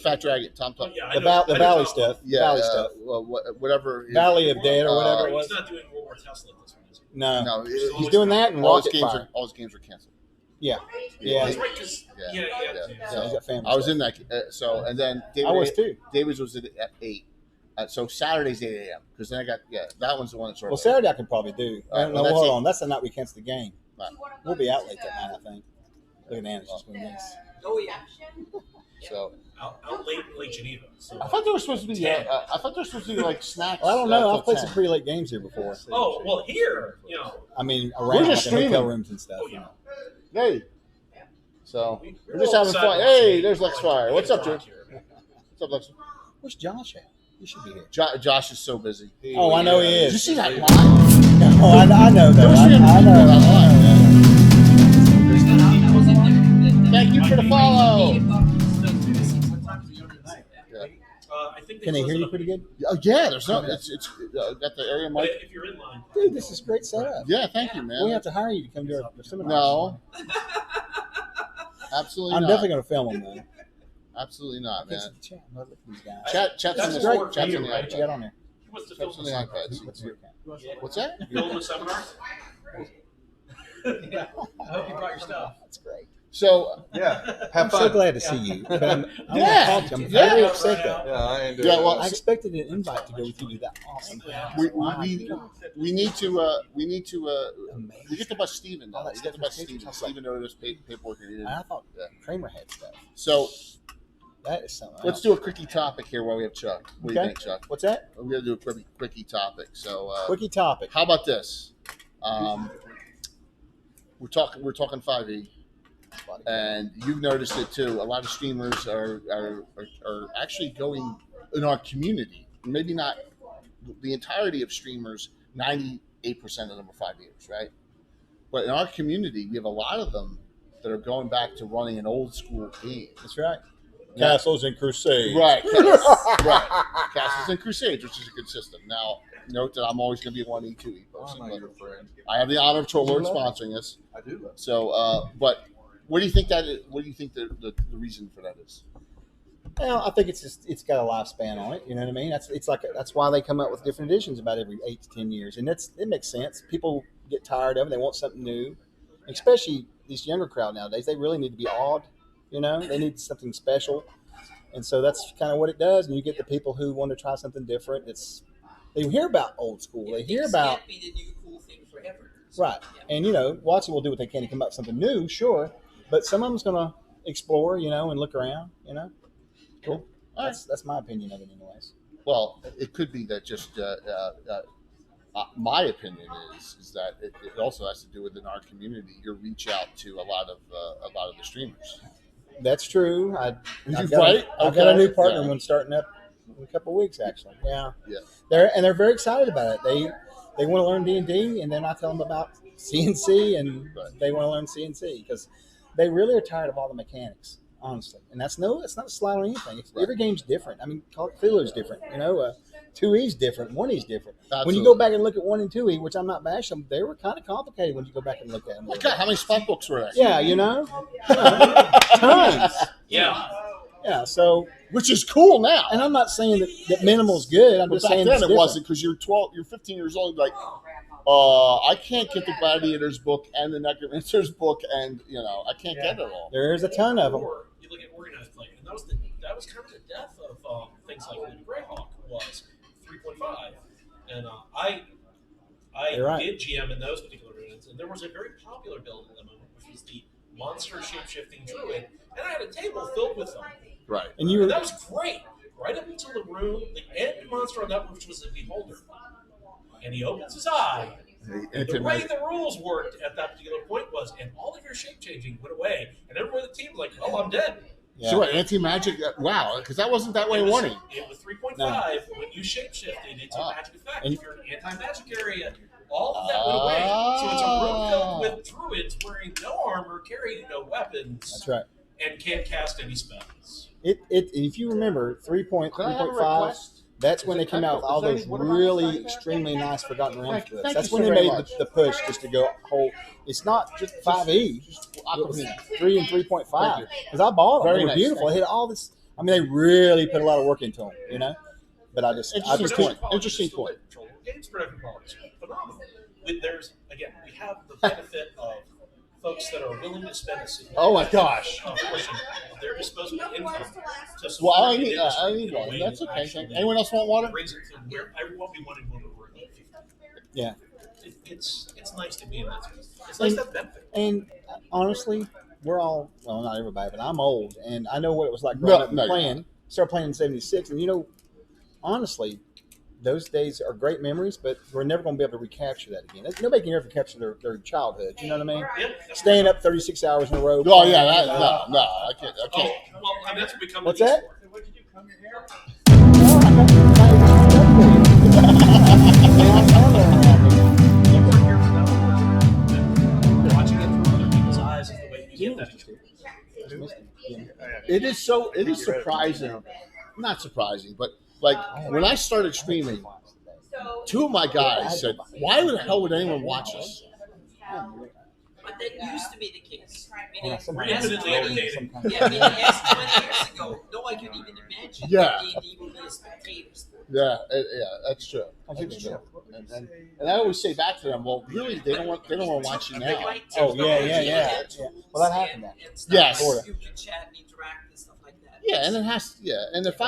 Fat Dragon. Tom told. Yeah, The Valley stuff. Yeah. Valley stuff. Well, whatever. Valley of Dead or whatever it He's was. not doing World War Tesla this one, is he? No. No, He's doing that and all his Rocket games Fire. all his games are canceled. Yeah. That's right, 'cause- Yeah. So he's got family I was stuff. in that. So and then David, I was too. David's was at 8. So Saturday's 8 a.m. Because then I got that one's the one that's Well, Saturday I could probably do. All right, No, well, that's hold it. on. That's the night we cancel the game. Right. We'll be out late that night, I think. Look at Anna's just going this. Oh yeah. So Out late in Lake Geneva. So. I thought there was supposed to be. I thought there was supposed to be like snacks. Well, I don't know. till I've played 10. some pretty late games here before. Oh well, here I mean, We're around just like in hotel streaming. rooms and stuff. Oh, You yeah. know. Hey. So We're we're just having fun. Hey, there's Lex Fire. What's up, dude? Here. What's up, Lex? Where's Josh at? He should be here. Josh is so busy. Oh, I know he Did is. you see that line? No, I know that. There was 300 I people on that know. line. Thank you for the follow. I think they Can they close hear it you up. pretty good? Oh yeah, there's no. It's got the area But mic. if you're in line, Dude, this is great setup. Yeah, thank you, man. We have to hire you to come to our seminar. No, absolutely I'm not. definitely going to film them, though. Absolutely not, man. Chat. Look at these guys. Chat's That's in the more chat's for in you, the right? What you got iPad. on there? he wants to Chat's film in the the iPad. What's that? Film the seminar. Yeah. I hope you brought your stuff. That's great. So Yeah, I'm have so fun. glad to see you. But I Yeah. want to talk to you. I'm very Yeah. upset though. Yeah, I ain't Yeah, doing well, I expected an invite to go with you to that awesome house. we need to we Amazing. get to bust Steven though. All that We get to stuff bust in Steven. pictures. Steven noticed paperwork and he And didn't. I thought Yeah. Kramer had stuff. So That is something. let's else. do a quickie topic here while we have Chuck. What do you Okay. think, Chuck? What's that? We're gonna do a quickie topic. So Quickie topic. how about this? We're talking 5e. And you've noticed it too. A lot of streamers are actually going in our community. Maybe not the entirety of streamers. 98% of them are 5 years, right? But in our community, we have a lot of them that are going back to running an old school game. That's right. Yeah. Castles and Crusades. Right, right. Castles and Crusades, which is a good system. Now, note that I'm always going to be a 1E, 2E person. I'm not your But friend. I have the honor of Troll Lord sponsoring this. I do love So, but what do you think that is? What do you think the reason for that is? Well, I think it's got a lifespan on it. You know what I mean? That's why they come up with different editions about every 8 to 10 years, and it makes sense. People get tired of it; they want something new, especially this younger crowd nowadays. They really need to be awed. You know, they need something special, and so that's kind of what it does. And you get the people who want to try something different. They hear about old school. They hear about Can't be the new cool thing forever. right, and Watson will do what they can to come up with something new, sure, but some of them's going to explore, and look around. Cool. All right. That's my opinion of it, anyways. Well, it could be that just my opinion is that it also has to do with in our community your reach out to a lot of the streamers. That's true. I've You got right? I've got a new Okay. partner Yeah. one starting up in a couple of weeks, actually. Yeah. Yeah. They're very excited about it. They want to learn D&D, and then I tell them about CNC, and Right. they want to learn CNC because they really are tired of all the mechanics, honestly. And it's not a slight on anything. Every game's different. I mean, Call of Cthulhu's different. 2E's different. 1E's different. Absolutely. When you go back and look at 1 and 2E, which I'm not bashing them, they were kind of complicated when you go back and look at them. Okay, how many spot books were there? Yeah, tons. Yeah. Yeah, so, Which is cool now. and I'm not saying that minimal's good. I'm But just back saying then it's it different. wasn't because you're 15 years old. Like, I can't get the Gladiator's book and the Necromancer's book, and I can't get it all. There's a ton of them. Or you look at organized play, and that was kind of the death of things like the Greyhawk was 3.5, and I You're right. did GM in those particular units, and there was a very popular build at the moment, which was the monster shape-shifting druid, and I had a table filled with them. Right. And you And were that was great, right up until the end monster on that, which was the Beholder. And he opens his eye. And the way the rules worked at that particular point was, and all of your shape changing went away, and everyone on the team was like, "Well, I'm dead." Yeah. So what, anti-magic? Wow, because that wasn't that way It was, warning. it was 3.5 No. when you shapeshifted into Ah. a magic effect. And- If you're an anti-magic area, all of that went away. So it's a room filled with druids wearing no armor, carrying no weapons, That's right. and can't cast any spells. If you remember 3.5, that's when they came out with all those really extremely nice Forgotten Realms books. Thank That's you when so they very made much. the push just to go whole. It's not just 5e. It was 3 and 3.5 because I bought them. Very They were nice. beautiful. They had all this. I mean, they really put a lot of work into them, you know. But I just Interesting couldn't. point. Interesting point. Games production quality is phenomenal. We have the benefit of folks that are willing to spend a significant Oh my gosh. portion of their disposable income to support Well, I an need industry one. in a way That's that okay. actually Anyone else want water? brings it to where what we wanted when we were in 50. Yeah. It's nice to be in that space. It's nice to have benefit. And honestly, we're all, well, not everybody, but I'm old, and I know what it was like growing up and playing. Started playing in '76, and honestly, those days are great memories, but we're never going to be able to recapture that again. Nobody can ever capture their childhood. You know what I mean? Yep. Staying up 36 hours in a row. Oh yeah, no, I can't. Oh, well, I mean, that's what we come What's to these that? for. What'd you do? Comb your hair? Watching it through other people's eyes is the way you get that experience. It is surprising. Not surprising, but like when I started streaming, two of my guys said, "Why the hell would anyone watch us?" But that used to be the case. Yeah, We're As infinitely 20 entertaining. Yeah, meaning as 20 years ago, no one could even imagine Yeah. that D&D would be a spectator sport. Yeah, that's true. That's true. And I always say back to them, well, really, they don't want to watch you now. Right, Oh, yeah. Well, that and- happened then. and stuff. Yes. You can chat and interact and stuff like that. Yeah, and it has. Yeah, and if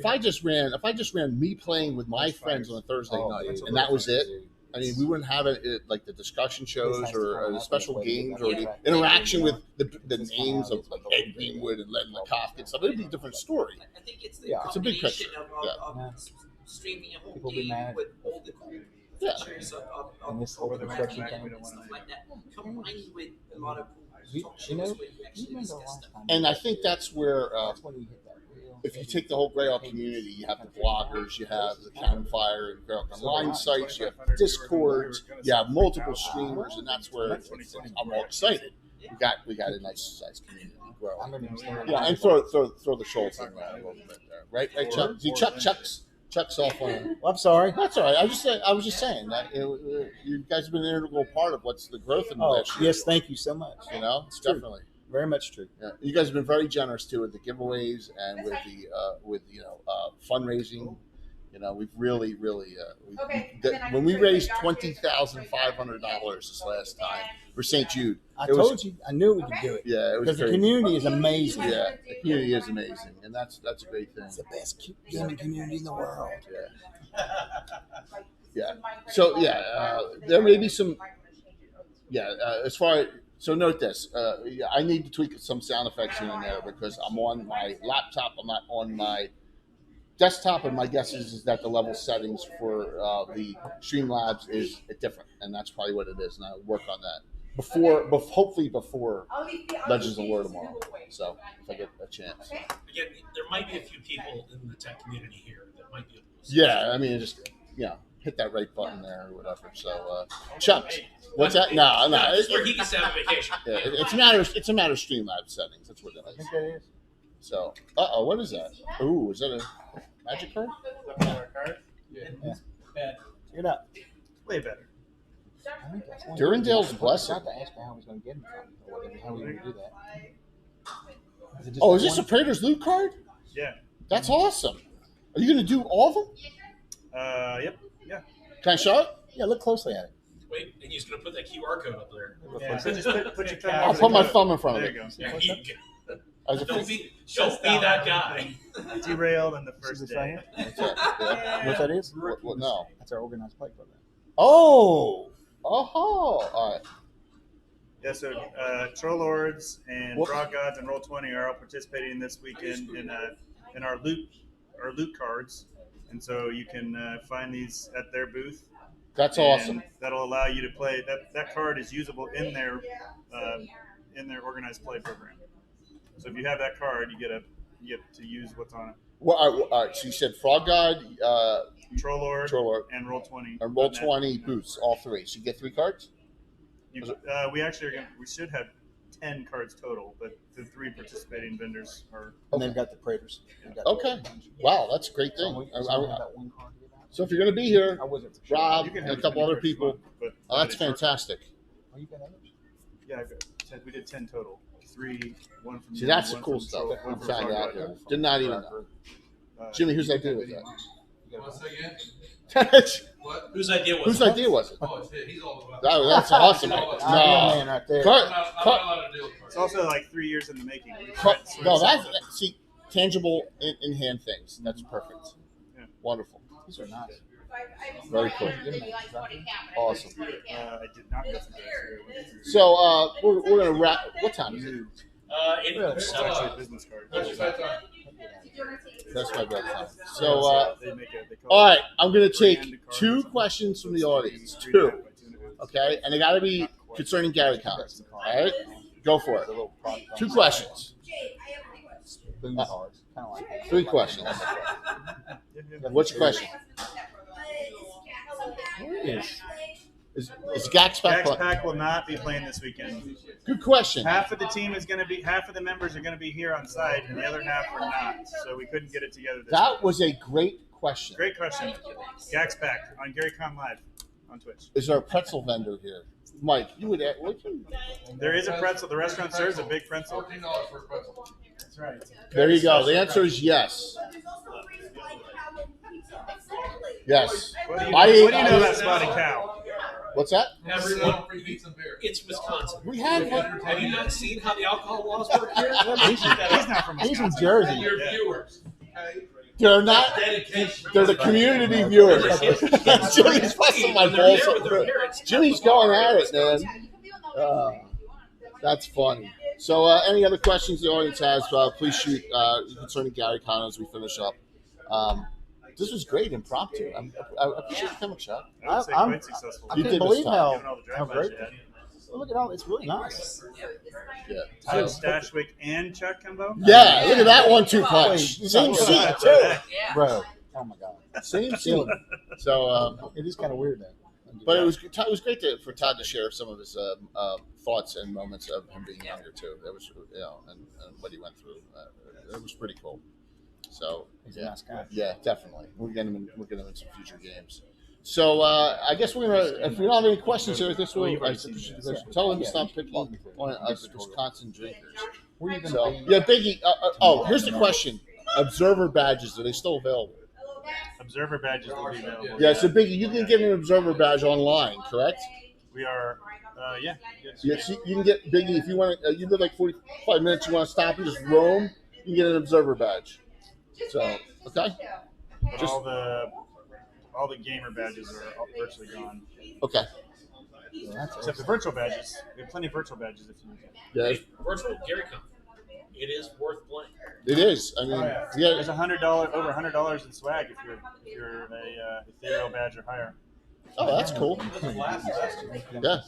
I just ran me playing with my friends on a Thursday night, and that was it. I mean, we wouldn't have it like the discussion shows or the special games or the interaction with the names of like Ed Greenwood and Len LeCock and stuff. It'd be a different story. I think it's the Yeah. It's a big combination picture. of streaming a whole People be game mad. with all the cool Yeah. features of And this of over the construction and thing. stuff like that, combined with a lot of You- talk you know, shows where you actually remember discuss last stuff. time? And I think that's where That's when you hit that real. if you take the whole Grail community, you have the bloggers, you have the Campfire and Grail Online sites, you have Discords, you have multiple streamers, and that's where I'm all excited. We got a nice sized community growing. I remember you saying Yeah, and throw the Schultz in there a little bit there, right? Right, Chuck. See, Chuck's off on. Well, I'm sorry. That's all right. I was just saying that you guys have been an integral part of what's the growth in the Oh, last year. yes, thank you so much. You know, it's True. definitely. Very much true. Yeah. You guys have been very generous too with the giveaways and with fundraising. You know, we've really when we raised $20,500 this last time for St. Jude. I told you. I knew we could do it. Yeah, it was Because the great. community is amazing. Yeah, the community is amazing, and that's a great thing. It's the best gaming community in the world. Yeah. So there may be some. Yeah, as far as so note this. I need to tweak some sound effects here and there because I'm on my laptop. I'm not on my desktop, and my guess is that the level settings for the Streamlabs is different, and that's probably what it is. And I'll work on that hopefully before Legends of Lore tomorrow. So if I get a chance. Again, there might be a few people in the tech community here that might be able to. Yeah, I mean, just hit that right button there or whatever. So Chuck, what's that? No. It's where he gets to have a vacation. Yeah, it's a matter of Streamlabs settings. That's what it I is. think that is. So, what is that? Ooh, is that a magic card? Bad. Check it out. Way better. I think that's one. Durandale's I Blessing. forgot to ask her how he's going to get him from or whatever. How we going to do that? Is it just Oh, that is this a one? Praetor's Loot card? Yeah. That's awesome. Are you going to do all of them? Yep. Yeah. Can I show it? Yeah, look closely at it. Wait, and he's going to put that QR code up there. Yeah. So just put your thumb. I'll over put the my code. thumb in front of There it. you go. Yeah, As a don't be that guy. Derailed on the See first this right day. here? What's that? Yeah. You know what that is? No. That's our organized play program. Oh. All right. Yeah, so Troll Lords and What? Draw Gods and Roll20 are all participating this weekend in our loot cards, and so you can find these at their booth. That's and awesome. That'll allow you to play. That card is usable in their organized play program. So if you have that card, you get to use what's on it. Well, all right. So you said Frog God, Troll Lord, and Roll 20. and Roll 20 boots, all three. So you get 3 cards. We actually we should have 10 cards total, but the 3 participating vendors are. And they've got the Praetors. Okay. Wow, that's a great thing. So if you're going to be here, Rob and a couple other people, that's fantastic. Oh, you got others? Yeah, I've got 10, we did 10 total. 3, 1 from. See, that's the cool stuff. I'm finding out here. Did not even know. Jimmy, whose idea was that? What? Whose idea was Whose it? idea was it? Oh, he's all about That's awesome. Man right there. It's also like 3 years in the making. No, see, tangible in hand things. That's perfect. Yeah. Wonderful. These are nice. Very cool. Awesome. I did not get to So we're gonna wrap. What time is it? It's actually a business card. That's my bedtime. So call all right, I'm gonna take 2 questions from the audience. 2. Okay, and they got to be concerning Gary Cons. All right, go for it. 2 questions. 3 questions. What's your question? Is Gax Pack Gax Pack will not be playing this weekend. Good question. Half of the team is going to be, half of the members are going to be here on site, and the other half are not. So we couldn't get it together. That was a great question. Great question. Gax Pack on GaryCon Live on Twitch. Is there a pretzel vendor here? Mike, you would. There is a pretzel. The restaurant serves a big pretzel. $14 for a pretzel. That's right. There you go. The answer is yes. Yes. What do you know about Spotted Cow? What's that? Everyone free pizza and beer. It's Wisconsin. We have one. Have you not seen how the alcohol laws work here? He's not from Wisconsin. He's from Jersey. Your viewers. Okay? They're not. Dedication. They're the community viewers. Jimmy's busting my balls. Jimmy's going at it, man. That's funny. So, any other questions the audience has, please shoot concerning Gary Con as we finish up. This was great, impromptu. I appreciate you coming, Chuck. I would say quite successful. I You can't did believe this time. Given all the how drive-bys great. you had. Well, look at all. It's really nice. Yeah. So Stashwick and Chuck combo? Yeah, look at that 1-2 punch. Wait, Same you seat, got too. Bro. Oh my God. Same seat. So, It is kind of weird though. but it was great for Todd to share some of his thoughts and moments of him being younger too. That was and what he went through. It was pretty cool. So He's a nice guy. yeah, definitely. We'll get him in some future games. So I guess we're gonna. If we don't have any questions here, this will tell him to stop picking on us Wisconsin drinkers. Where are you So going to be? yeah, Biggie. Here's the question: Observer badges, are they still available? Observer badges will be available. Yeah, so Biggie, you can get an observer badge online, correct? We are, yeah. Yes, you can get Biggie if you want to. You live like 45 minutes. You want to stop and just roam. You can get an observer badge. So okay. But all the gamer badges are virtually gone. Okay. Except the virtual badges. We have plenty of virtual badges if you need them. Yeah, Virtual GaryCon. It is worth playing. it is. I mean, yeah. There's over $100 in swag if you're a ethereal badge or higher. Oh, that's cool. Yeah,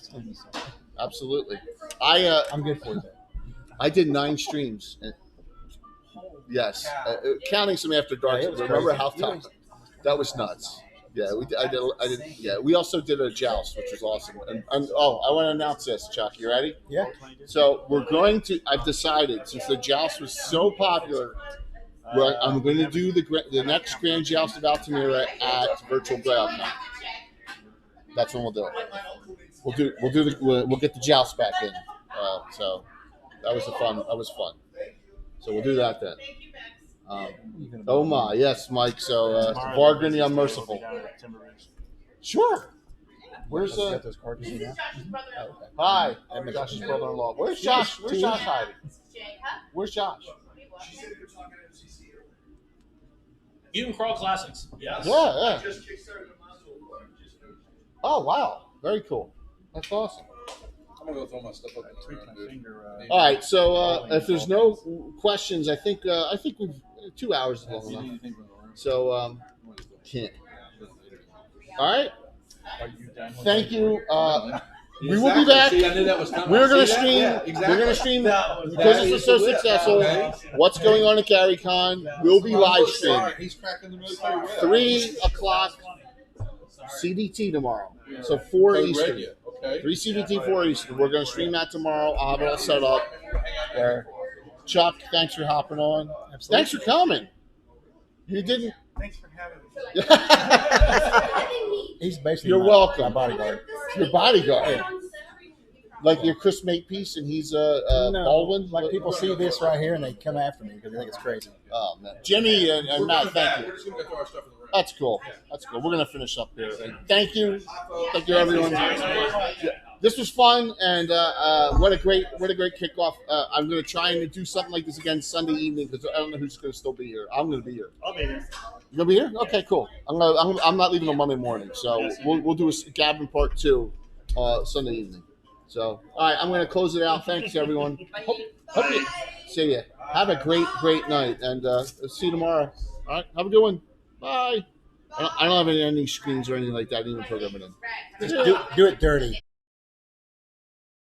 absolutely. I'm good for that. I did 9 streams. Yes, counting some after dark. Yeah, it was Remember crazy. how tough? That was nuts. Yeah, I did. Yeah, we also did a joust, which was awesome. And I want to announce this, Chuck. You ready? Yeah. So we're going to. I've decided since the joust was so popular, I'm going to do the next Grand Joust of Altamira at Virtual GrailCon. That's when we'll do it. We'll get the joust back in. So that was fun. So we'll do that then. Oh my, yes, Mike. So Vargan the Unmerciful. Sure. Where's those cards you know? Hi, I'm Josh's brother-in-law. Where's Josh? Where's Josh hiding? Where's Josh? Mutant Crawl Classics. Yes. Yeah. Oh wow, very cool. That's awesome. I'm gonna go throw my stuff up in the All right, so if there's no questions, I think we've 2 hours is long enough. So can't. All right. Thank you. We will be back. See, I knew that was coming. We're going to See that? stream. Yeah, exactly. We're going to stream That was- because that this is was so the whip. successful. Okay. What's going on at GaryCon? We'll be live streaming. Sorry, he's cracking the military whip. 3 o'clock CDT tomorrow. So 4 Code Eastern. radio. Okay. 3 CDT, 4 Eastern. We're going to stream that tomorrow. I'll have it all set up there. Chuck, thanks for hopping on. Thanks for coming. You didn't. Thanks for having me. He's basically You're my welcome. bodyguard. Your bodyguard. Like your Chris Makepeace and he's No, Baldwin? like people see this right here and they come after me because they think it's crazy. Oh, man. Jimmy and We're Matt, going thank back. you. We're just going to go through our stuff in the room. That's cool. That's cool. We're going to finish up here. And thank you. Thank you, everyone. This was fun, and what a great kickoff. I'm going to try and do something like this again Sunday evening because I don't know who's going to still be here. I'm going to be here. I'll be here. You going to be here? Okay, cool. I'm not leaving on Monday morning, so we'll do a Gabbin Part 2 Sunday evening. So, all right, I'm going to close it out. Thanks, everyone. Hope you see you. Have a great night, and see you tomorrow. All right, have a good one. Bye. I don't have any ending screens or anything like that. I didn't even program it in. Just do it dirty.